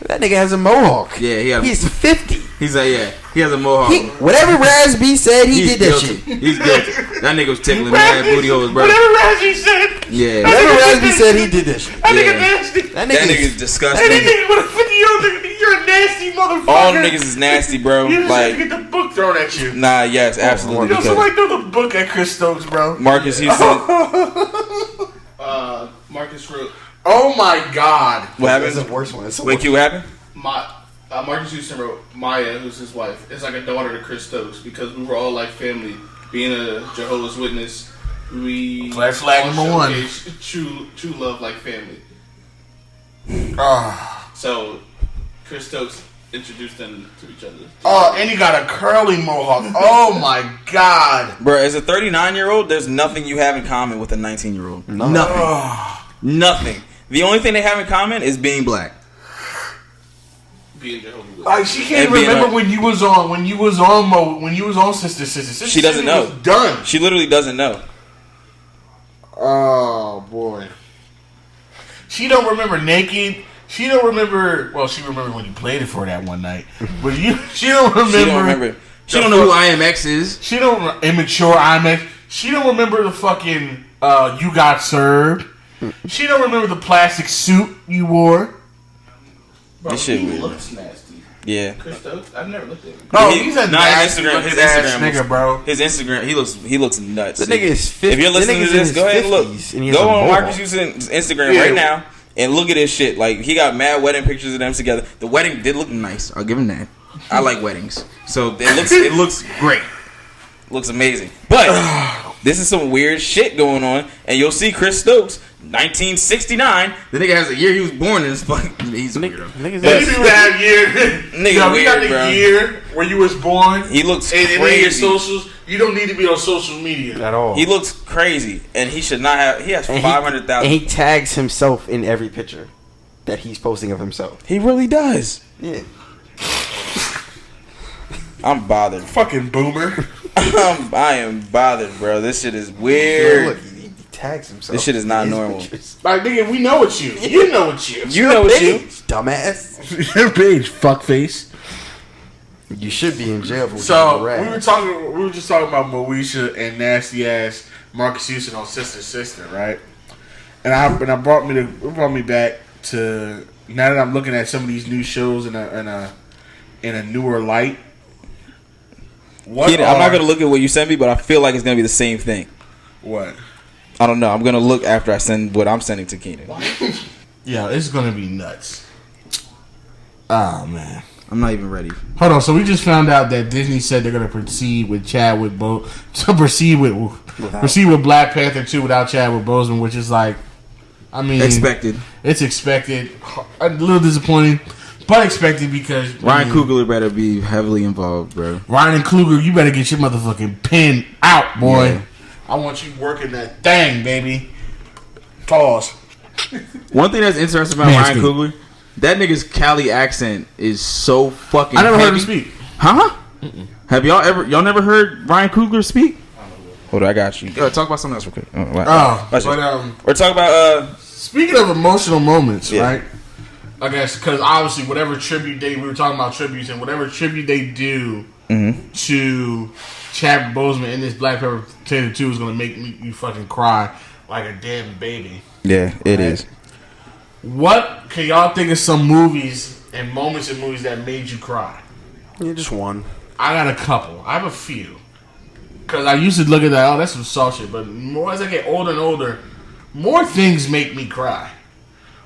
That nigga has a mohawk. Yeah, he's 50. He's like, yeah, he has a mohawk. Whatever Razby said, he did that guilty. shit. He's guilty. That nigga was tickling mad booty holes, bro. Whatever Razzie said. Yeah. Whatever Razby said, he did that shit. That nigga nasty. That That nigga's disgusting. That nigga with a 50-year-old nigga, you're a nasty motherfucker. All niggas is nasty, bro. You just Like, have to get the book thrown at you. nah, yes, absolutely. Yo, somebody throw the book at Chris Stokes, bro. Marcus Houston. Marcus wrote. Oh my God. What happened? That's the worst one. Wait, Q, what happened? Marcus Houston wrote Maya, who's his wife, is like a daughter to Chris Stokes because we were all like family. Being a Jehovah's Witness, we Flag number one. True love like family. So Chris Stokes introduced them to each other. Oh, and he got a curly mohawk. Oh my God. Bro, as a 39-year-old, there's nothing you have in common with a 19-year-old. Nothing. The only thing they have in common is being black. Being Jehovah's Witness. Like she can't remember when you was on Sister. She doesn't know. Was done. She literally doesn't know. Oh boy. She don't remember naked. She don't remember. Well, she remembered when you played it for that one night. But she don't remember. She don't remember. She don't know who IMX is. She don't immature IMX. She don't remember the fucking you got served. She don't remember the plastic suit you wore. Bro, This shit he weird. looks nasty. Yeah. Chris Stokes? I've never looked at him. No, he's a his nasty Instagram. looking His ass Instagram. nigga, bro. His Instagram. He looks nuts. The nigga is 50. If you're listening to this, go ahead and look. Go on Marcus Houston's Instagram right now and look at his shit. Like, he got mad wedding pictures of them together. The wedding did look nice. I'll give him that. I like weddings, so it looks great. Looks amazing. But this is some weird shit going on, and you'll see Chris Stokes. 1969. The nigga has a year he was born in. He's a weirdo. Niggas have year. Nigga we got the bro. year where you was born. He looks and crazy. in your socials, you don't need to be on social media at all. He looks crazy, and he should not have. He has 500,000. And he tags himself in every picture that he's posting of himself. He really does. Yeah. I'm bothered. Fucking boomer. I am bothered, bro. This shit is weird. Look, he tags himself. This shit is not normal. Like, nigga, we know it's you. You know it's you. You know it's you. Dumbass. Your page, fuckface. You should be in jail for So we were just talking about Moesha and nasty ass Marcus Houston on Sister, right? And it brought me back to now that I'm looking at some of these new shows in a newer light. I'm not gonna look at what you sent me, but I feel like it's gonna be the same thing. What? I don't know. I'm gonna look after I send what I'm sending to Keenan. Yeah, it's gonna be nuts. Oh man. I'm not even ready. Hold on. So we just found out that Disney said they're going to proceed with proceed with Black Panther 2 without Chadwick Boseman, which is like, I mean, Expected. It's expected. A little disappointing, but expected because Ryan Coogler better be heavily involved, bro. Ryan Coogler, you better get your motherfucking pen out, boy. Yeah. I want you working that thing, baby. Pause. One thing that's interesting about Ryan Coogler, that nigga's Cali accent is so fucking I never heavy. heard him speak. Huh? Mm-mm. Have y'all never heard Ryan Coogler speak? Hold on, I got you. Talk about something else real quick. We're talking about speaking of emotional moments, right? I guess because obviously whatever tribute we were talking about tributes, and whatever tribute they do to Chadwick Boseman in this Black Panther 2 is going to make you fucking cry like a damn baby. Yeah, it is. What can y'all think of some movies and moments in movies that made you cry? Yeah, just one. I got a couple. I have a few. Because I used to look at that, that's some soft shit. But more as I get older and older, more things make me cry.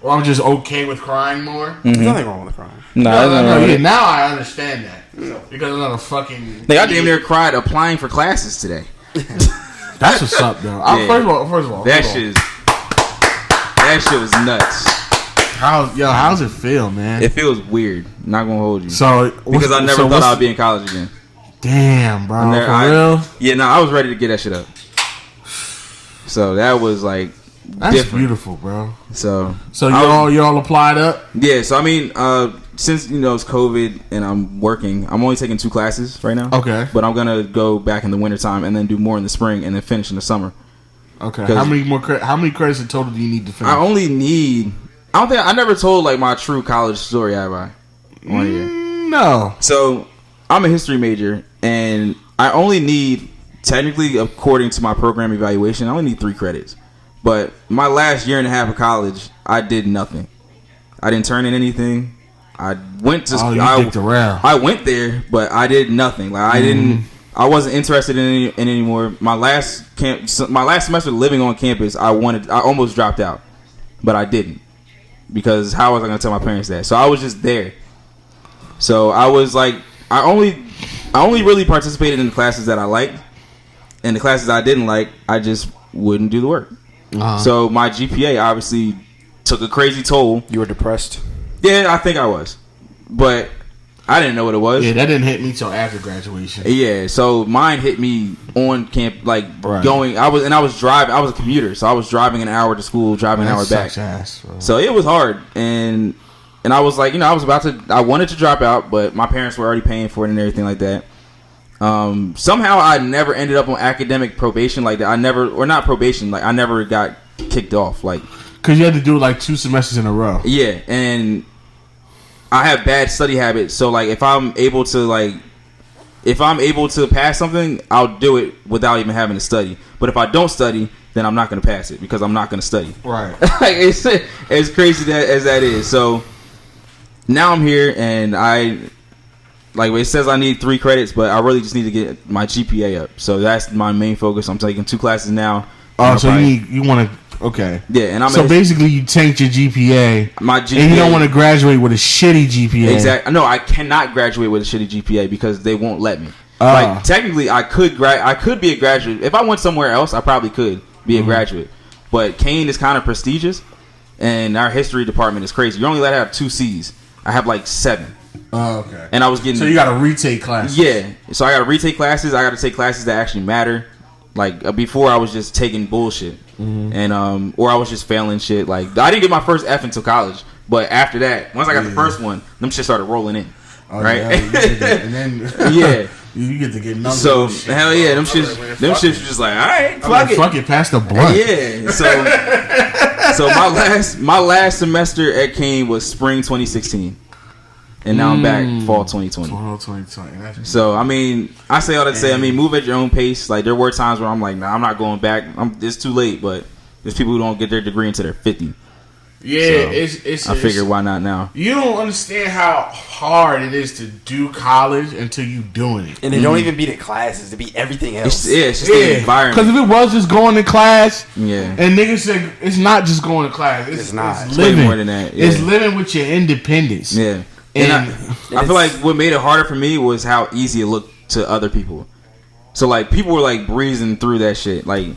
Or I'm just okay with crying more. There's nothing wrong with crying. No. Yeah, now I understand that. Because I'm not a fucking... I damn near cried applying for classes today. That's what's up, though. First of all. That shit was nuts. How's it feel, man? It feels weird. Not gonna hold you. Because I never thought I'd be in college again. Damn, bro. For real? Yeah, no, I was ready to get that shit up. So that was like that's different. Beautiful, bro. So you all applied up? Yeah. So I mean, since it's COVID and I'm working, I'm only taking 2 classes right now. Okay. But I'm gonna go back in the wintertime and then do more in the spring and then finish in the summer. Okay. How many credits in total do you need to finish? I never told like my true college story, have I? On here. No. So I'm a history major and I only need, technically according to my program evaluation, I only need 3 credits. But my last year and a half of college, I did nothing. I didn't turn in anything. I went to I went there, but I did nothing. Like I wasn't interested in anymore. My last semester living on campus, I almost dropped out, but I didn't, because how was I going to tell my parents that? So I was just there. So I was like, I only really participated in the classes that I liked, and the classes I didn't like, I just wouldn't do the work. So my GPA obviously took a crazy toll. You were depressed? Yeah, I think I was, but I didn't know what it was. Yeah, that didn't hit me till after graduation. Yeah, so mine hit me on camp, like going. I was driving. I was a commuter, so I was driving an hour to school, driving an hour back. So it was hard, and I was like, I wanted to drop out, but my parents were already paying for it and everything like that. Somehow I never ended up on academic probation like that. I never got kicked off, like, because you had to do it like 2 semesters in a row. Yeah, and I have bad study habits, so like if I'm able to pass something, I'll do it without even having to study. But if I don't study, then I'm not going to pass it because I'm not going to study. Right. Like it's crazy as that is. So now I'm here, and it says I need 3 credits, but I really just need to get my GPA up. So that's my main focus. I'm taking 2 classes now. Oh, so you want to. Okay. Yeah, and basically you tanked your GPA. My GPA, and you don't want to graduate with a shitty GPA. Exactly. No, I cannot graduate with a shitty GPA because they won't let me. Like technically, I could be a graduate if I went somewhere else. I probably could be a graduate, but Kane is kind of prestigious, and our history department is crazy. You're only allowed to have 2 C's. I have like 7. Oh, okay. And I was getting. So you got to retake classes. Yeah. So I got to retake classes. I got to take classes that actually matter. Like before, I was just taking bullshit, and or I was just failing shit. Like I didn't get my first F until college, but after that, once I got the first one, them shit started rolling in. Right? Yeah, and then you get to get numbers. So hell yeah, them shits were just like, all right, fuck it, pass the blunt. Yeah. So my last semester at Kane was spring 2016. And now I'm back fall 2020. Fall 2020. So, I mean, I say all that to say, move at your own pace. Like, there were times where I'm like, nah, I'm not going back. It's too late. But there's people who don't get their degree until they're 50. Yeah, so I figured, why not now? You don't understand how hard it is to do college until you doing it. And it don't even be the classes. It be everything else. It's just the environment. Because if it was just going to class, and niggas say it's not just going to class. It's not. It's living. Way more than that. Yeah. It's living with your independence. Yeah. And I feel like what made it harder for me was how easy it looked to other people. So like people were like breezing through that shit, like,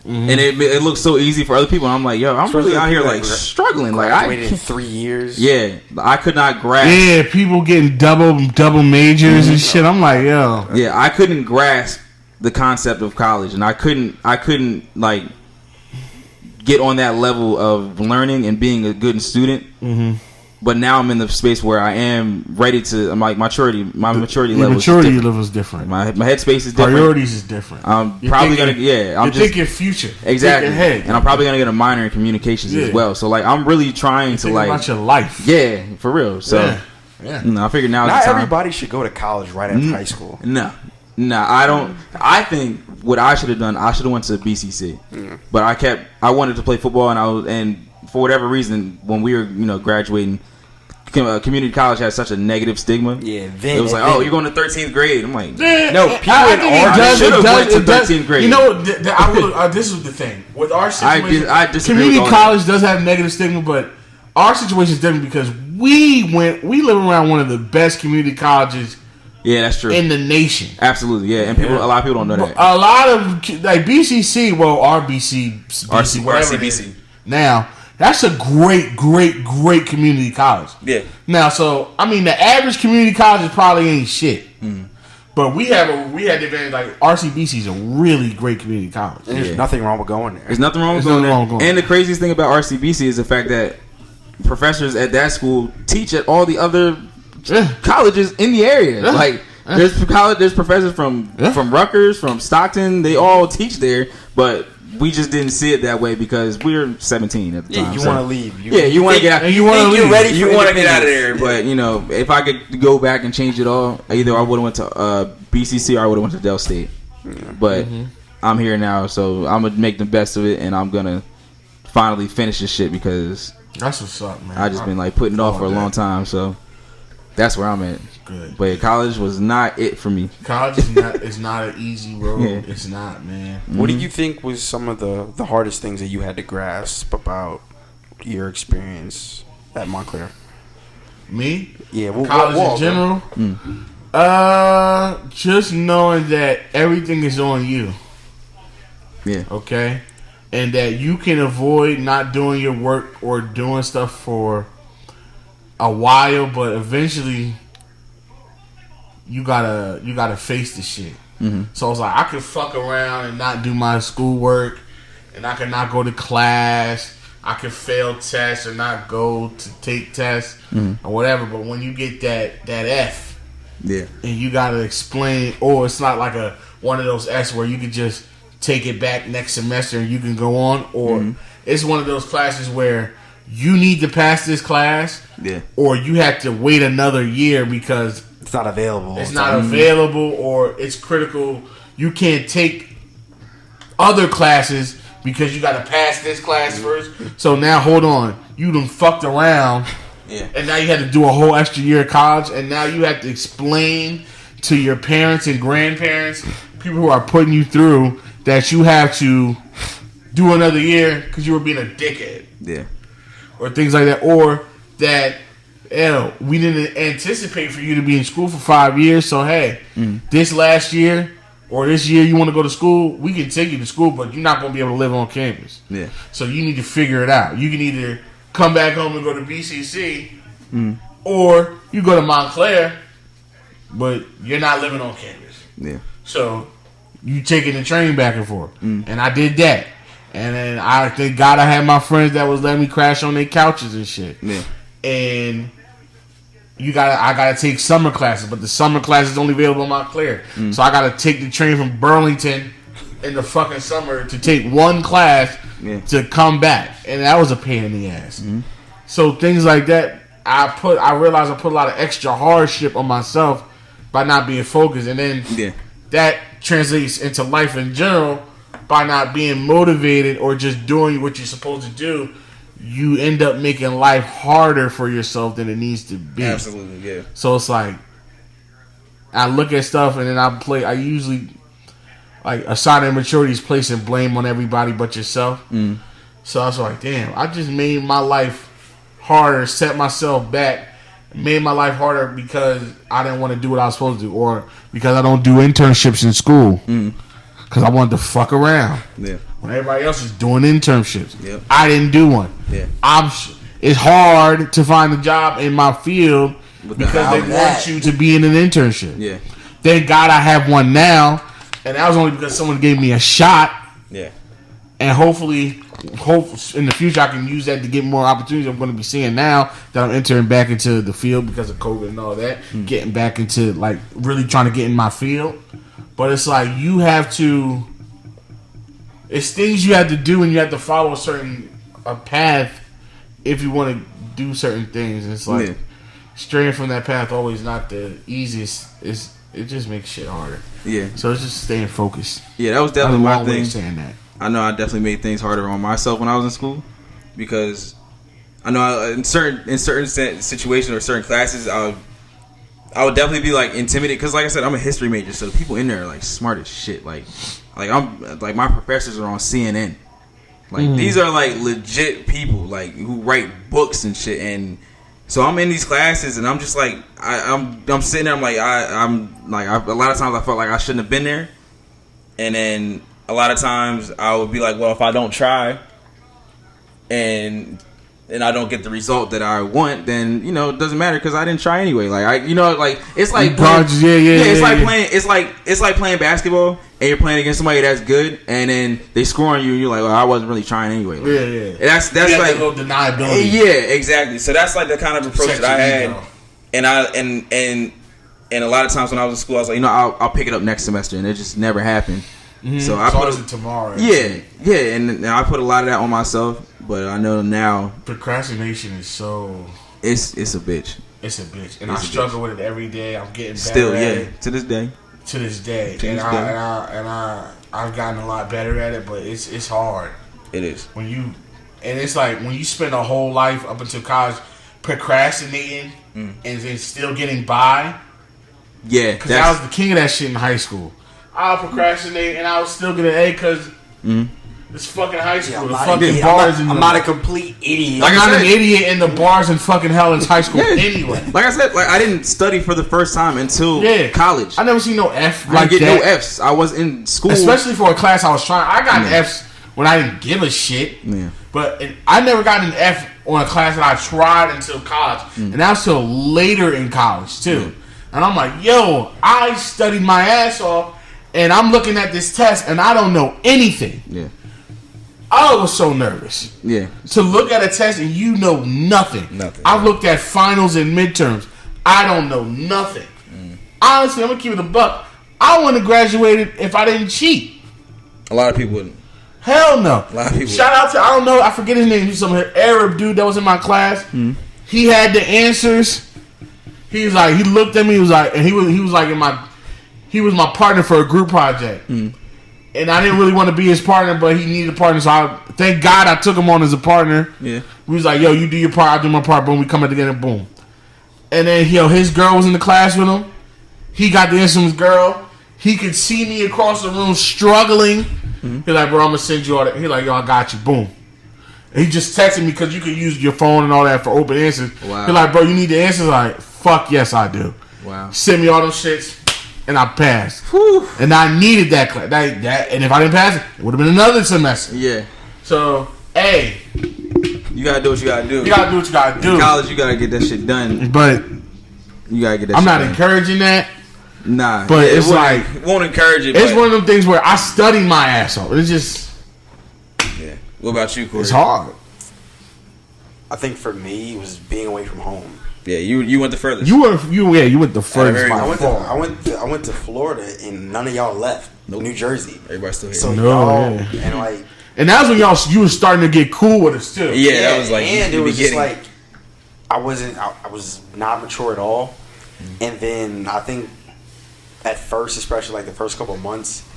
and it looked so easy for other people. And I'm like, yo, I'm really out here like struggling. Like I waited 3 years. Yeah, I could not grasp. Yeah, people getting double majors and shit. I'm like, yo. Yeah, I couldn't grasp the concept of college, and I couldn't like get on that level of learning and being a good student. Mm-hmm. But now I'm in the space where I am ready to. I'm like maturity level. Maturity level is different. My headspace is different. Priorities is different. I'm probably gonna. Yeah, I'm just thinking future. Exactly. Thinking ahead. And I'm probably gonna get a minor in communications as well. So like, I'm really trying to like about your life. Yeah, for real. So yeah. I figured now. Not everybody should go to college right after high school. No, I don't. I think what I should have done, I should have went to BCC. But I wanted to play football, and for whatever reason, when we were graduating, community college has such a negative stigma. Yeah, then it was like, oh, you're going to 13th grade. I'm like, no, people should have went to 13th grade. You know, this is the thing with our situation. I disagree. Community college does have negative stigma, but our situation is different because we live around one of the best community colleges. Yeah, that's true. In the nation. Absolutely, yeah. And a lot of people don't know that. A lot of like BCC, well, RCBC now. That's a great community college. Yeah. Now, so I mean, the average community college probably ain't shit. But we had the advantage. Like RCBC is a really great community college. And there's nothing wrong with going there. There's nothing wrong with going there. And the craziest thing about RCBC is the fact that professors at that school teach at all the other colleges in the area. Like there's professors from Rutgers, from Stockton. They all teach there, but we just didn't see it that way because we were 17 at the time. Yeah, you want to leave. You want to get out. You want to leave. You want to get out of there. But if I could go back and change it all, either I would have went to BCC or I would have went to Del State. But I'm here now, so I'm gonna make the best of it, and I'm gonna finally finish this shit because that's what's up, man. I just been like putting it off for a long time, so that's where I'm at. Good. But college was not it for me. College is not an easy road. Yeah. It's not, man. What do you think was some of the hardest things that you had to grasp about your experience at Montclair? Me? Yeah. College in general? Just knowing that everything is on you. Yeah. Okay? And that you can avoid not doing your work or doing stuff for a while, but eventually you gotta face the shit. So it's like I could fuck around and not do my schoolwork, and I could not go to class. I could fail tests or not go to take tests or whatever. But when you get that F, and you gotta explain, or it's not like one of those F's where you could just take it back next semester and you can go on, or it's one of those classes where you need to pass this class, or you have to wait another year because it's not available. It's not available, or it's critical. You can't take other classes because you got to pass this class first. So now, hold on, you done fucked around, and now you had to do a whole extra year of college, and now you have to explain to your parents and grandparents, people who are putting you through, that you have to do another year because you were being a dickhead. Yeah. Or things like that. Or that, we didn't anticipate for you to be in school for 5 years. So, hey, this last year or this year you want to go to school, we can take you to school, but you're not going to be able to live on campus. Yeah. So you need to figure it out. You can either come back home and go to BCC or you go to Montclair, but you're not living on campus. Yeah. So you taking the train back and forth. And I did that. And then I thank God I had my friends that was letting me crash on their couches and shit. Yeah. And I gotta take summer classes, but the summer class is only available in Montclair. So I gotta take the train from Burlington in the fucking summer to take one class to come back. And that was a pain in the ass. So things like that, I realized I put a lot of extra hardship on myself by not being focused. And then that translates into life in general. By not being motivated or just doing what you're supposed to do, you end up making life harder for yourself than it needs to be. Absolutely, yeah. So it's like, I look at stuff and then I usually, like, a sign of maturity is placing blame on everybody but yourself. So I was like, damn, I just made my life harder, set myself back, made my life harder because I didn't want to do what I was supposed to do, or because I don't do internships in school because I wanted to fuck around. Yeah. When everybody else is doing internships, Yep. I didn't do one. Yeah. It's hard to find a job in my field because they want you to be in an internship. Yeah. Thank God I have one now, and that was only because someone gave me a shot. Yeah. And hopefully in the future I can use that to get more opportunities. I'm going to be seeing now that I'm entering back into the field because of COVID and all that. Getting back into like really trying to get in my field. But it's like you have to. It's things you have to do, and you have to follow a path if you want to do certain things. And it's like straying from that path always not the easiest. It just makes shit harder. Yeah. So it's just staying focused. Yeah, that was definitely my thing. Saying that. I know I definitely made things harder on myself when I was in school because I know in certain situations or certain classes I would definitely be like intimidated because like I said I'm a history major, so the people in there are like smart as shit. Like I'm like my professors are on CNN. Like these are like legit people like who write books and shit, and so I'm in these classes and I'm just like I'm sitting there. I'm like a lot of times I felt like I shouldn't have been there, and then a lot of times I would be like, well, if I don't try and I don't get the result that I want, then it doesn't matter because I didn't try anyway. Like it's like it's like playing basketball and you're playing against somebody that's good and then they score on you and you're like, well, I wasn't really trying anyway. Like, yeah. That's like a little deniability. Yeah, exactly. So that's like the kind of approach that I had, and a lot of times when I was in school, I was like, I'll pick it up next semester, and it just never happened. So I put it tomorrow. Yeah, and I put a lot of that on myself, but I know now procrastination is so it's a bitch. It's a bitch, and I struggle with it every day. I'm getting better still, at it. To this day. I've gotten a lot better at it, but it's hard. It is and it's like when you spend a whole life up until college procrastinating and then still getting by. Yeah, because I was the king of that shit in high school. I would procrastinate and I would still get an A because it's fucking high school. I'm not a complete idiot. I'm not an idiot in the bars in fucking hell in high school anyway. Like I said, I didn't study for the first time until college. I never seen no F. I didn't get no Fs. I was in school, especially for a class I was trying. I got Fs when I didn't give a shit. Yeah. But I never got an F on a class that I tried until college, and that was till later in college too. Yeah. And I'm like, yo, I studied my ass off. And I'm looking at this test, and I don't know anything. Yeah, I was so nervous. Yeah, to look at a test and you know nothing. Nothing. I've looked at finals and midterms. I don't know nothing. Honestly, I'm gonna keep it a buck. I wouldn't have graduated if I didn't cheat. A lot of people wouldn't. Hell no. A lot of people. Shout out to I forget his name. He's some Arab dude that was in my class. He had the answers. He was like, he looked at me. He was like, and he was like He was my partner for a group project. And I didn't really want to be his partner, but he needed a partner. So thank God I took him on as a partner. Yeah. We was like, yo, you do your part, I'll do my part. Boom, we come together, boom. And then, his girl was in the class with him. He got the answer from his girl. He could see me across the room struggling. He's like, bro, I'm going to send you all that. He's like, yo, I got you. Boom. And he just texted me because you could use your phone and all that for open answers. Wow. He's like, bro, you need the answers? Like, fuck yes, I do. Wow. Send me all those shits. And I passed. Whew. And I needed that class. And if I didn't pass it would have been another semester. Yeah. So, hey. You gotta do what you gotta do. You gotta do what you gotta do. In college, you gotta get that shit done. But you gotta get that I'm shit not done. Encouraging that. Nah. But it's like. It won't encourage it. It's one of them things where I study my ass off. It's just. Yeah. What about you, Corey? It's hard. I think for me, it was being away from home. Yeah, you went the furthest. You went the furthest. I went to Florida and none of y'all left. Nope. New Jersey. Everybody's still here. So and that's when you was starting to get cool with us too. Yeah, that was like and it was just like I was not mature at all. And then I think at first, especially like the first couple of months,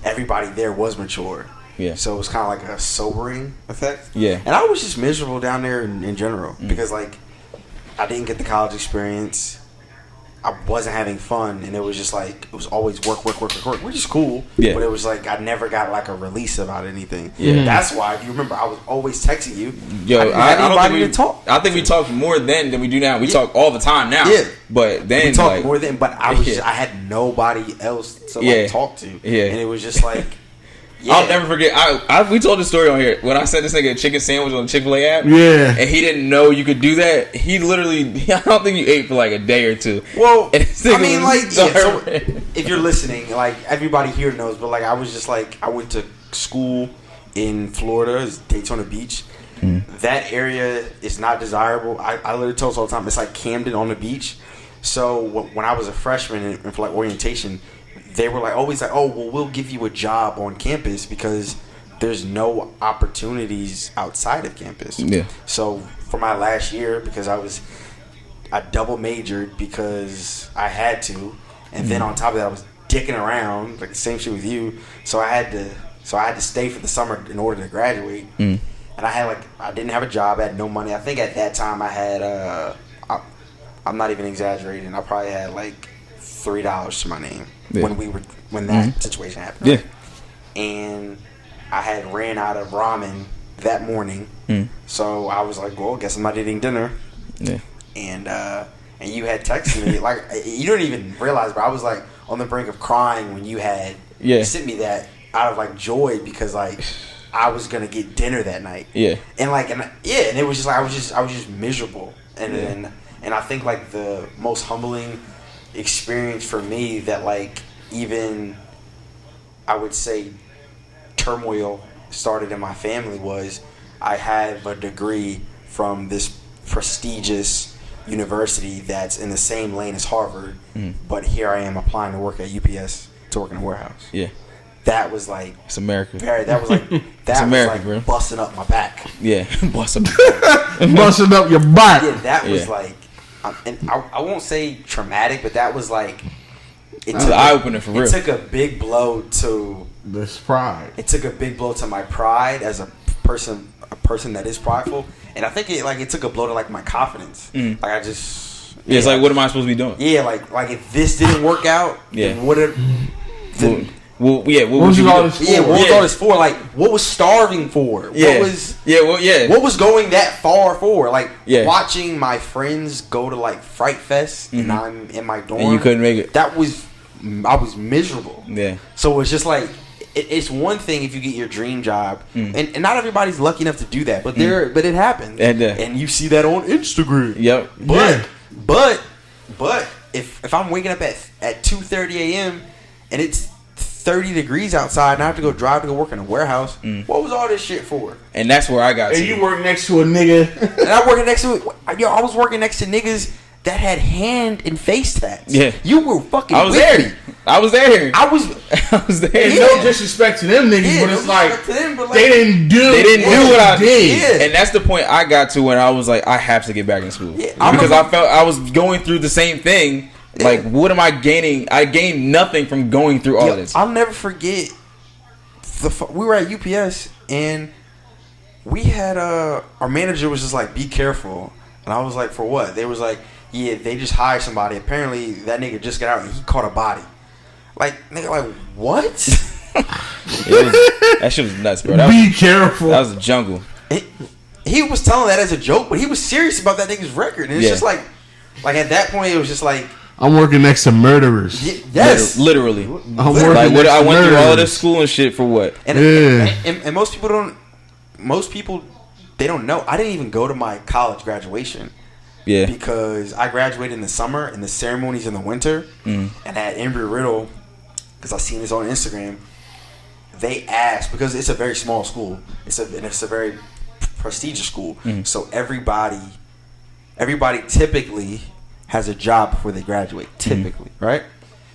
everybody there was mature. Yeah. So it was kind of like a sobering effect. Yeah. And I was just miserable down there in general because like I didn't get the college experience. I wasn't having fun, and it was just like it was always work, which is cool. Yeah. But it was like I never got like a release about anything. Yeah. That's why, if you remember, I was always texting you. Yo, I don't think to talk. I think we talk more then than we do now. We talk all the time now. Yeah. But then We talk like, more than, but I was just, I had nobody else to like talk to. Yeah. And it was just like. Yeah. I'll never forget. We told the story on here when I sent this nigga a chicken sandwich on the Chick-fil-A app. Yeah, and he didn't know you could do that. He literally, I don't think you ate for like a day or two. Well, and I mean, like, so if you're listening, like everybody here knows, but like I was just like, I went to school in Florida, it's Daytona Beach. That area is not desirable. I literally tell us all the time, it's like Camden on the beach. So when I was a freshman and for like orientation, they were like always like, oh, well, we'll give you a job on campus because there's no opportunities outside of campus. Yeah. So for my last year, because I double majored because I had to, and then on top of that, I was dicking around like the same shit with you. So I had to stay for the summer in order to graduate. And I didn't have a job. I had no money. I think at that time I had I'm not even exaggerating. I probably had like $3 to my name when that situation happened. Yeah. And I had ran out of ramen that morning. So I was like, well, I guess I'm not eating dinner. Yeah. And you had texted me like you don't even realize, but I was like on the brink of crying when you had sent me that out of like joy because like I was gonna get dinner that night. Yeah. And it was just like I was just miserable. And I think like the most humbling experience for me that like even I would say turmoil started in my family was I have a degree from this prestigious university that's in the same lane as Harvard, but here I am applying to work at UPS to work in a warehouse. Yeah. That was like it's America. That was like that America, was like bro. Busting up my back. Yeah, busting up your back. Yeah, that was like, and I won't say traumatic, but that was like it took eye opener for real. It took a big blow to this pride. It took a big blow to my pride as a person that is prideful, and I think it took a blow to like my confidence. Like I just it's like what am I supposed to be doing? Yeah, like if this didn't work out, then what would what was all this for? Yeah, what was all this for? Like, what was starving for? Yeah. What was going that far for? Like, watching my friends go to like Fright Fest and I'm in my dorm and you couldn't make it. I was miserable. Yeah. So it's just like it's one thing if you get your dream job, and not everybody's lucky enough to do that, but it happens, and you see that on Instagram. Yep. But if I'm waking up at 2:30 a.m. and it's 30 degrees outside and I have to go drive to go work in a warehouse, what was all this shit for? And that's where I got to. And you work next to a nigga. And I was working next to niggas that had hand and face tats. Yeah. You were fucking I was there. I was there. I was there. Yeah. No disrespect to them niggas, but it's like, they didn't do what I did. Yeah. And that's the point I got to when I was like, I have to get back in school. Yeah. Because I felt I was going through the same thing. Like, what am I gaining? I gained nothing from going through all of this. I'll never forget. We were at UPS and we had our manager was just like, "Be careful," and I was like, "For what?" They was like, "Yeah, they just hired somebody. Apparently, that nigga just got out and he caught a body." Like, nigga, like what? That shit was nuts, bro. Be careful. That was a jungle. He was telling that as a joke, but he was serious about that nigga's record, and it's just like at that point, it was just like. I'm working next to murderers. Yes, literally. I'm working like what I went through all of this school and shit for what? And most people don't. Most people they don't know. I didn't even go to my college graduation. Yeah. Because I graduated in the summer and the ceremony's in the winter. And at Embry-Riddle, because I seen this on Instagram, they asked because it's a very small school. It's a very prestigious school. So everybody typically has a job before they graduate, typically, right?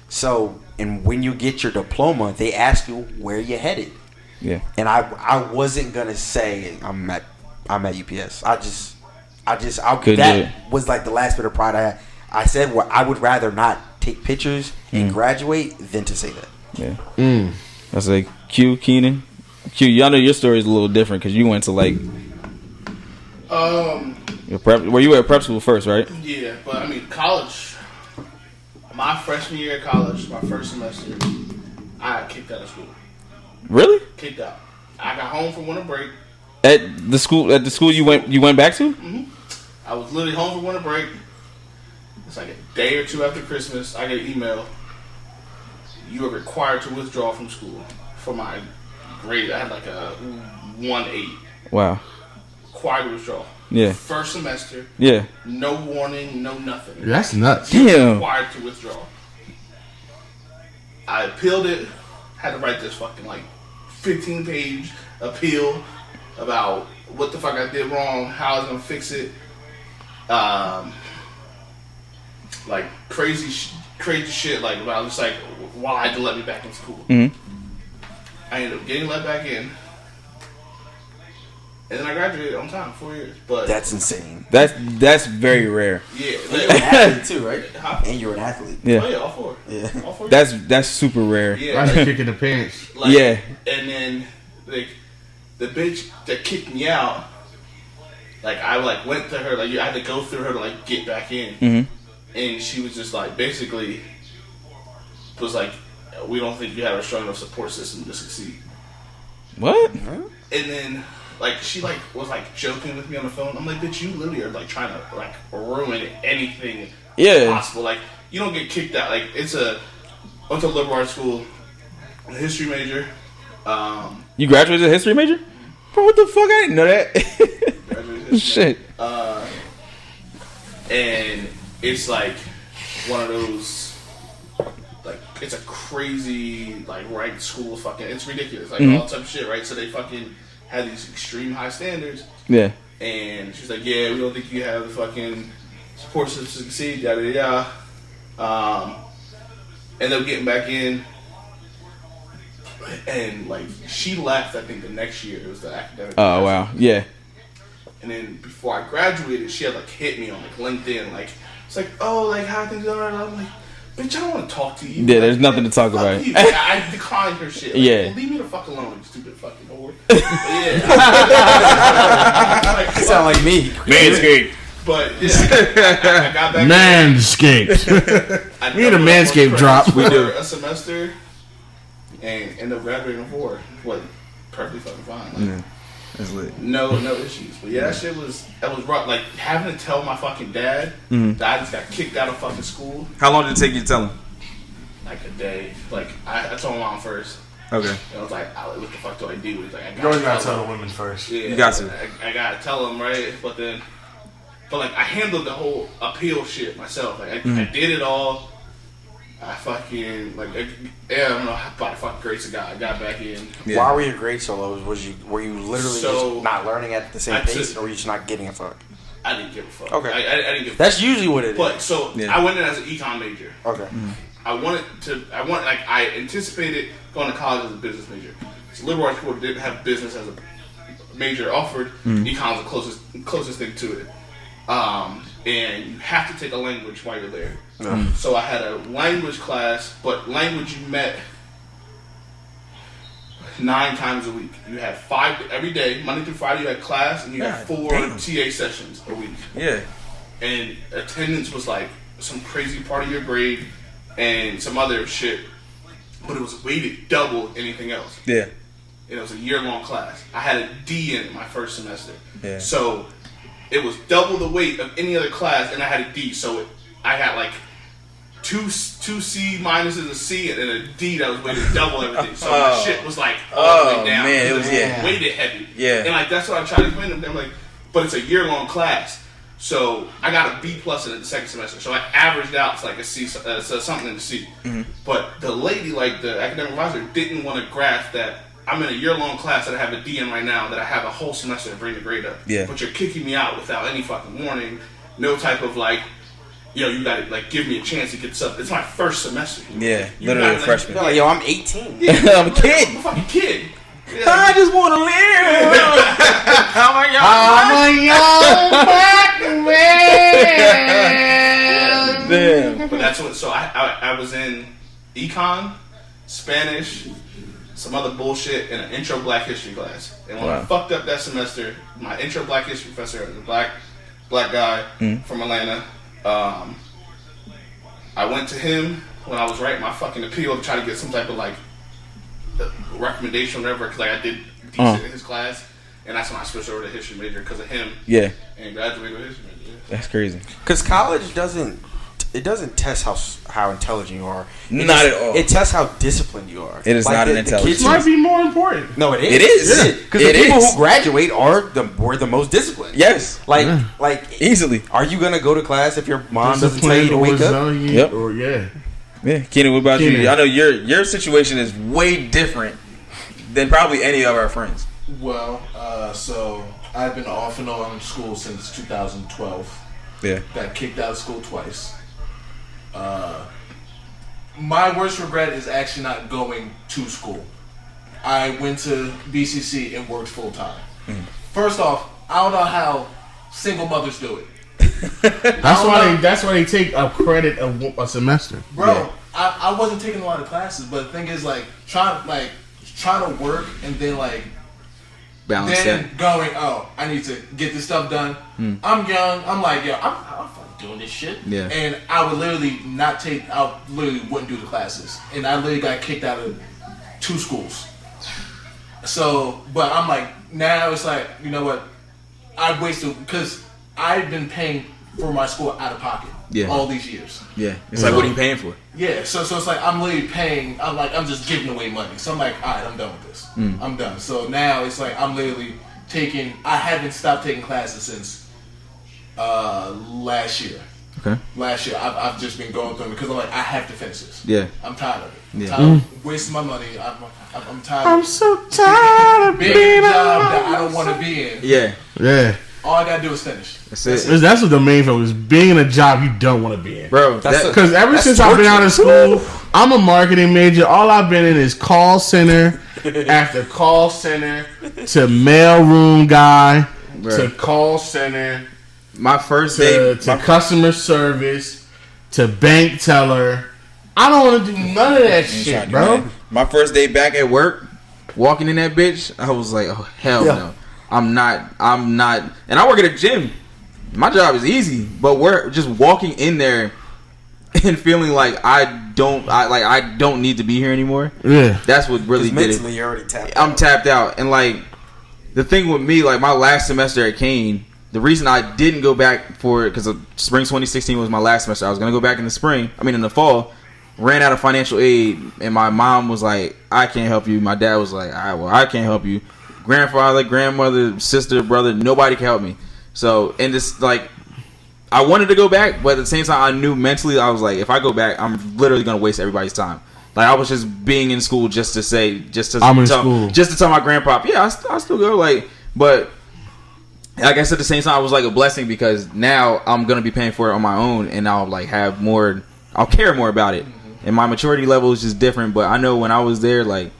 So, and when you get your diploma, they ask you where you headed. Yeah. And I wasn't gonna say I'm at UPS. That was like the last bit of pride I had. I said I would rather not take pictures and graduate than to say that. Yeah. That's like Keenan. Y'all know your story is a little different because you went to like. Were you at prep school first, right? Yeah, but I mean college. my freshman year of college, my first semester, I got kicked out of school. Really? Kicked out. I got home from winter break. At the school you went back to? Mm-hmm. I was literally home from winter break. It's like a day or two after Christmas. I get an email. You are required to withdraw from school for my grade. I had like a 1.8. Wow. Required to withdraw. Yeah. First semester. Yeah. No warning, no nothing. That's nuts. Damn. Required to withdraw. I appealed it. Had to write this fucking like 15-page appeal about what the fuck I did wrong, how I was gonna fix it. Like crazy shit, like about just like why to let me back in school. Mm-hmm. I ended up getting let back in, and then I graduated on time, 4 years. But That's insane. That's very rare. yeah, And you're an athlete too, right? Huh? And you're an athlete. Yeah. Oh yeah, all four. Yeah. All 4 years. That's super rare. Yeah. That's a kick in the pants. Like, Yeah. And then like the bitch that kicked me out, like I like went to her, like I had to go through her to like get back in. Mm-hmm. And she was just like, basically, was like, we don't think you have a strong enough support system to succeed. What? And then, like, she like was like joking with me on the phone. I'm like, bitch, you literally are like trying to like ruin anything possible. Like, you don't get kicked out. Like, went to a liberal arts school, a history major. You graduated as a history major? Bro, what the fuck? I didn't know that. Graduated history Shit. major. And it's like one of those, like, it's a crazy, like, right school fucking, it's ridiculous. Like, all type of shit, right? So they fucking had these extreme high standards. Yeah. And she's like, yeah, we don't think you have the fucking support system to succeed, yada, yada. Ended up getting back in. And, like, she left, I think, the next year. It was the academic. Oh, wow. Yeah. And then before I graduated, she had, like, hit me on, like, LinkedIn, like, it's like, oh, like, how are things going? And I'm like, bitch, I don't want to talk to you. Yeah, like, there's nothing to talk about. Like, I declined her shit. Like, Yeah. leave me the fuck alone, you stupid fucking whore. But yeah. You sound like me. Manscaped. But yeah, I got back. Manscaped. We need a Manscaped drop. We do a semester and end up graduating before. What? Perfectly fucking fine. Like, That's lit. no issues. But yeah, that was rough. Like having to tell my fucking dad that I just got kicked out of fucking school. How long did it take you to tell him? Like a day. Like I told my mom first. Okay. And I was like, what the fuck do I do? He's like, You always gotta tell the women first. Yeah, You got to. I gotta tell them, right? But like I handled the whole appeal shit myself. Like I did it all. I fucking I don't know by the fucking grace of God, I got back in. Yeah. Why were your grades so low? Were you literally So, just not learning at the same I pace, took- or were you just not getting a fuck? I didn't give a fuck. Okay. I didn't give a That's usually what it is. But so Yeah. I went in as an econ major. Okay. I anticipated going to college as a business major. So liberal arts school didn't have business as a major offered. Econ's the closest thing to it. And you have to take a language while you're there. So I had a language class, but language you met 9 times a week. You had 5 every day, Monday through Friday. You had class, and you had 4 TA sessions a week. Yeah. And attendance was like some crazy part of your grade and some other shit, but it was weighted double anything else. Yeah. And it was a year-long class. I had a D in it my first semester. Yeah. So it was double the weight of any other class, and I had a D. So I got like two C minuses, a C, and then a D that was weighted double everything. So my shit was like all the way down. Man, it was weighted heavy. Yeah. And like that's what I tried to explain to them. I'm like, but it's a year-long class. So I got a B plus in it the second semester. So I averaged out to like a C, so something in the C. But the lady, like the academic advisor, didn't want to grasp that I'm in a year-long class that I have a D in right now, that I have a whole semester to bring the grade up. Yeah. But you're kicking me out without any fucking warning, no type of like, you gotta like give me a chance to get this up. It's my first semester. Yeah, You literally gotta, a freshman. You're like, yo, I'm 18. Yeah, I'm a kid. I'm a fucking kid. Yeah, I just want to live. I'm a young Damn. But that's what. So I was in econ, Spanish, some other bullshit, and an intro Black History class. And when I fucked up that semester, my intro Black History professor was a black guy from Atlanta. I went to him when I was writing my fucking appeal to try to get some type of like recommendation or whatever, because like I did decent in his class, and that's when I switched over to history major because of him. Yeah. And graduated with history major. That's crazy. Because college doesn't test how intelligent you are. Not at all. It tests how disciplined you are. It is not an intelligence. It might be more important. No, it is. It is. Because the people who graduate were the most disciplined. Yes. Like easily. Are you gonna go to class if your mom doesn't tell you to wake up? Yep. Or Yeah, Keenan, what about you? I know your situation is way different than probably any of our friends. Well, so I've been off and on in school since 2012. Yeah. Got kicked out of school twice. My worst regret is actually not going to school. I went to BCC and worked full time. First off, I don't know how single mothers do it. That's why they take a credit a semester, bro. I wasn't taking a lot of classes, but the thing is, like trying to work and then like balance then that. Going, oh, I need to get this stuff done. I'm young. I'm like, yo, I'm fucking doing this shit. Yeah. And I would literally wouldn't do the classes, and I literally got kicked out of 2 schools. So, but I'm like, now it's like, you know what? I wasted, because I've been paying for my school out of pocket all these years. Yeah. It's like, what are you paying for? Yeah, so it's like I'm literally paying. I'm just giving away money. So I'm like, all right, I'm done with this. I'm done. So now it's like I'm literally taking. I haven't stopped taking classes since last year. Okay. Last year, I've just been going through them because I'm like, I have to finish this. Yeah. I'm tired of it. I'm Yeah. tired of wasting my money. I'm tired. I'm so tired of being in a job that I don't want to be in. Yeah. Yeah. All I gotta do is finish. That's it. That's what the main focus is: being in a job you don't want to be in, bro. Because ever since I've been out of school, I'm a marketing major. All I've been in is call center after call center to mailroom guy to call center. My first day to customer service to bank teller. I don't want to do none of that shit, bro. My first day back at work, walking in that bitch, I was like, oh hell no. I'm not, and I work at a gym. My job is easy, but we're just walking in there and feeling like I don't need to be here anymore. Yeah, that's what really did mentally it. You're already tapped I'm tapped out, and like the thing with me, like my last semester at Kane, the reason I didn't go back for it because spring 2016 was my last semester. I was gonna go back in the fall. Ran out of financial aid, and my mom was like, "I can't help you." My dad was like, I can't help you." Grandfather, grandmother, sister, brother, nobody can help me. So, and this, like, I wanted to go back, but at the same time, I knew mentally, I was like, if I go back, I'm literally going to waste everybody's time. Like, I was just being in school just to tell my grandpa, yeah, I still go. Like, but, I guess at the same time, it was like a blessing because now I'm going to be paying for it on my own, and I'll, like, I'll care more about it. And my maturity level is just different, but I know when I was there, like,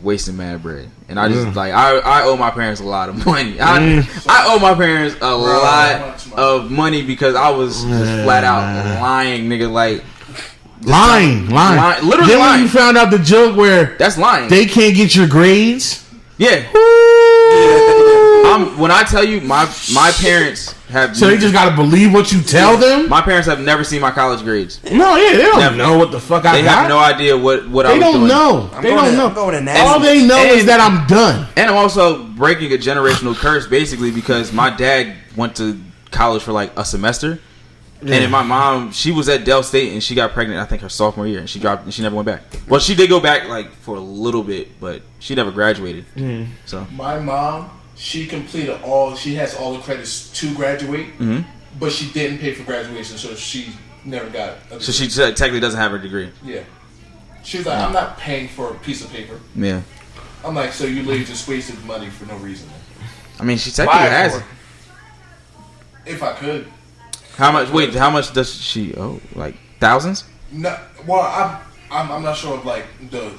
wasting mad bread, and I just like I owe my parents a lot of money. I owe my parents a lot of money because I was just flat out lying, nigga. Like lying. Literally then lying. When you found out the joke where that's lying, they can't get your grades. Yeah. When I tell you, my parents have. So they just gotta believe what you tell them. My parents have never seen my college grades. No, yeah, they don't know what the fuck I got. They have no idea what I was doing. They don't know. All they know is that I'm done. And I'm also breaking a generational curse, basically, because my dad went to college for like a semester. Yeah. And then my mom, she was at Del State and she got pregnant, I think, her sophomore year, and she dropped and she never went back. Well, she did go back like for a little bit, but she never graduated. So my mom, she has all the credits to graduate, but she didn't pay for graduation, so she never got a degree. So she technically doesn't have her degree. Yeah. She's like, I'm not paying for a piece of paper. Yeah. I'm like, so you literally just wasted money for no reason. I mean, she technically has it. If I could. How much? Wait, how much does she owe? Like thousands? No, well, I'm not sure of like the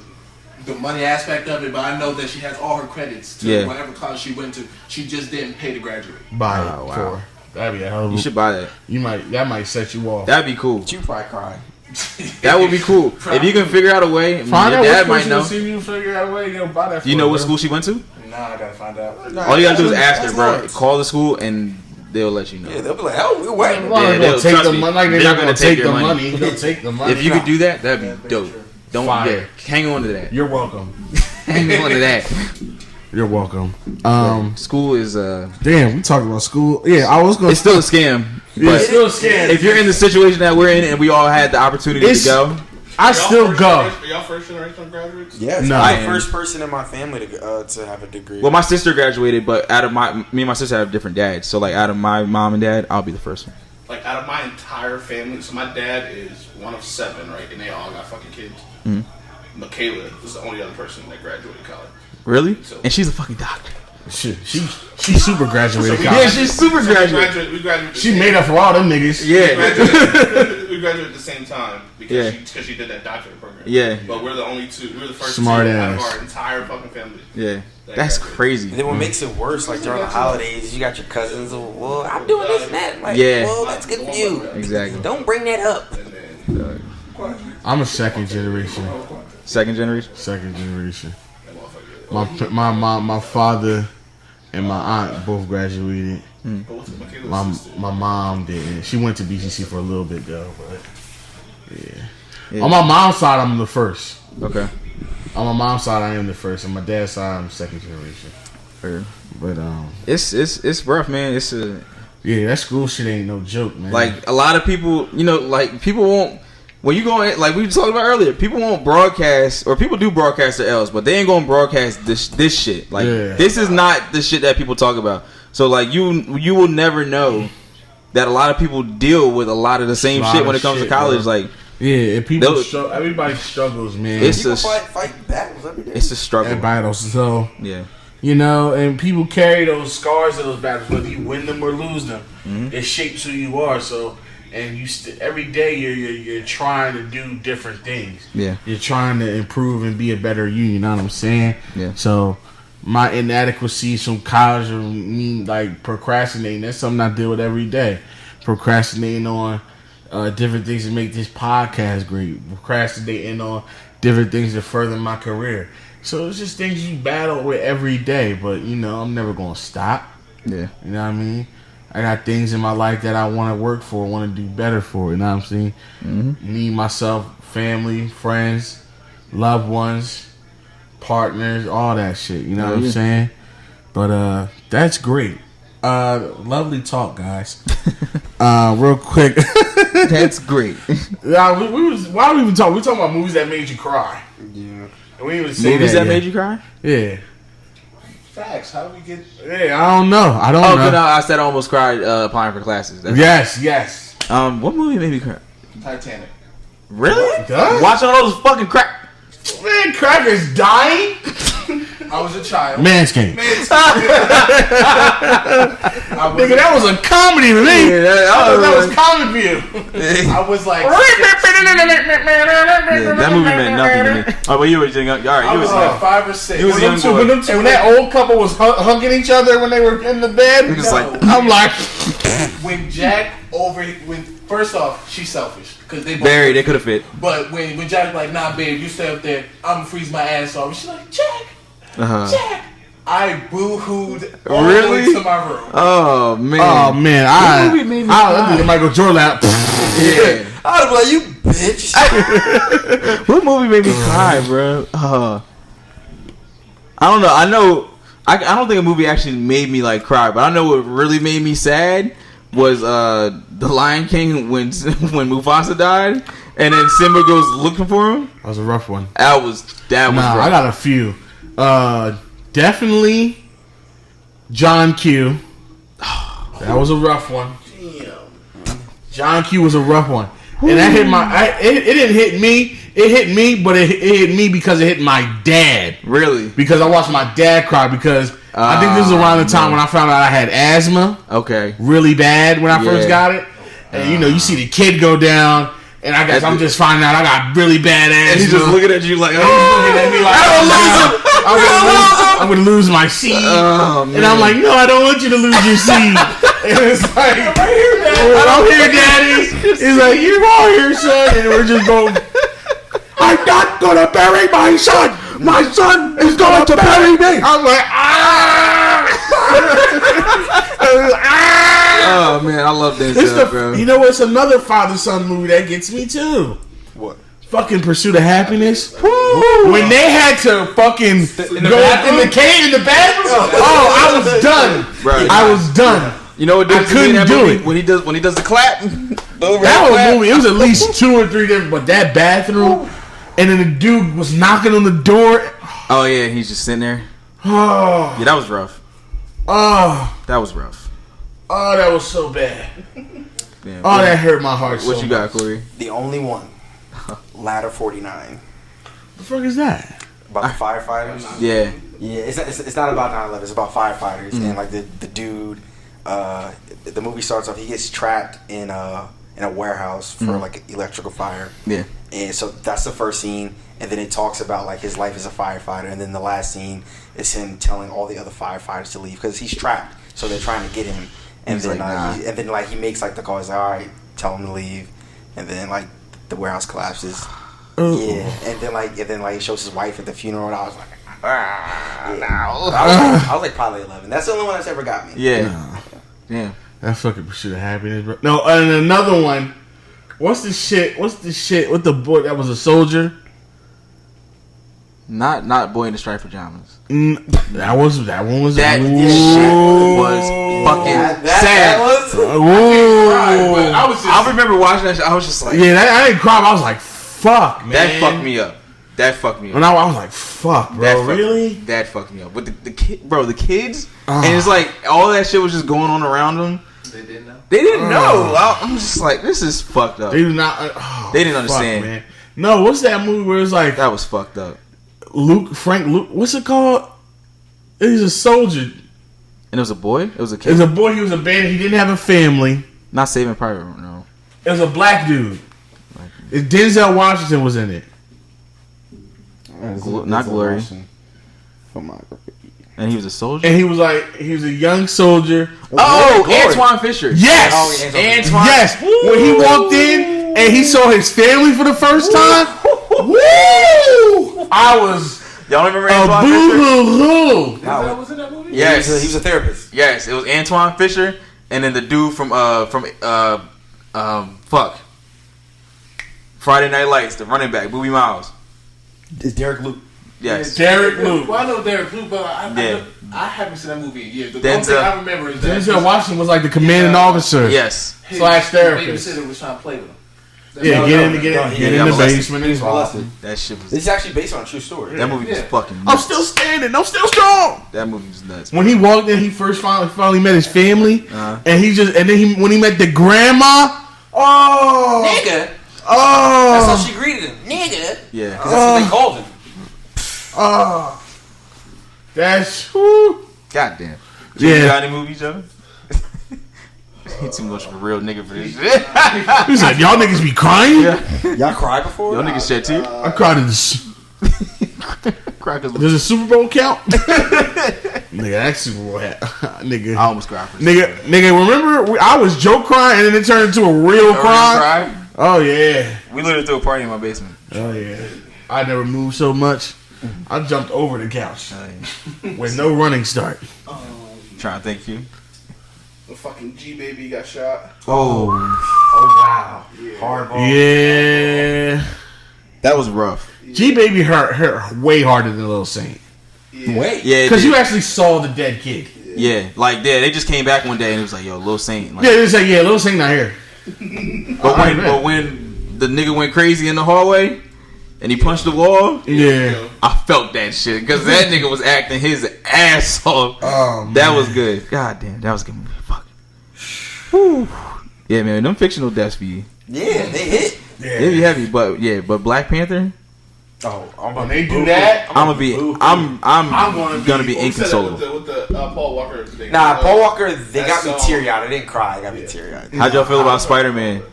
money aspect of it, but I know that she has all her credits to whatever college she went to. She just didn't pay to graduate. Buy it for. That'd be a hell of a. You should buy that. That might set you off. That'd be cool. You probably cry. That would be cool. If you can figure out a way, your dad might know. You figure out a way, buy that. Do you know what school she went to? Nah, I gotta find out. All you gotta do is ask her, bro. Call the school and they'll let you know. Yeah, they'll be like, "Oh, we're waiting." They'll take the money. Like they're not gonna take your the money. They'll take the money. If you could do that, that'd be dope. Don't Fire. hang on to that. You're welcome. Hang on to that. You're welcome. School is damn. We talking about school. Yeah, I was gonna. It's still a scam. Yeah, it's still a scam. If you're in the situation that we're in and we all had the opportunity to go, I still go. Are y'all first generation graduates? Yes, No. I'm the first person in my family to have a degree. well, my sister graduated, but out of me and my sister have different dads. So like, out of my mom and dad, I'll be the first one. Like out of my entire family, so my dad is one of 7, right? And they all got fucking kids. Mm-hmm. Michaela is the only other person that graduated college. Really? And she's a fucking doctor. She super graduated. Yeah, she's super graduated. We graduated. She made up for all them niggas. Yeah. We graduated at the same time because she did that doctorate program. Yeah. But we're the only 2. We're the first Smart 2 ass. out of our entire fucking family. Yeah. That's crazy. And then what makes it worse, like during the holidays, you got your cousins. Well, I'm doing this and that. Like, Yeah. well, that's good for you. Exactly. Don't bring that up. I'm a second generation. Second generation. Second generation. My father and my aunt both graduated. My mom didn't. She went to BCC for a little bit though, but yeah. On my mom's side, I'm the first. Okay. On my mom's side, I am the first. On my dad's side, I'm second generation. Fair. But it's rough, man. It's yeah, that school shit ain't no joke, man. like a lot of people, like people won't. When you go in, like we talked about earlier, people won't broadcast, or people do broadcast their L's, but they ain't gonna broadcast this shit. Like this is not the shit that people talk about. So like you will never know that a lot of people deal with a lot of the same shit when it comes to college. Bro. Like yeah, and people everybody struggles, man. People fight battles every day. It's a struggle. And battles, so yeah. And people carry those scars of those battles, whether you win them or lose them. Mm-hmm. It shapes who you are. So. And you every day you're trying to do different things. Yeah, you're trying to improve and be a better you. You know what I'm saying? Yeah. So my inadequacies from college or me like procrastinating. That's something I deal with every day. Procrastinating on different things to make this podcast great. Procrastinating on different things to further my career. So it's just things you battle with every day. But I'm never gonna stop. Yeah. You know what I mean? I got things in my life that I want to work for, want to do better for. You know what I'm saying? Mm-hmm. Me, myself, family, friends, loved ones, partners, all that shit. You know what I'm saying? But that's great. Lovely talk, guys. Real quick. That's great. Why are we even talking? We're talking about movies that made you cry. Yeah. And we didn't even say movies that yet. made you cry? Yeah. Facts. How do we get? Yeah, I don't know. I don't know. No, I said I almost cried applying for classes. Yes. What movie made me cry? Titanic. Really? Watching all those fucking crack. Man, Cracker's dying. I was a child. Manscaped. Nigga, that was a comedy to me. Yeah, that was comedy for you. I was like, that movie meant nothing to me. Oh, but you were young. All right, I was like 5 or 6. was a young boy. When that old couple was hugging each other when they were in the bed, I'm like, when Jack first off, she's selfish because they could have fit. But when Jack like, nah, babe, you stay up there. I'm gonna freeze my ass off. She's like, Jack. I boo-hooed all the way to my room. Oh man! I did the Michael Jordan lap. Yeah, I was like, you bitch. What movie made me cry, bro? I don't know. I don't think a movie actually made me like cry, but I know what really made me sad was The Lion King when Mufasa died, and then Simba goes looking for him. That was a rough one. That was rough. I got a few. Definitely John Q. That was a rough one. John Q was a rough one. And that hit it didn't hit me. It hit me, but it hit me because it hit my dad. Really? Because I watched my dad cry because I think this was around the time when I found out I had asthma. Okay. Really bad when I first got it. And you see the kid go down. And I guess I'm just finding out I got really bad asthma. And he's just looking at you like, he's looking at me like, I'm gonna lose my seed. Oh, man. And I'm like, no, I don't want you to lose your seed. And it's like, I'm here, Daddy. He's like, you're all here, son. And we're just going, I'm not gonna bury my son. My son is going to bury me. I'm like, Oh man, I love that It's stuff, bro. you know what's another father-son movie that gets me too? What? Fucking Pursuit of Happiness. When they had to fucking go in the cave in the bathroom. Oh, I was done. Bro, I was done. You know what? I couldn't do it. when he does the clap. That whole movie, it was at least 2 or 3 different. But that bathroom, and then the dude was knocking on the door. Oh yeah, he's just sitting there. Oh, Yeah, that was rough. oh, That was rough. oh, that was so bad. Damn, Oh, that hurt my heart. what so you got, Corey? The only one. Ladder 49. The fuck is that? About the firefighters. Yeah. Yeah, it's not about 9/11. It's about firefighters and like the dude. The movie starts off. He gets trapped in a warehouse for like an electrical fire. Yeah. And so that's the first scene, and then it talks about like his life as a firefighter, and then the last scene is him telling all the other firefighters to leave because he's trapped. So they're trying to get him, and He's then like, nah. he makes like the call. He's like, all right, tell him to leave, and then like the warehouse collapses. Yeah, and then he shows his wife at the funeral, and I was like, I was like probably 11. That's the only one that's ever got me. Yeah. Yeah. That fucking Pursuit of Happiness, bro. No, and another one. What's the shit with the boy that was a soldier? Not Boy in the Striped Pajamas. That one was That ooh. shit was fucking sad. I remember watching that shit. I was just like, Yeah, I didn't cry. But I was like, fuck, man. that fucked me up. And I was like, fuck, bro. Really? That fucked me up. But the kids, and it's like all that shit was just going on around them. They didn't know. They didn't know. I'm just like, this is fucked up. They do not. They didn't fuck, understand. man. No, what's that movie where it's like That was fucked up. Frank Luke? What's it called? He's a soldier. And it was a boy. It was a kid. As a boy, he was abandoned. He didn't have a family. Not Saving Private. No. It was a black dude. Denzel Washington was in it. Not Glory. Filmography. And he was a soldier. And he was a young soldier. Oh, Antoine Fisher. Yes, Antoine. yes. When he walked in and he saw his family for the first time, woo! I was Y'all remember a Antoine Fisher? boo-hoo-hoo. That was in that movie? Yes, He was a therapist. Yes, it was Antoine Fisher, and then the dude from Friday Night Lights, the running back, Boobie Miles. It's Derek Luke. Yes. Derek Luke. Well, I know Derek Luke, but I haven't seen that movie in years. The only thing I remember is that Denzel Washington was like the commanding officer. Yes. his slash therapist. babysitter was trying to play with him. Yeah, get in the basement. He was molested. That shit was. This is actually based on a true story. That movie was fucking nuts. I'm still standing. I'm still strong. That movie was nuts. When he walked in, he first finally met his family, and when he met the grandma. Oh, Nigga. oh, That's how she greeted him. Nigga. Yeah. Because that's what they called him. oh. That's whoo. Goddamn. Yeah. You got any movies, Joe? He too much of a real nigga for this shit. He's like, y'all niggas be crying? Y'all cried before? Y'all niggas shed tears? I cried in this. Crackers. Does a Super Bowl count? Nigga, that Super Bowl hat. Nigga. I almost cried for Nigga, remember I was joke crying and then it turned into a real cry? Oh, yeah. We literally threw a party in my basement. Oh, yeah. I never moved so much. I jumped over the couch with no running start. Trying to thank you. The fucking G Baby got shot. Oh wow. Hardball. Yeah. that was rough. G Baby hurt way harder than Lil Saint. Wait. Yeah, Because you actually saw the dead kid. Yeah, like they just came back one day and it was like, yo, Lil Saint. Like, Yeah, they said, yeah, Lil Saint not here. but when the nigga went crazy in the hallway and he punched the wall, Yeah. I felt that shit because that nigga was acting his ass off. Oh, man. That was good. God damn, that was a good movie. Fuck. Whew. Yeah, man, them fictional deaths be Yeah, they hit. they be heavy, but Black Panther. Oh, When they do that, I'm gonna be inconsolable. With the Paul Walker thing. Nah, Paul Walker, they got me song. teary-eyed. I didn't cry. I got me teary-eyed. How'd y'all feel about Spider-Man?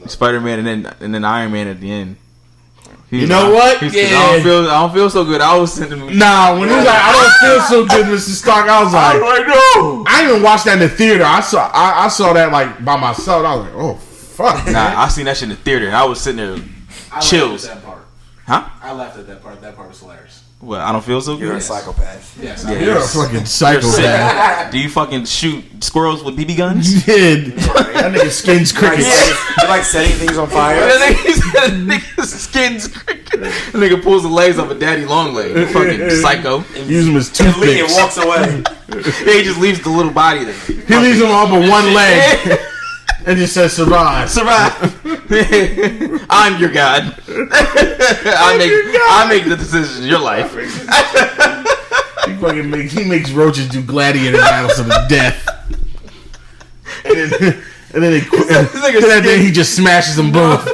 Spider-Man and then Iron Man at the end. You know what? I don't feel so good. I was sending. Nah, when he was like, I don't feel so good, Mr. Stark, I was like, no. I didn't even watch that in the theater. I saw that like by myself. I was like, oh fuck. Nah, I seen that shit in the theater and I was sitting there. I Chills. laughed at that part. Huh? I laughed at that part. That part was hilarious. What? I don't feel so good. You're a psychopath. Yes, You're a fucking psychopath. Do you fucking shoot squirrels with BB guns? You did. That nigga skins crickets. You like setting things on fire? That nigga skins cricket. That nigga pulls the legs off a daddy long leg. Fucking psycho. Use them as toothpicks. And walks away. He just leaves the little body there. He leaves them all but one leg. And just says survive. Survive. I'm your god. I make the decisions in your life. He makes roaches do gladiator battles to the death. And then he just smashes them both.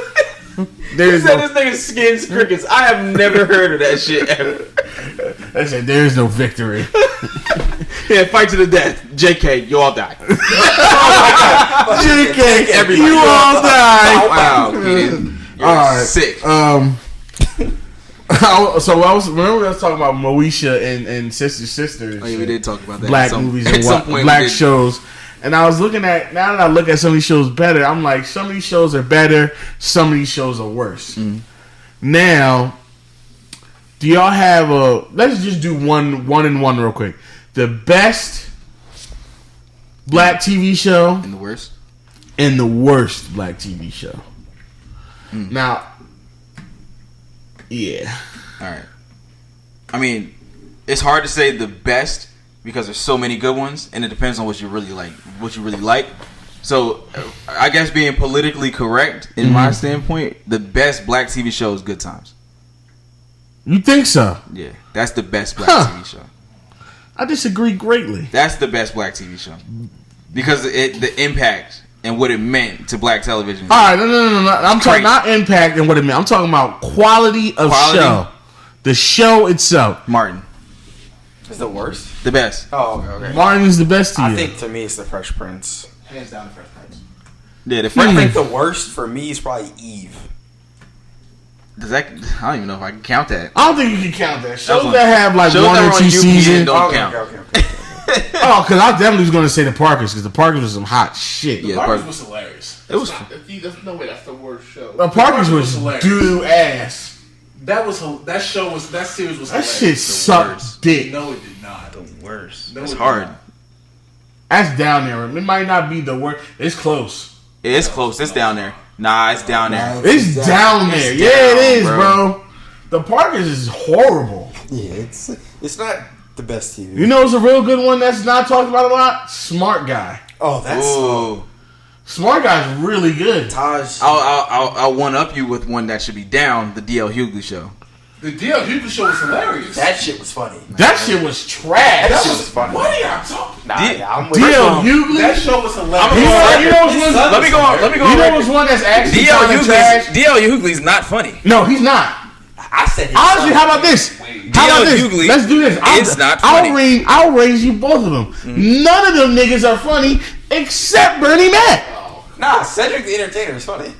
This nigga skins crickets. I have never heard of that shit ever. I said there is no victory. Yeah, fight to the death. JK, you all die. JK, everybody. You all die. Wow, kid. You're Alright. sick. Remember I was talking about Moesha and Sisters. Oh, yeah, we did talk about that. Black movies and black shows. And I was looking at, now that I look at some of these shows better, I'm like, some of these shows are better, some of these shows are worse. Now, do y'all have let's just do one real quick. The best black TV show And the worst? and the worst black TV show. Now, yeah. Alright. I mean, it's hard to say the best because there's so many good ones, and it depends on what you really like. So, I guess being politically correct, in my standpoint, the best black TV show is Good Times. You think so? Yeah, that's the best black TV show. I disagree greatly. That's the best black TV show because the impact and what it meant to black television. All right, no. I'm talking not impact and what it meant. I'm talking about quality of show. The show itself. Martin Is the worst? the best. Oh, okay. Martin is the best to you. I think to me it's the Fresh Prince. Hands down, the Fresh Prince. Yeah, the I first. think the worst for me is probably Eve. Does that? I don't even know if I can count that. I don't think you can count that. Shows That's that have like shows one that or are on two UPN seasons. don't count. Okay. Oh, because I definitely was going to say the Parkers because the Parkers was some hot shit. Yeah, Parkers was hilarious. It was. There's no way that's the worst show. The Parkers was hilarious. doo ass. That series was That hilarious. shit sucked dick. No, it did not. The worst. No, It's it hard. did not. That's down there. It might not be the worst. It's close. It's close. It's down there. Nah, it's down there. It's down there. Yeah, it is, bro. The Parkers is horrible. Yeah, it's not the best TV. You know what's a real good one that's not talked about a lot? Smart Guy. Oh, that's Ooh. Smart Guy's really good. Taj. I'll one up you with one that should be down. The DL Hughley show. The DL Hughley show was hilarious. That shit was funny. That shit was trash. That shit was funny. What are y'all talking? I'm with DL Hughley. That show was hilarious. You know which one? Let me go on. You know which one that's actually kind of trash? DL Hughley's not funny. No, he's not. I said his Honestly, son. how about this? How about this? Hughley, Let's do this. it's not funny. I'll raise you both of them. None of them niggas are funny except Bernie Mac. Nah, Cedric the Entertainer is funny.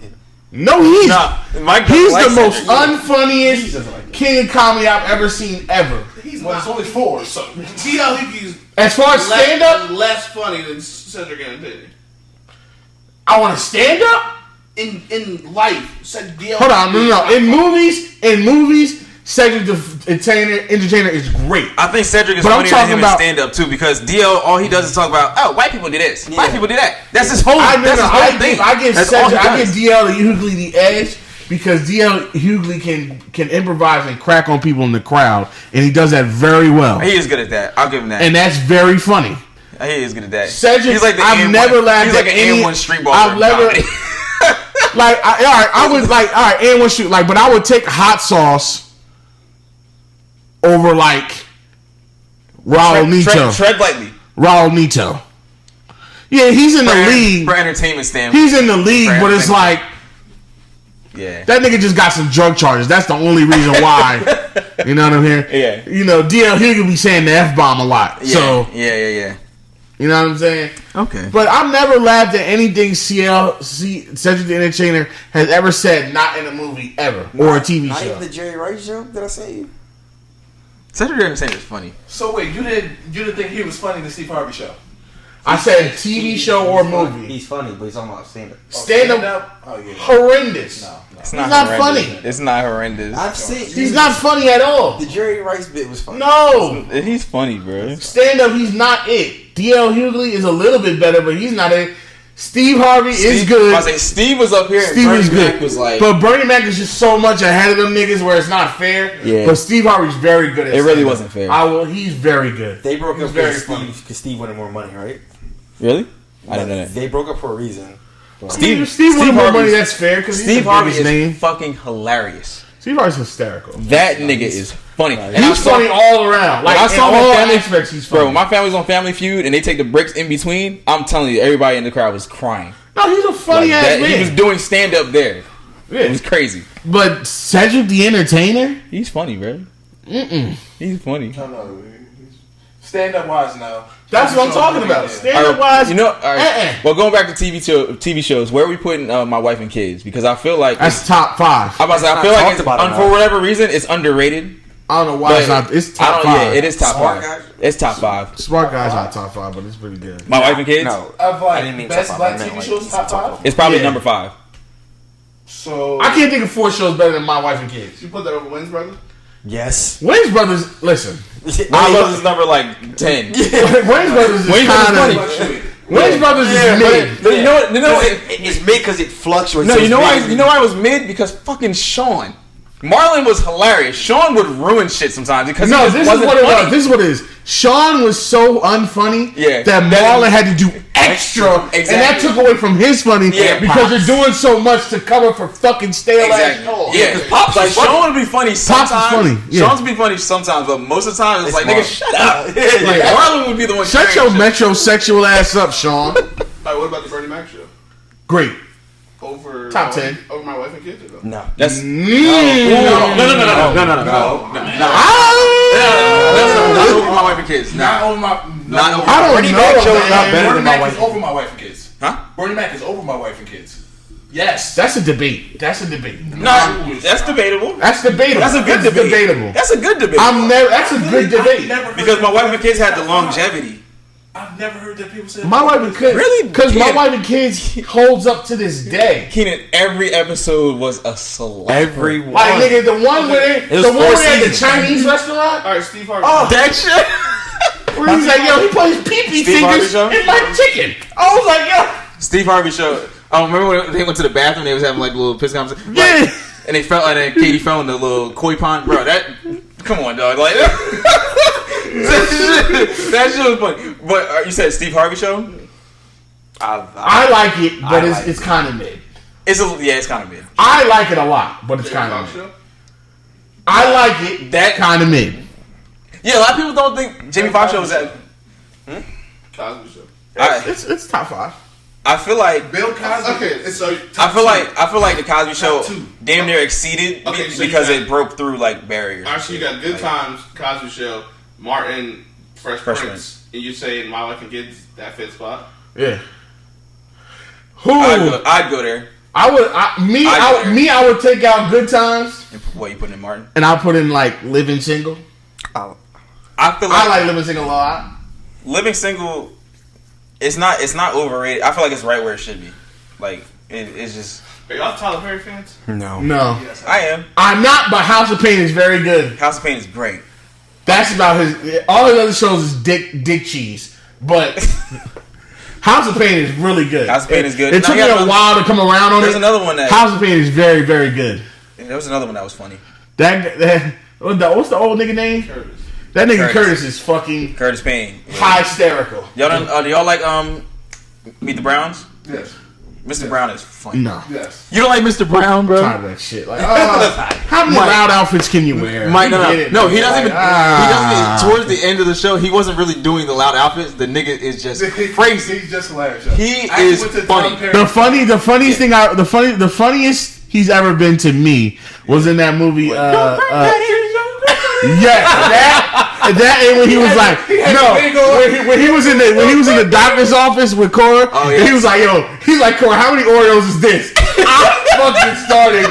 No, he's he's the likes most Cedric. unfunniest king of comedy I've ever seen ever. It's only 4, so DL Hughley's As far as stand up, less funny than Cedric Entertainer. I want to stand up. In life, said DL. Hold on, no. In movies, Cedric the Entertainer is great. I think Cedric is But I'm funnier than talking him in about- stand up too because DL all he does is talk about white people do this, white people do that. That's his whole. I thing. give That's all he Cedric, I give does. DL Hughley the edge because DL Hughley can improvise and crack on people in the crowd, and he does that very well. He is good at that. I'll give him that. And that's very funny. He is good at that. Cedric, he's like the I've N1. never laughed He's at like an any. N1 street baller. I've never. I would and one shoot but I would take hot sauce over like Raul Nito. Tread lightly. Raul Nito. Yeah, he's in the league. For entertainment standpoint. He's in the league, but it's like yeah. that nigga just got some drug charges. That's the only reason why. You know what I'm hearing? Yeah. You know, DL Hughley be saying the F-bomb a lot. Yeah. So Yeah. you know what I'm saying? Okay. But I've never laughed at anything Cedric the Entertainer has ever said, not in a movie ever or a TV Not show. even the Jerry Rice joke that I sent you. Cedric the Entertainer is funny. So wait, you didn't think he was funny in the Steve Harvey show? I said TV show or movie. He's funny, but he's talking about stand-up. Stand-up? Oh, yeah. Horrendous. No. It's not funny. It's not horrendous. I've seen. He's not funny at all. The Jerry Rice bit was funny. No. He's funny, bro. Stand-up, he's not it. D.L. Hughley is a little bit better, but he's not it. Steve Harvey is good. I was like, Steve was up here. Steve and is Bernie good. Mac was like, but Bernie Mac is just so much ahead of them niggas where it's not fair. Yeah. But Steve Harvey's very good at it really stand-up. wasn't fair. He's very good. They broke He's up very because Steve wanted more money, right? Really? I didn't know that. They broke up for a reason. Steve wanted more money. That's fair because Steve Harvey is fucking hilarious. Steve Harvey's hysterical. That nigga is funny. And He's funny all around. Like I in saw all my family, aspects, he's funny. bro. My family's on Family Feud, and they take the breaks in between. I'm telling you, everybody in the crowd was crying. No, he's a funny Like ass that, man. he was doing stand up there. Yeah. It was crazy. But Cedric the Entertainer, He's funny, bro. He's funny. No. Stand-up wise, no. that's what I'm talking about. Stand-up wise, You know, all right. Well, going back to TV shows, where are we putting My Wife and Kids? Because I feel like that's top 5. I'm about to say, I feel like it's, for whatever reason, it's underrated. I don't know why it's not. It's top 5. Yeah, it is top Smart 5. Guys? It's top 5. Smart Guy's not top 5, but it's pretty good. My Wife and Kids. No, Of I didn't like mean best top black five. I meant, TV like, shows, top 5. It's probably Yeah. number 5. So I can't think of 4 shows better than My Wife and Kids. You put that over Wayne's Brothers? yes. Wayne's Brothers, listen. My Love is number like 10. Wayne's Brothers is Wayne's kind Brothers of. funny. Wayne's Brothers is mid. But you know what? It's mid because it fluctuates. No, so you know it's why? mid. You know why it was mid? Because fucking Sean. Marlon was hilarious. Sean would ruin shit sometimes because No, he just this is wasn't what it funny. was. This is what it is. Sean was so unfunny Yeah. that Marlon had to do extra, Exactly. and that took away from his funny Yeah, because Pops. you're doing so much to cover for fucking stale ass Exactly. shows. Yeah, because Pops like Sean would be funny sometimes. funny, yeah. Sean's be funny sometimes, but most of the time it's like, Marlon. nigga, shut up. Like, Marlon would be the one. Shut carrying your shit. metrosexual ass up, Sean. Alright, what about the Bernie Mac show? Great. Over Top 10. Over My Wife and Kids? Or no? No. That's No. not over My Wife and Kids. not over my. Not over. I don't Bernie know. Mac show man. got better Bernie than My Mac Wife. is over My Wife and Kids. Huh? Bernie Mac is over My Wife and Kids. Yes. That's a debate. That's a debate. No, that's debatable. That's debatable. That's a good That's debate. debatable. That's a good debate. That's a good debate. Because My Wife and Kids had the longevity. I've never heard that people say. My Wife and Kids. Really? Because My Yeah. Wife and Kids holds up to this day. Keenan, every episode was a select. Like nigga, the one where was the one 4 where at the seasons. Chinese restaurant. Alright, Steve Harvey. Oh, That shit. where he's like, yo, he plays pee-pee Steve Harvey fingers show? in my chicken. I was like, yo, Steve Harvey show. Oh, remember when they went to the bathroom? They was having like little piss conversation. yeah. Like, and they fell, and then Katie fell in the little koi pond, bro. That, come on, dog. Like that shit was funny. But you said Steve Harvey show? I like it, but it's kind of mid. It's kind of mid. I like it a lot, but it's kind of mid. I like it. That Kind of mid. Yeah, a lot of people don't think Jamie Foxx show was that. Cosby show. It's top 5. I feel like Bill Cosby. Okay, so I feel like the Cosby Show two. damn near exceeded Okay, so because you got- it broke through like barriers. actually you got Good Times, Cosby Show, Martin, Fresh Fresh Prince, and you say My Wife and Kids, that fits spot. Yeah. Who? I'd go there. I would take out Good Times What you putting in Martin? and I put in like Living Single. I feel I like, like Living Single a lot. Living Single. It's not overrated. I feel like it's right where it should be. Like it's just. Are y'all Tyler Perry fans? No. No, I am. I'm not. But House of Pain is very good. House of Pain is great. That's about his. All his other shows is dick cheese, but House of Pain is really good. He is good. It Now, took he me got a another- while to come around on There's it. another one that House of Pain is very, very good. there was another one that was funny. What's the old nigga name? Curtis. That nigga Curtis. Curtis is fucking Curtis Payne. hysterical. Do y'all like Meet the Browns? Yes. Mr. Brown is funny. No, Yes. You don't like Mr. Brown, bro? tired of that shit. Like, how many loud outfits can you wear? Mike, You get no, it, no, man. he doesn't even. Like, He doesn't. Towards the end of the show, he wasn't really doing the loud outfits. The nigga is just crazy. He's just hilarious. He I is went to funny. Tom Perry. The funniest he's ever been to me was in that movie. That and when he was like, no, when he was in the doctor's office with Cora, and he was like, yo, he's like, Cora, how many Oreos is this? I fucking started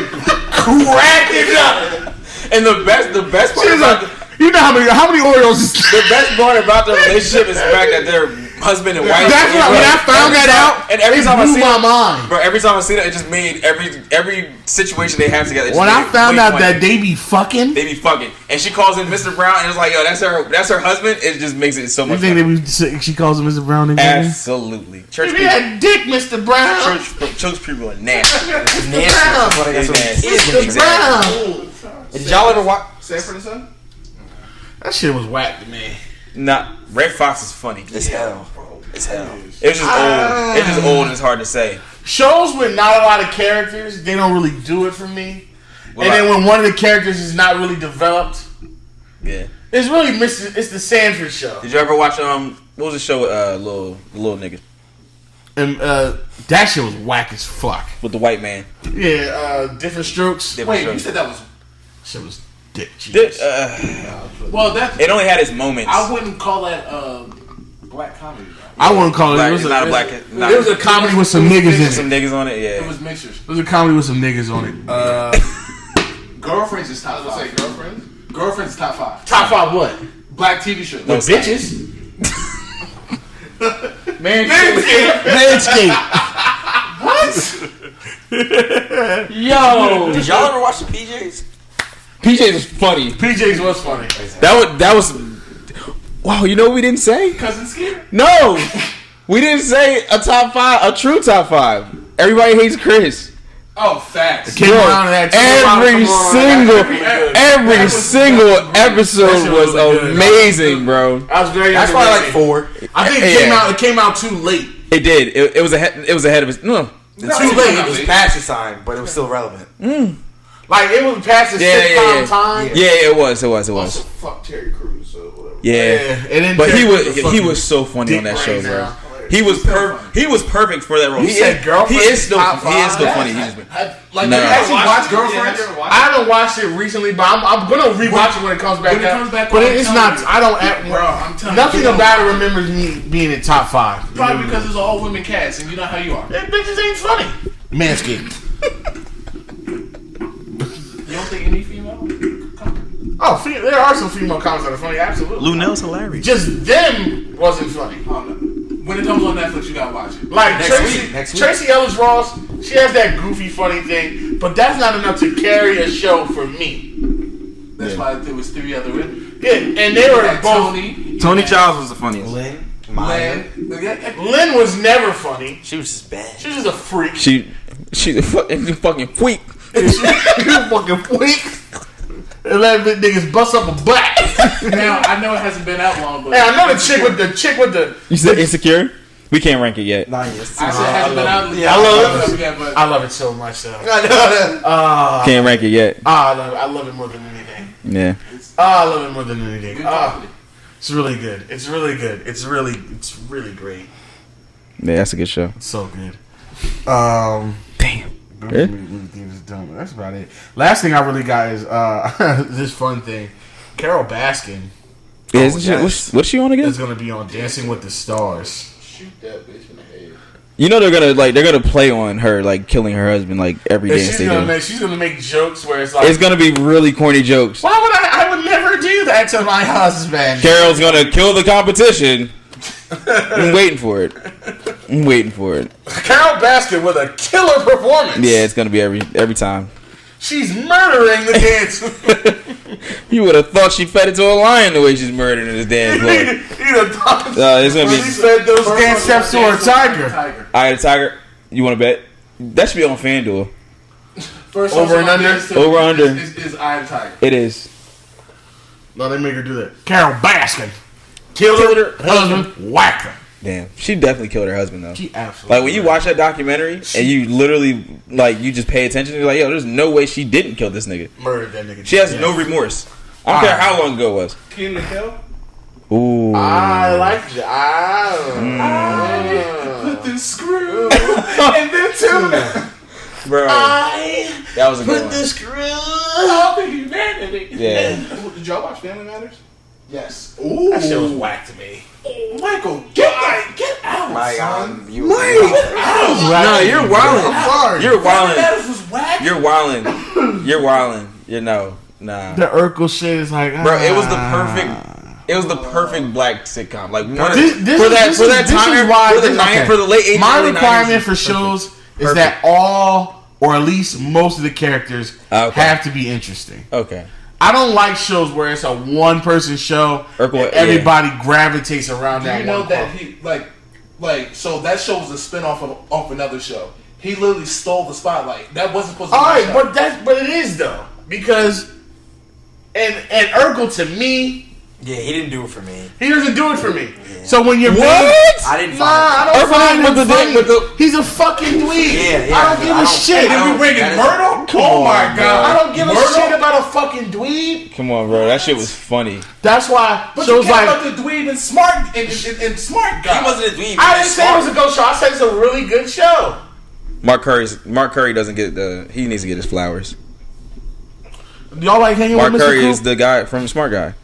cracking up. And the best She part was about like, you know how many Oreos is this? the best part about the relationship is the fact that they're husband and wife. That's what when I found that out. And every time I see my mind, bro, every time I see that, it just made every situation they have together. When I found out that they be fucking, and she calls him Mr. Brown, and it's like, yo, that's her husband. It just makes it so much. You think she calls him Mr. Brown? Absolutely. Church people, that dick, Mr. Brown. Church people are nasty. Mr. Brown. Did y'all ever watch Sanford and Son? That shit was whack to me. Nah, Red Fox is funny. It's hell. It's hell. It was just old. It's just old and it's hard to say. Shows with not a lot of characters, they don't really do it for me. Well, and then when one of the characters is not really developed, yeah, it's really it's the Sanford Show. Did you ever watch what was the show with little nigga? And that shit was whack as fuck with the white man. Yeah, Different Strokes. You said that was shit was dick. Well, it only had its moments. I wouldn't call that black comedy. I wouldn't call it. It was not a black. It was a comedy with some niggas in it. Some niggas on it. Yeah, it was mixtures. It was a comedy with some niggas on it. Girlfriends is top 5. Say Girlfriends. Girlfriends is top 5. Top 5 what? Black TV shows. No, bitches. Manscaped. What? Yo, did y'all ever watch the PJs? PJs was funny. PJs was funny. That was. Wow, you know what we didn't say? Cousin Skip? No, we didn't say a top 5, a true top 5. Everybody hates Chris. Oh, facts. Came around that every single episode was amazing, bro. That's probably like 4. I think it came out too late. It did. It was ahead of its. No, too late. It was past its time, but it was still relevant. Like it was past its sitcom time. Yeah, it was. Also, fuck Terry Crews, so whatever. Yeah. But he was so funny on that show, bro. He was perfect for that role. He said Girlfriend. He is still funny. Have you actually watched Girlfriend? I haven't watched it recently, but I'm gonna rewatch it when it comes back out. But it's not. I don't. I'm telling nothing about it remembers me being in top 5. Probably because it's all women cats, and you know how you are. That bitches ain't funny. Manscaped. You don't think any female? Oh, there are some female comics that are funny. Absolutely. Lunel's hilarious. Just them wasn't funny. When it comes on Netflix, you gotta watch it. Like Next week. Tracy Ellis Ross, she has that goofy, funny thing, but that's not enough to carry a show for me. That's why there was 3 other women. Yeah, and they were both. Tony Childs was the funniest. Lynn was never funny. She was just bad. She was just a freak. She's a fucking freak. She's a fucking freak. And let niggas bust up a butt. Now I know it hasn't been out long, but hey, I know the chick with the. You said Insecure? We can't rank it yet. Not yet. I said it hasn't been out. Yeah, I love it so much. So. I know that. Can't rank it yet. I love it more than anything. Yeah. I love it more than anything. It's really good. It's really good. It's really great. Yeah, that's a good show. It's so good. Damn. Yeah. That's about it. Last thing I really got is this fun thing. Carol Baskin. Yeah, what's she on again? Is gonna be on Dancing with the Stars. Shoot that bitch in the head. You know they're gonna play on her like killing her husband like every dance they do. She's gonna make jokes where it's like it's gonna be really corny jokes. Why would I would never do that to my husband. Carol's gonna kill the competition. I'm waiting for it. Carol Baskin with a killer performance. Yeah, it's gonna be every time. She's murdering the dance. You would have thought she fed it to a lion the way she's murdering this damn floor. You'd have thought it's gonna be. She fed those dance steps to a tiger. All right, tiger. You want to bet? That should be on FanDuel. First over and under. Over under. Is Eye of the Tiger. It is. No, they make her do that. Carol Baskin killed her husband. Whacked her. Damn, she definitely killed her husband though. She absolutely. Like when you watch that documentary and you literally you just pay attention, you're like, yo, there's no way she didn't kill this nigga. Murdered that nigga. She has no remorse. I don't care how long ago it was. Keenan and Kel? Ooh. I like that. I put this screw and then two. Bro, that was a good one. The screw of humanity. Yeah. Did y'all watch Family Matters? Yes. Ooh. That shit was whack to me. Michael, get out, Mike, son. you're wildin'. You're wildin'. Matters was whack. You're wildin'. You're wildin'. You know, nah. The Urkel shit is like, bro. It It was the perfect black sitcom. Like for that time, for the late 80s. My requirement for shows is that all, or at least most of the characters have to be interesting. Okay. I don't like shows where it's a one-person show and everybody gravitates around that. You know that he so that show was a spinoff of another show. He literally stole the spotlight. That wasn't supposed to be. All right, but it is though, because and Urkel to me. Yeah, he didn't do it for me. He doesn't do it for me. Yeah. So when you're I didn't find I don't find him funny. He's a fucking dweeb. Yeah, I don't give a shit. And we bringing Myrtle? Oh my god! I don't give a shit about a fucking dweeb. Come on, bro. That shit was funny. That's why but shows you care like about the dweeb and smart guy. He wasn't a dweeb. I didn't say it was a good show. I said it's a really good show. Mark Curry doesn't get he needs to get his flowers. Y'all like hanging Mark with Mr. Curry Coop? is the guy from Smart Guy.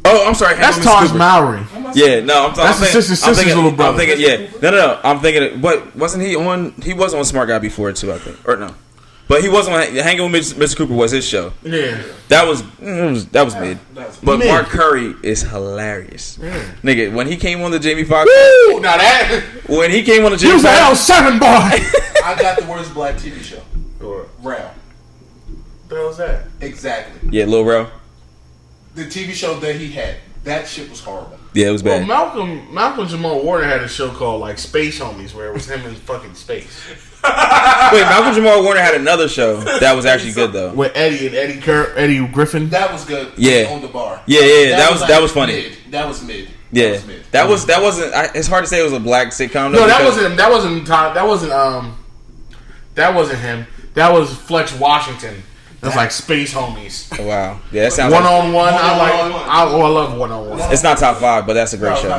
Oh, I'm sorry. That's Taj Mowry. Yeah, no, that's his sister's little brother. I'm thinking, no. I'm thinking, but wasn't he on? He was on Smart Guy before too, I think, or no? But he wasn't on Hanging with Mr. Cooper was his show. Yeah, that was mid. But Mark Curry is hilarious, nigga. When he came on the Jamie Foxx, now that when he came on the Jamie Foxx, you was an L7 boy. I got the worst black TV show. Rail. What the hell's that? Exactly. Yeah, Lil Rel. The TV show that he had, that shit was horrible. Yeah, it was bad. Well, Malcolm Jamal Warner had a show called like Space Homies, where it was him in fucking space. Wait, Malcolm Jamal Warner had another show that was actually good though. With Eddie Griffin. That was good. Yeah, on the bar. Yeah. That was funny. Mid. That was mid. Yeah, that wasn't. It's hard to say it was a black sitcom. No, that wasn't him. That was Flex Washington. That's like Space Homies. Wow. Yeah, that sounds one-on-one. I love one-on-one. It's not top 5, but that's a great show. No.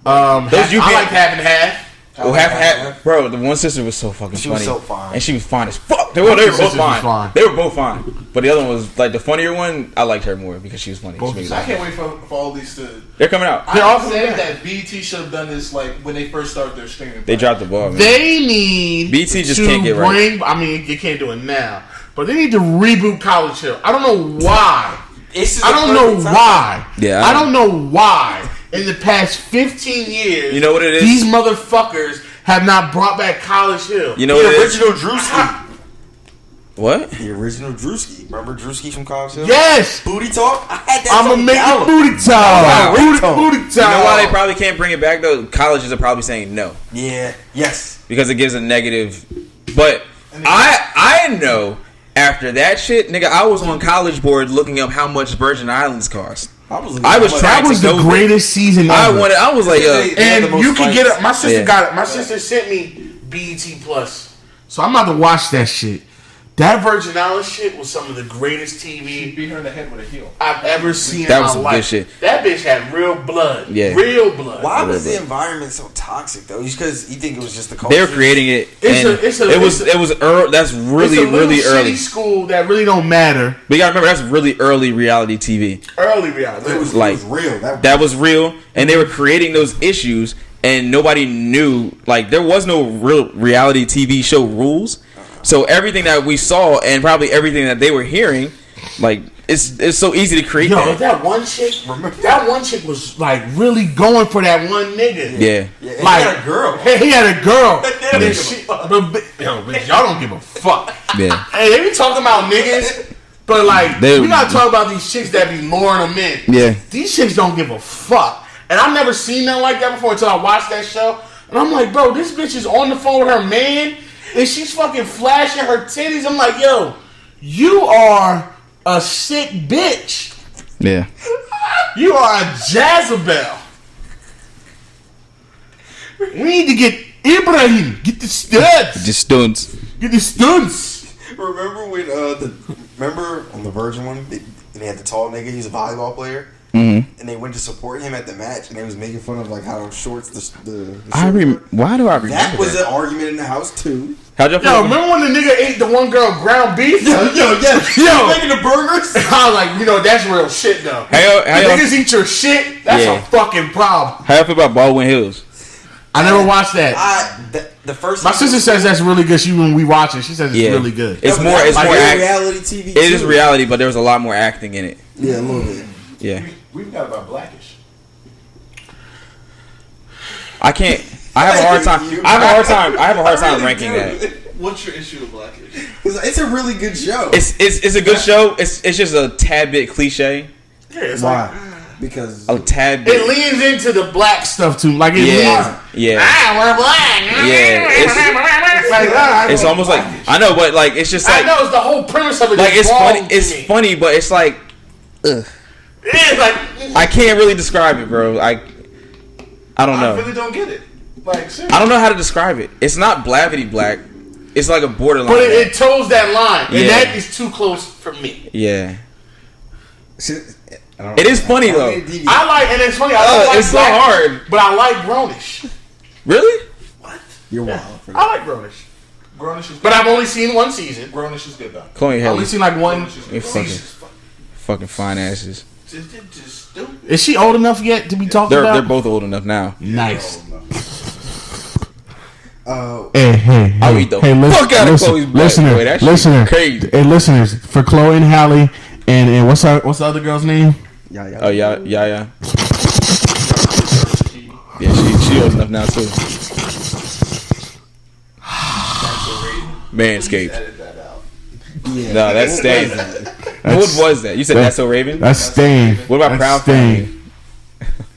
I like Half and Half. Well, Half and Half, bro. The one sister was so fucking funny. She was so fine, and she was fine as fuck. They were both fine. They were both fine. But the other one was like the funnier one. I liked her more because she was funny. I can't wait for all these to. They're coming out. I said that BT should have done this like when they first started their streaming. They dropped the ball. Man. They need BT just can't get right. I mean, you can't do it now. But they need to reboot College Hill. I don't know why. I don't know why. Yeah, I don't know why. In the past 15 years, you know what it is? These motherfuckers have not brought back College Hill. You know the original Drewski. What? The original Drewski. Remember Drewski from College Hill? Yes. Booty Talk. I had that. I'm gonna make a booty talk. Booty talk. You know why they probably can't bring it back though? Colleges are probably saying no. Yeah. Yes. Because it gives a negative. But I know. After that shit, nigga, I was on College Board looking up how much Virgin Islands cost. I was that was the greatest season ever. I was like, and you can get it. My sister got it. My sister sent me BET Plus, so I'm about to watch that shit. That Virgin Islands shit was some of the greatest TV. She beat her in the head with a heel I've ever seen. That was some good shit. That bitch had real blood. Yeah, real blood. Why was the environment so toxic though? Just because you think it was just the culture? They were creating it. That's really early school that really don't matter. But you gotta remember that's really early reality TV. Early reality. It was real. That was real, and they were creating those issues, and nobody knew. Like there was no real reality TV show rules. So everything that we saw and probably everything that they were hearing, like it's so easy to create. That one chick was like really going for that one nigga. Yeah. Like, he had a girl. He had a girl. Bitch, y'all don't give a fuck. Yeah. Hey, they be talking about niggas, but like we gotta talk about these chicks that be luring them in. Yeah. These chicks don't give a fuck. And I've never seen nothing like that before until I watched that show. And I'm like, bro, this bitch is on the phone with her man. And she's fucking flashing her titties. I'm like, yo, you are a sick bitch. Yeah. You are a Jezebel. We need to get Ibrahim. Get the studs. Get the stunts. Remember when remember on the Virgin one, they had the tall nigga. He's a volleyball player. Mm-hmm. And they went to support him at the match, and they was making fun of like how shorts the why do I remember that? Was an argument in the house too. How'd you feel? Remember when the nigga ate the one girl ground beef? Yo, making the burgers. I was like, that's real shit though. How niggas eat your shit? That's a fucking problem. How you feel about Baldwin Hills? I never watched that. The first. My sister says that's really good. When we watch it, she says it's really good. It's more reality TV. It is reality, but there was a lot more acting in it. Yeah, a little bit. Yeah. We forgot about Blackish. I can't. I have a hard time. I have a hard time ranking that. What's your issue with Blackish? It's a really good show. It's a good show. It's just a tad bit cliche. Yeah, it's Why? like Because A tad bit. it leans into the black stuff too. Like it leans. Yeah. We're black. Yeah. It's almost like I know, but like it's just like I know it's the whole premise of it. like it's funny. wrong It's to me. funny, but it's like ugh. It is like I can't really describe it, bro. I don't I know. really don't get it. Like seriously. I don't know how to describe it. It's not blavity black. It's like a borderline. But it toes that line, and Yeah. that is too close for me. Yeah. I don't It is funny though. I like, and it's funny. I don't like it's so black, hard. but I like Grownish. Really? You're wild for I that. like Grownish, Grownish is but I've only seen one season. Grownish is good though. Chloe I've Haley. only seen like one. You fucking fine asses. Just stupid. Is she old enough yet to be talked They're about? both old enough now. Nice. Hey, I'll eat the fuck out of Chloe's butt. Boy, that shit crazy. Hey, listeners, for Chloe and Hallie, and what's the other girl's name? Oh yeah. Yeah, she old enough now too. Manscaped. Yeah. No, that's Stain. What was that? You said That's So Raven? That's Stain. What about Proud Family?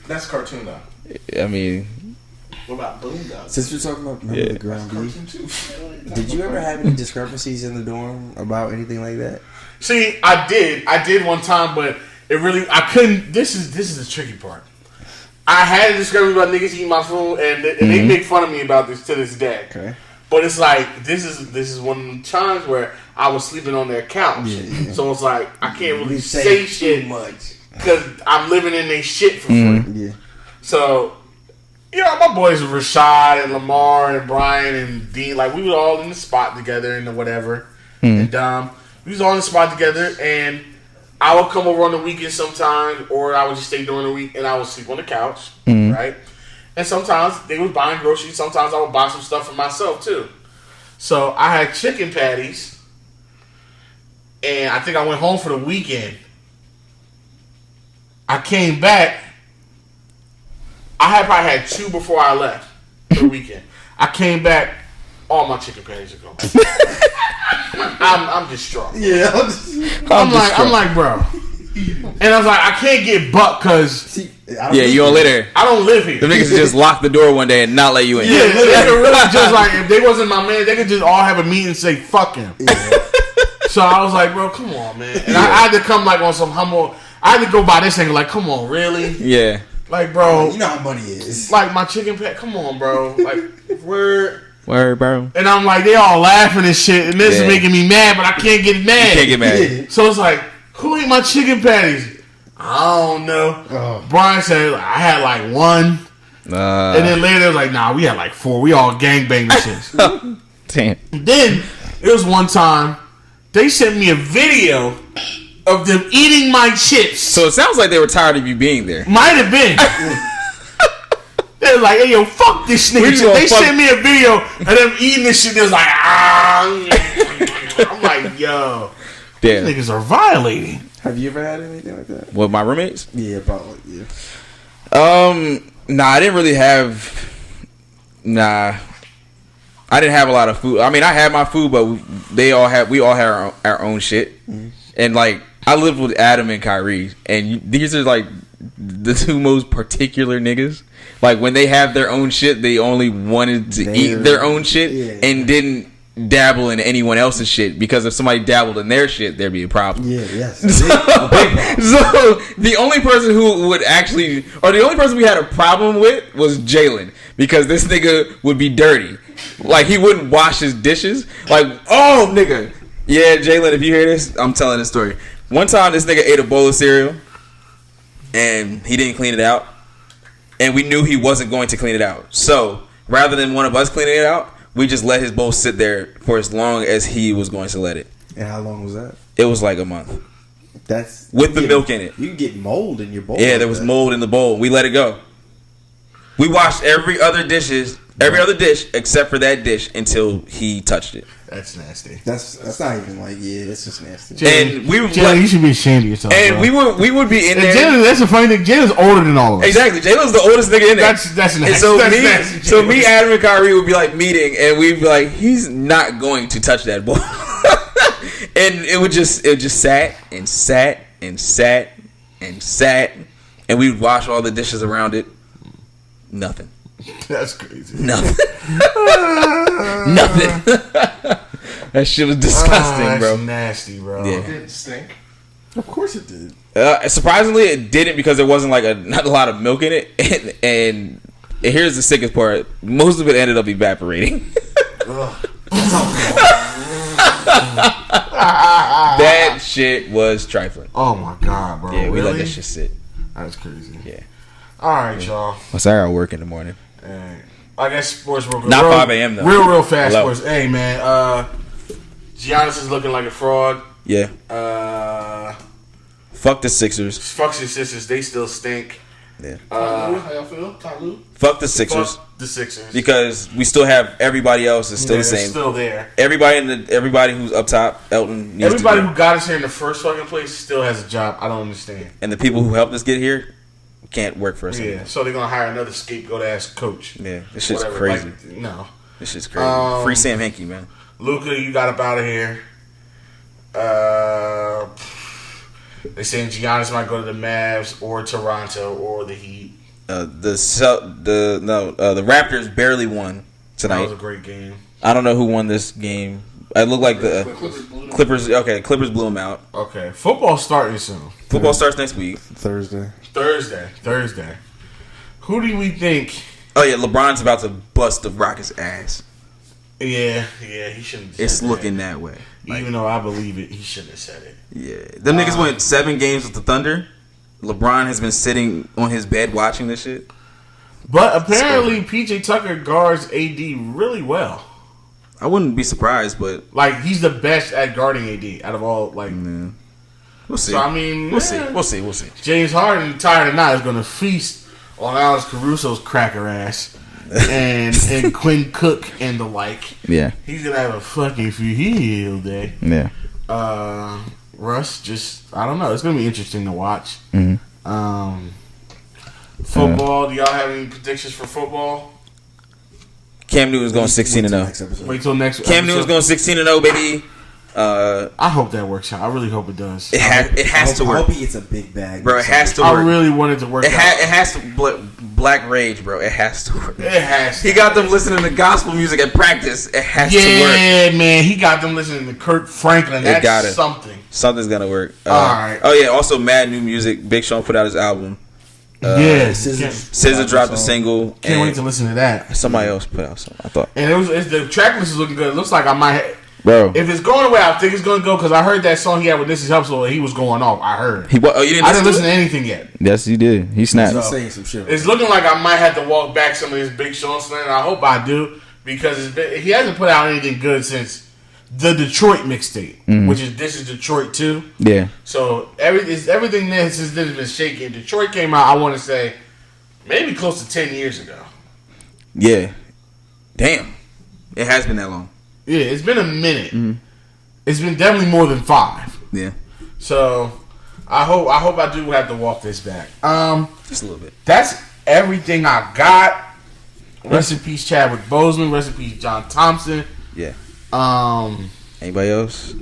That's cartoon though. I mean, What about Boondocks? Since we're talking about remember the ground beef, did you ever have any discrepancies in the dorm about anything like that? See, I did one time, but it really I couldn't. This is the tricky part. I had a discovery about niggas eating my food, and they make fun of me about this to this day. Okay. But it's like this is one of the times where I was sleeping on their couch, so it's like I can't really say shit much because I'm living in their shit for free. Yeah. So, you know, my boys Rashad and Lamar and Brian and Dean, like we were all in the spot together and whatever, and we was all in the spot together, and I would come over on the weekend sometimes, or I would just stay during the week, and I would sleep on the couch, right? And sometimes they was buying groceries. Sometimes I would buy some stuff for myself too. So I had chicken patties, and I think I went home for the weekend. I came back. I had probably had 2 before I left for the weekend. I came back. All my chicken patties are gone. I'm distraught. Yeah. I'm like, bro. And I was like, I can't get buck because yeah, you don't live there. I don't live here. The niggas just lock the door one day and not let you in. Yeah, they could really just like, if they wasn't my man, they could just all have a meeting and say, fuck him. Yeah. So I was like, bro, come on, man. And I had to come like on some humble, I had to go by this angle like, come on, really? Yeah. Like, bro. You know how money is. Like, my chicken pat, come on, bro. Like, word, bro. And I'm like, they all laughing and shit, and this is making me mad, but I can't get mad. You can't get mad. Yeah. So it's like, who ate my chicken patties? I don't know. Oh. Brian said, I had like 1. And then later they was like, nah, we had like 4. We all gangbanged and shit. Damn. Then, it was one time, they sent me a video of them eating my chips. So it sounds like they were tired of you being there. Might have been. They was like, hey, yo, fuck this nigga. They sent me a video of them eating this shit. They was like, I'm like, yo. Damn. These niggas are violating. Have you ever had anything like that? With my roommates? Yeah, probably. Yeah. Nah, I didn't really have. Nah, I didn't have a lot of food. I mean, I had my food, but we all had our own shit. And like, I lived with Adam and Kyrie, and these are like the 2 most particular niggas. Like when they have their own shit, they only wanted to eat their own shit and didn't dabble in anyone else's shit, because if somebody dabbled in their shit, there'd be a problem. Yeah, yes. So the only person who would actually, or the only person we had a problem with was Jalen, because this nigga would be dirty. Like he wouldn't wash his dishes. Like, oh nigga. Yeah, Jalen, if you hear this, I'm telling this story. One time this nigga ate a bowl of cereal and he didn't clean it out. And we knew he wasn't going to clean it out. So rather than one of us cleaning it out, we just let his bowl sit there for as long as he was going to let it. And how long was that? It was like a month. That's with the milk in it. You can get mold in your bowl. Yeah, there was mold in the bowl. We let it go. We washed every other dish except for that dish until he touched it. That's nasty. That's not even like it's just nasty. And we would Jalen, you should be ashamed of yourself. And bro. we would be in there. Jalen, that's the funny thing. Jalen's older than all of us. Exactly. Jalen's the oldest nigga in there. That's nasty. And so That's me, Adam, and Kyrie would be like meeting, and we'd be like, he's not going to touch that ball. And it just sat and sat and sat and sat, and we'd wash all the dishes around it. Nothing. That's crazy. Nothing. Nothing. That shit was disgusting, bro. That's nasty, bro. Yeah. It didn't stink. Of course it did. Surprisingly, it didn't because there wasn't not a lot of milk in it, and here's the sickest part: most of it ended up evaporating. That shit was trifling. Oh my god, bro! Yeah, we really? let that shit sit. That's crazy. Yeah. All right, y'all. Well, sorry, I work in the morning. I guess sports real good. Not 5 a.m. though. Real fast Hello. sports. Hey man, Giannis is looking like a fraud. Yeah. Fuck the Sixers. Fuck the Sixers. They still stink. Yeah. How y'all feel? Tyloo? Fuck the Sixers. Fuck the Sixers. Because we still have everybody else is still the they're same. Still there. Everybody who's up top, Elton. Needs Everybody to who got us here in the first fucking place still has a job. I don't understand. and the people who helped us get here can't work for us Yeah, anymore. so they're gonna hire another scapegoat ass coach. Yeah, this shit's Whatever. crazy. Like, no, This shit's crazy. Free Sam Hinkie, man. Luka, you got up out of here. They saying Giannis might go to the Mavs or Toronto or the Heat. The Raptors barely won tonight. That was a great game. I don't know who won this game. It looked like the Clippers. Okay, Clippers blew them out. Okay, football starting soon. Football starts next week. Thursday. Who do we think? Oh yeah, LeBron's about to bust the Rockets' ass. Yeah, he shouldn't. It's looking that way. Even though I believe it, he shouldn't have said it. Yeah, them niggas went 7 games with the Thunder. LeBron has been sitting on his bed watching this shit. But apparently, PJ Tucker guards AD really well. I wouldn't be surprised, but like he's the best at guarding AD out of all. Like, we'll see. So I mean, we'll see. James Harden, tired or not, is going to feast on Alex Caruso's cracker ass and Quinn Cook and the like. Yeah, he's gonna have a fucking field day. Yeah. Russ, just I don't know. It's gonna be interesting to watch. Mm-hmm. Football. Do y'all have any predictions for football? Cam Newton's going 16-0. Wait till next. Cam Newton's going 16-0, baby. I hope that works out. I really hope it does. It has to work. I hope he gets a big bag, bro. It has to work. I really want it to work. It has to. Black Rage, bro. It has to work. It has. He got them listening to gospel music at practice. It has to work. Yeah, man. He got them listening to Kirk Franklin. That's something. Something's gonna work. All right. Oh yeah. Also, mad new music. Big Sean put out his album. SZA dropped a single. Can't wait to listen to that. Somebody else put out something. I thought. And the track list is looking good. It looks like I might. Bro, if it's going away, I think it's going to go because I heard that song he had with This Is Helpful. He was going off. I heard. You didn't I didn't listen to anything yet. Yes, you did. He snapped. So, saying some shit. It's looking like I might have to walk back some of his Big Sean slang. I hope I do because he hasn't put out anything good since the Detroit mixtape, which is This Is Detroit 2. Yeah. So everything there since then has been shaky. Detroit came out, I want to say, maybe close to 10 years ago. Yeah. Damn. It has been that long. Yeah, it's been a minute. Mm-hmm. It's been definitely more than 5. Yeah. So I hope I do have to walk this back. Just a little bit. That's everything I got. Rest in peace, Chadwick Boseman. Rest in peace, John Thompson. Yeah. Anybody else?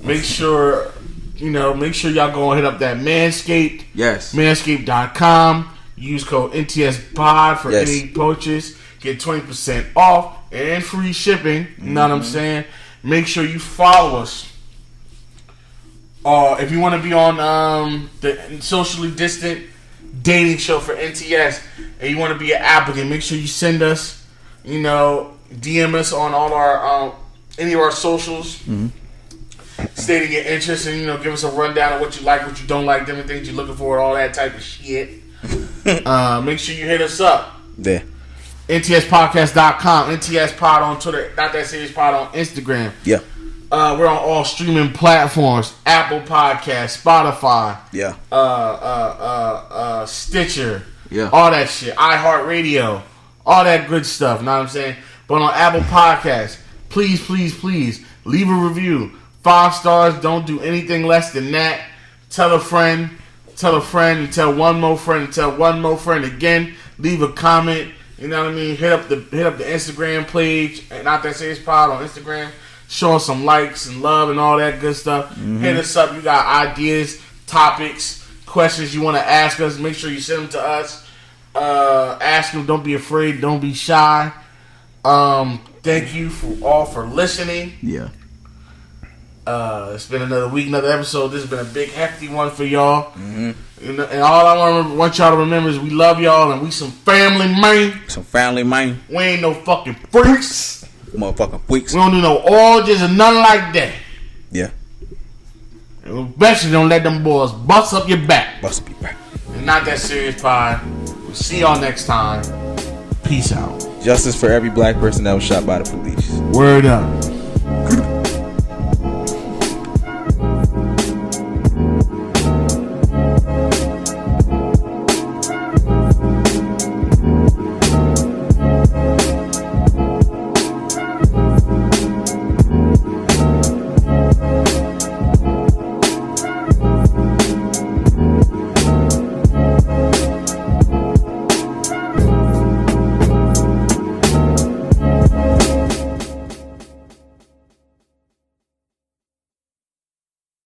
Make sure y'all go and hit up that Manscaped. Yes. Manscaped.com. Use code NTSpod for any purchase. Get 20% off and free shipping. You know what I'm saying? Make sure you follow us. If you want to be on the socially distant dating show for NTS and you want to be an applicant, make sure you send us, DM us on all our any of our socials, stating your interest and give us a rundown of what you like, what you don't like, different things you're looking for, all that type of shit. Make sure you hit us up. Yeah. NTSpodcast.com, NTSpod on Twitter, Not That Serious Pod on Instagram. Yeah. We're on all streaming platforms: Apple Podcasts, Spotify, yeah, Stitcher, Yeah. All that shit. iHeartRadio. All that good stuff. Know what I'm saying? But on Apple Podcasts, please, please, please, leave a review. 5 stars. Don't do anything less than that. Tell a friend. Tell a friend. And tell one more friend. And tell one more friend again. Leave a comment. You know what I mean? Hit up the Instagram page. Not That Serious Pod on Instagram. Show us some likes and love and all that good stuff. Hit us up. You got ideas, topics, questions you want to ask us. Make sure you send them to us. Ask them. Don't be afraid. Don't be shy. Thank you for listening. Yeah. It's been another week, another episode. This has been a big, hefty one for y'all. And all I want y'all to remember is we love y'all and we some family, man. Some family, man. We ain't no fucking freaks. Motherfucking freaks. We don't do no orgies or nothing like that. Yeah. And especially don't let them boys bust up your back. Bust up your back. And Not That Serious Pod. We'll see y'all next time. Peace out. Justice for every black person that was shot by the police. Word up.